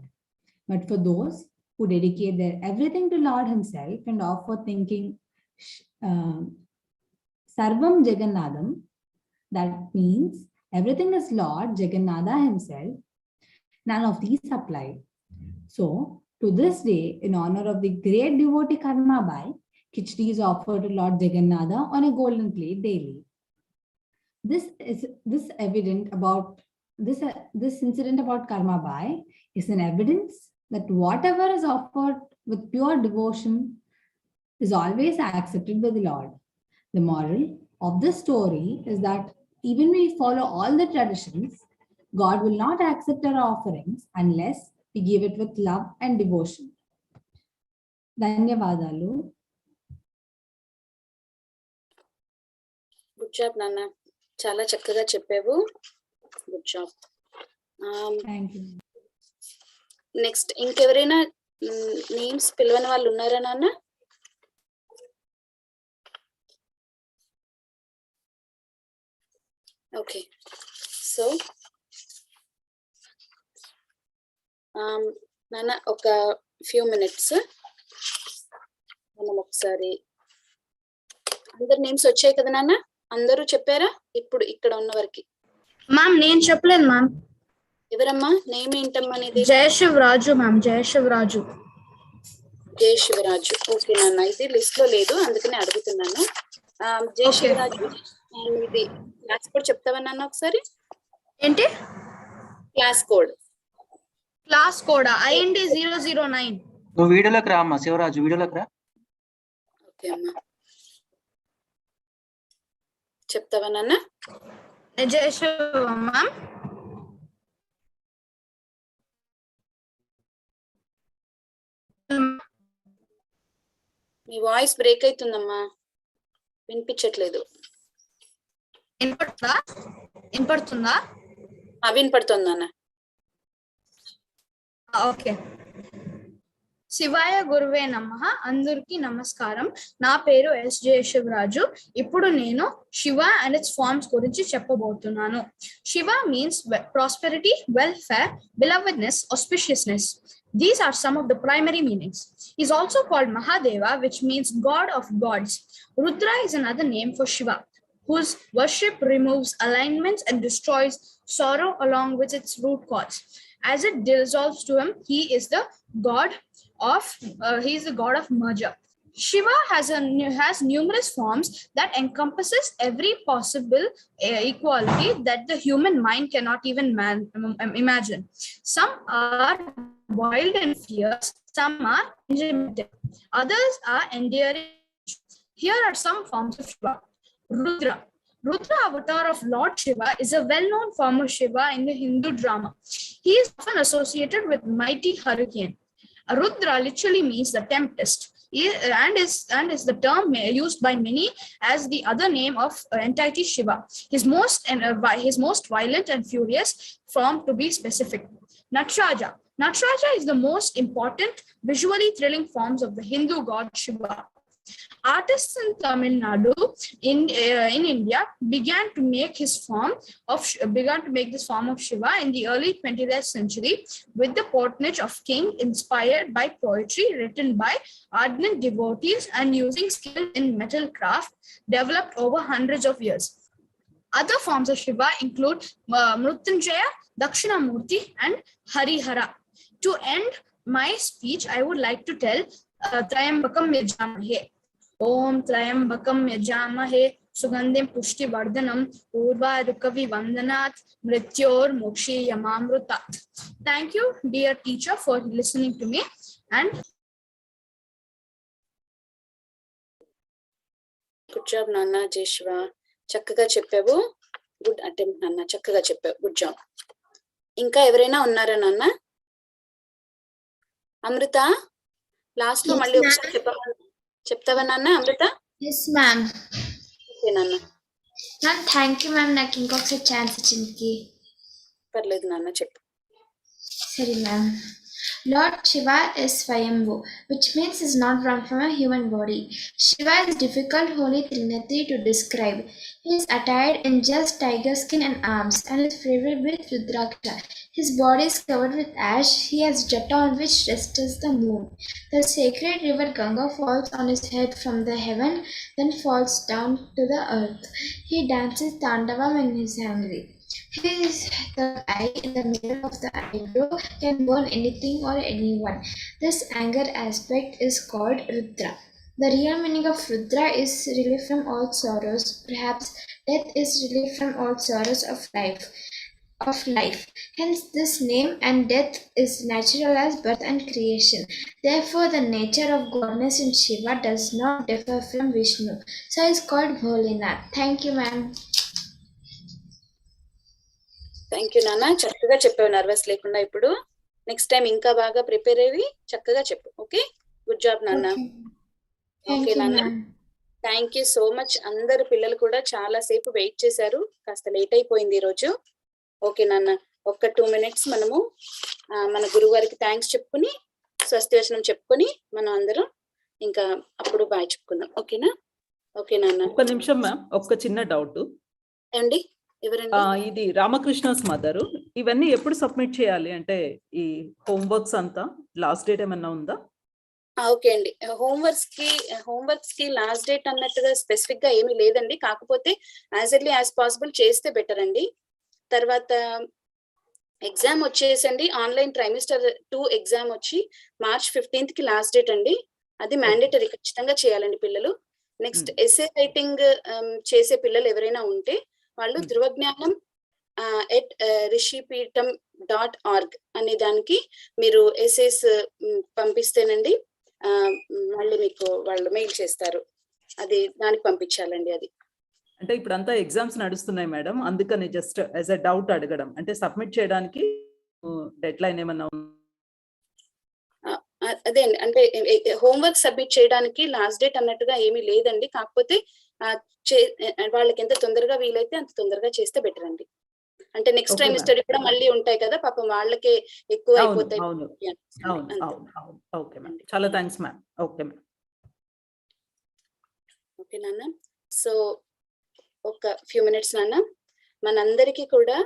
But for those who dedicate their everything to Lord himself and offer thinking Sarvam Jagannatham, that means everything is Lord Jagannatha himself, none of these apply. So, to this day, in honor of the great devotee Karma Bai, khichdi is offered to Lord Jagannatha on a golden plate daily. This incident about Karma Bai is an evidence that whatever is offered with pure devotion is always accepted by the Lord. The moral of this story is that even we follow all the traditions, God will not accept our offerings unless we give it with love and devotion. ధన్యవాదాలు. గుడ్ జాబ్ నాన్న, చాలా చక్కగా చెప్పావు. Good job. Thank you. Next ఇంకెవరైనా నేమ్స్ పిలవని వాళ్ళు ఉన్నారా నాన్న? ఓకే, సో నాన్న ఒక ఫ్యూ మినిట్స్ మనం ఒకసారి అందరు నేమ్స్ వచ్చాయి కదా నాన్న? అందరూ చెప్పారా ఇప్పుడు ఇక్కడ ఉన్న వరకు? మ్యామ్ నేను చెప్పలేదు మ్యామ్. ఎవరమ్మా నేమ్ ఏంటమ్మా అనేది? జయశివరాజు మ్యామ్, జయశివరాజు. జయశివరాజు. ఓకే నాన్న, ఇది లిస్ట్ లో లేదు అందుకని అడుగుతున్నాను. జయశివరాజు, ఇది క్లాస్ కోడ్ చెప్తావా నాన్న ఒకసారి? ఏంటి క్లాస్ కోడ్? క్లాస్ కోడా? IND 009. నువ్వు వీడియోలోకి రా అమ్మా, శివరాజు వీడియోలోకి రా. ఓకే అమ్మా, చెప్తావా నాన్న? జయశివ మ్యామ్. మీ వాయిస్ బ్రేక్ అవుతుందమ్మా, వినిపించట్లేదు. వినపడుతుందా? వినపడుతుంది నాన్న. ఓకే. శివాయ గురువే నమః. అందరికీ నమస్కారం. నా పేరు ఎస్ జయశివరాజు. ఇప్పుడు నేను శివ అండ్ ఇట్స్ ఫార్మ్స్ గురించి చెప్పబోతున్నాను. Shiva means prosperity, welfare, belovedness, auspiciousness. These are some of the primary meanings. He is also called Mahadeva, which means God of gods. Rudra is another name for Shiva, whose worship removes alignments and destroys sorrow along with its root cause. As it dissolves to him, he is the god of merger. Shiva has numerous forms that encompasses every possible equality that the human mind cannot even imagine. Some are wild and fierce, some are enigmatic, others are endearing. Here are some forms of Shiva. Rudra. Rudra, avatar of Lord Shiva, is a well-known form of Shiva in the Hindu drama. He is often associated with mighty hurricane. Rudra literally means the tempest, and is the term used by many as the other name of entity Shiva. His most violent and furious form, to be specific. Natraja. Natraja is the most important visually thrilling forms of the Hindu god Shiva. Artists in Tamil Nadu in India began to make this form of Shiva in the early 20th century with the patronage of king, inspired by poetry written by ardent devotees and using skill in metal craft developed over hundreds of years. Other forms of Shiva include Mrutyunjaya, Dakshinamurti, and Harihara. To end my speech, I would like to tell Trayambakam Yajamahe. Om Trayambakam Yajamahe Sugandhim Pushtivardhanam Urvarukavi Vandanat Mrityor Mokshi Yamamrutat. Thank you, dear teacher, for listening to me. And good job నాన్న. జయశివ, చక్కగా చెప్పావు. గుడ్ అటెంప్ట్ నాన్న, చక్కగా చెప్పావు. Good job. ఇంకా ఎవరైనా ఉన్నారా నాన్న? అమృత, లాస్ట్ లో మళ్ళీ ఒకసారి చెప్తావా నాన్న? అమృత. Yes ma'am. ఓకే నాన్న. మ్యామ్ థ్యాంక్ యూ మ్యామ్, నాకు ఇంకొకసారి ఛాన్స్ ఇచ్చింది. పర్లేదు నాన్న, చెప్పు. సరే ma'am. Lord Shiva is Swayambhu, which means is not born from a human body. Shiva is difficult holy trinity to describe. He is attired in just tiger skin and arms, and is favored with Rudraksha. His body is covered with ash. He has jata on which rests the moon. The sacred river Ganga falls on his head from the heaven, then falls down to the earth. He dances Tandavam when he is angry. His third eye in the middle of the eyebrow can burn anything or anyone. This anger aspect is called Rudra. The real meaning of Rudra is relief from all sorrows. Perhaps death is relief from all sorrows of life. Hence this name, and death is natural as birth and creation. Therefore the nature of godness in Shiva does not differ from Vishnu. So he is called Bholinath. Thank you, ma'am. Thank you నాన్న, చక్కగా చెప్పావు, నర్వస్ లేకుండా. ఇప్పుడు నెక్స్ట్ టైం ఇంకా బాగా ప్రిపేర్ అయ్యి చక్కగా చెప్పు. ఓకే, గుడ్ జాబ్ నాన్న. ఓకే నాన్న, థ్యాంక్ యూ సో మచ్. అందరు పిల్లలు కూడా చాలా సేపు వెయిట్ చేశారు, కాస్త లేట్ అయిపోయింది ఈరోజు. ఓకే నాన్న, ఒక్క 2 minutes మనము మన గురువు గారికి థ్యాంక్స్ చెప్పుకుని స్వస్తి వచనం చెప్పుకొని మనం అందరం ఇంకా అప్పుడు బాయ్ చెప్పుకుందాం. ఓకేనా? ఓకే నాన్న. ఒక్క నిమిషం మ్యామ్, ఒక్క చిన్న డౌట్ అండి. ఎవరండి? ఇది రామకృష్ణస్ మదరు. ఇవన్నీ ఎప్పుడు సబ్మిట్ చేయాలి? అంటే ఈ హోంవర్క్స్ అంతా లాస్ట్ డేట్ ఏమన్నా ఉందా? ఓకే అండి, హోంవర్క్స్ కి లాస్ట్ డేట్ అన్నట్టుగా స్పెసిఫిక్ గా ఏమీ లేదండి. కాకపోతే యాజ్ ఎర్లీ యాజ్ పాసిబుల్ చేస్తే బెటర్ అండి. తర్వాత ఎగ్జామ్ వచ్చేసండి, ఆన్లైన్ ట్రైమిస్టర్ 2 ఎగ్జామ్ వచ్చి March 15th కి లాస్ట్ డేట్ అండి. అది మ్యాండేటరీ, ఖచ్చితంగా చేయాలండి పిల్లలు. నెక్స్ట్ ఎస్ఏ రైటింగ్ చేసే పిల్లలు ఎవరైనా ఉంటే వాళ్ళు ధృవజ్ఞానం @rishipitham.org అనే దానికి మీరు ఎస్ఏస్ పంపిస్తేనండి మళ్ళీ మీకు వాళ్ళు మెయిల్ చేస్తారు. అది దానికి పంపించాలండి. అది అంటే ఇప్పుడు అంతా ఎగ్జామ్స్ నడుస్తున్నాయి మేడం, అందుకని జస్ట్ యాజ్ ఎ డౌట్ అడగడం. అంటే సబ్మిట్ చేయడానికి డెడ్ లైన్ ఏమన్నా? అదే అండి, అంటే హోంవర్క్ సబ్మిట్ చేయడానికి లాస్ట్ డేట్ అన్నట్టుగా ఏమీ లేదండి. కాకపోతే వాళ్ళకి ఎంత తొందరగా వీలైతే అంత తొందరగా చేస్తే బెటర్ అండి. అంటే నెక్స్ట్ ట్రైమిస్టర్ కూడా మళ్ళీ ఉంటాయి కదా, పాపం వాళ్ళకే ఎక్కువ అయిపోతాయి. ఓకే మ్యామ్, చాలా thanks ma'am. Okay ma'am. Okay నాన్న, సో ఒక ఫ్యూ మినిట్స్ నాన్న. మనందరికీ కూడా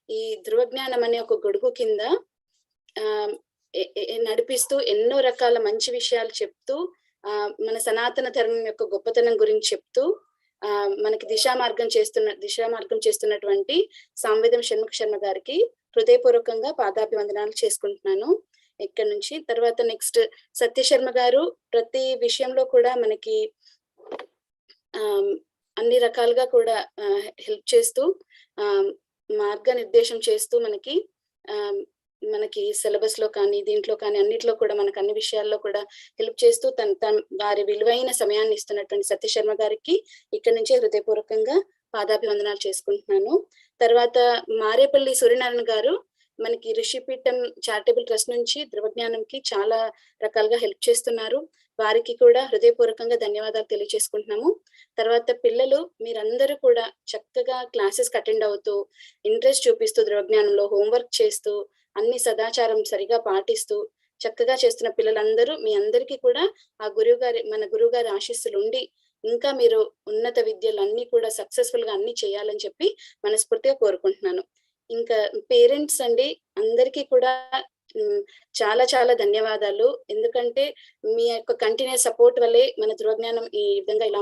ఈ ధృవజ్ఞానం అనే ఒక గొడుగు కింద నడిపిస్తూ ఎన్నో రకాల మంచి విషయాలు చెప్తూ మన సనాతన ధర్మం యొక్క గొప్పతనం గురించి చెప్తూ మనకి దిశామార్గం చేస్తున్నటువంటి సాంవేదం షణ్ముఖ శర్మ గారికి హృదయపూర్వకంగా పాదాభివందనాలు చేసుకుంటున్నాను ఇక్కడ నుంచి. తర్వాత నెక్స్ట్ సత్యశర్మ గారు ప్రతి విషయంలో కూడా మనకి అన్ని రకాలుగా కూడా హెల్ప్ చేస్తూ మార్గనిర్దేశం చేస్తూ మనకి సిలబస్ లో కానీ దీంట్లో కానీ అన్నిట్లో కూడా మనకు అన్ని విషయాల్లో కూడా హెల్ప్ చేస్తూ వారి విలువైన సమయాన్ని ఇస్తున్నటువంటి సత్యశర్మ గారికి ఇక్కడ నుంచే హృదయపూర్వకంగా పాదాభివందనాలు చేసుకుంటున్నాను. తర్వాత మారేపల్లి సూర్యనారాయణ గారు మనకి రిషిపీఠం చారిటబుల్ ట్రస్ట్ నుంచి ధృవజ్ఞానంకి చాలా రకాలుగా హెల్ప్ చేస్తున్నారు. వారికి కూడా హృదయపూర్వకంగా ధన్యవాదాలు తెలియజేసుకుంటున్నాము. తర్వాత పిల్లలు మీరందరూ కూడా చక్కగా క్లాసెస్ అటెండ్ అవుతూ ఇంట్రెస్ట్ చూపిస్తూ ధృవజ్ఞానంలో హోంవర్క్ చేస్తూ అన్ని సదాచారం సరిగా పాటిస్తూ చక్కగా చేస్తున్న పిల్లలందరూ మీ అందరికీ కూడా మన గురువు గారి ఆశీస్సులు ఉండి ఇంకా మీరు ఉన్నత విద్యలు అన్ని కూడా సక్సెస్ఫుల్ గా అన్ని చేయాలని చెప్పి మనస్ఫూర్తిగా కోరుకుంటున్నాను. ఇంకా పేరెంట్స్ అండి, అందరికీ కూడా చాలా చాలా ధన్యవాదాలు. ఎందుకంటే మీ యొక్క కంటిన్యూస్ సపోర్ట్ వల్లే మన ధృవజ్ఞానం ఈ విధంగా ఇలా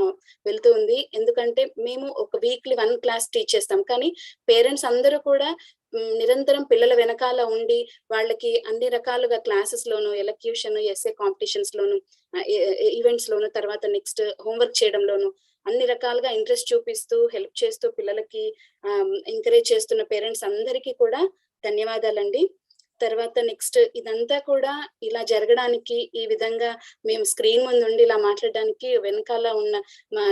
వెళ్తూ ఉంది. ఎందుకంటే మేము ఒక వీక్లీ 1 క్లాస్ టీచ్ చేస్తాం, కానీ పేరెంట్స్ అందరూ కూడా నిరంతరం పిల్లల వెనకాల ఉండి వాళ్ళకి అన్ని రకాలుగా క్లాసెస్ లోను, ఎలక్యూషన్, ఎస్ఏ కాంపిటీషన్స్ లోను, ఈవెంట్స్ లోను, తర్వాత నెక్స్ట్ హోంవర్క్ చేయడంలోను అన్ని రకాలుగా ఇంట్రెస్ట్ చూపిస్తూ హెల్ప్ చేస్తూ పిల్లలకి ఎంకరేజ్ చేస్తున్న పేరెంట్స్ అందరికీ కూడా ధన్యవాదాలండి. తర్వాత నెక్స్ట్ ఇదంతా కూడా ఇలా జరగడానికి, ఈ విధంగా మేము స్క్రీన్ ముందు ఉండి ఇలా మాట్లాడడానికి వెనకాల ఉన్న మా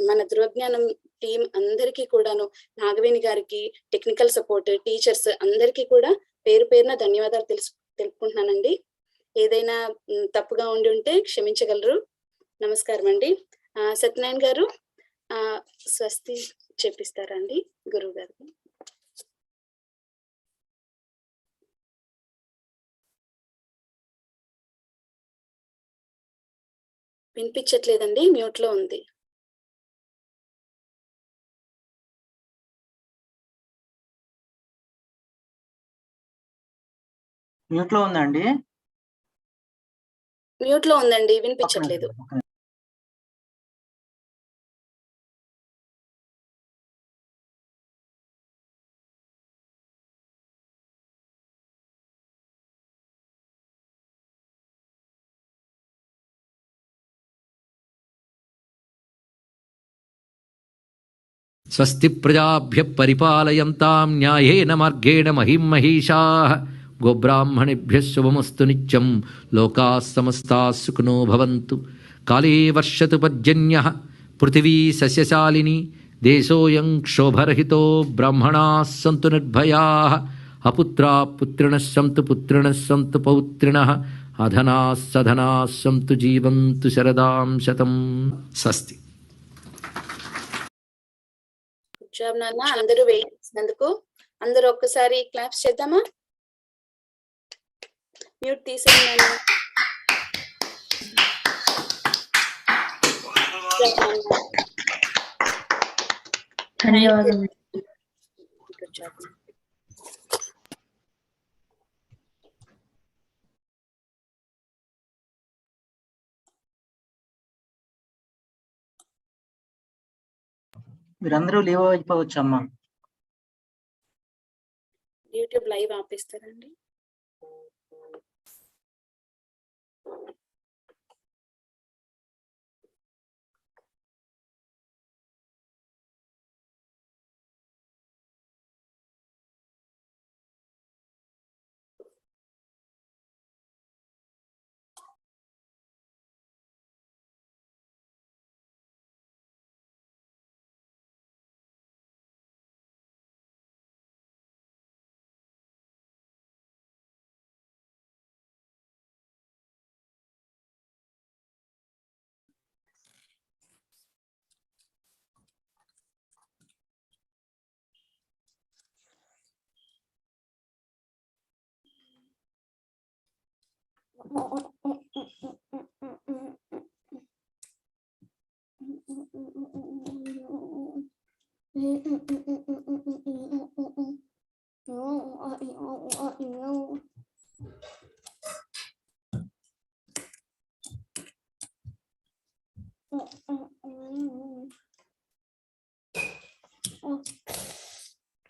మన ధృవజ్ఞానం టీం అందరికీ కూడాను, నాగవేణి గారికి, టెక్నికల్ సపోర్ట్, టీచర్స్ అందరికీ కూడా పేరు పేరున ధన్యవాదాలు తెలుపుకుంటున్నానండి. ఏదైనా తప్పుగా ఉండి ఉంటే క్షమించగలరు. నమస్కారం అండి. సత్యనారాయణ గారు స్వస్తి చెప్పిస్తారా అండి గురువు గారికి? వినిపించట్లేదండి, మ్యూట్ లో ఉంది. మ్యూట్ లో ఉందండి, మ్యూట్ లో ఉందండి, వినిపించట్లేదు. స్వస్తి ప్రజాభ్య పరిపాలయంతాం న్యాయేన మార్గేణ మహిం మహిషాః గోబ్రాహ్మణేభ్యః శుభమస్తు నిత్యం లోకాః సమస్తాః సుఖినో భవంతు. కాళే వర్షతు పర్జన్యః పృథివీ సస్యశాలిని దేశోయం క్షోభరహితో బ్రాహ్మణాः సంతు నిర్భయాः అపుత్రా పుత్రిణः సంతు పుత్రిణः సంతు పౌత్రిణः అధనాः సధనాः సంతు జీవంతు శరదాం శతం. స్వస్తి. గుడ్ జాబ్ నాన్న. అందరూ వెయిట్ చేసినందుకు అందరూ ఒక్కసారి క్లాప్స్ చేద్దామా? మ్యూట్ తీసేయండి నాన్న. ధన్యవాదాలు. Good job. మీరందరూ లీవ్ అయిపోవచ్చు అమ్మా. యూట్యూబ్ లైవ్ ఆపిస్తారండి.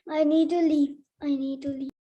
I need to leave.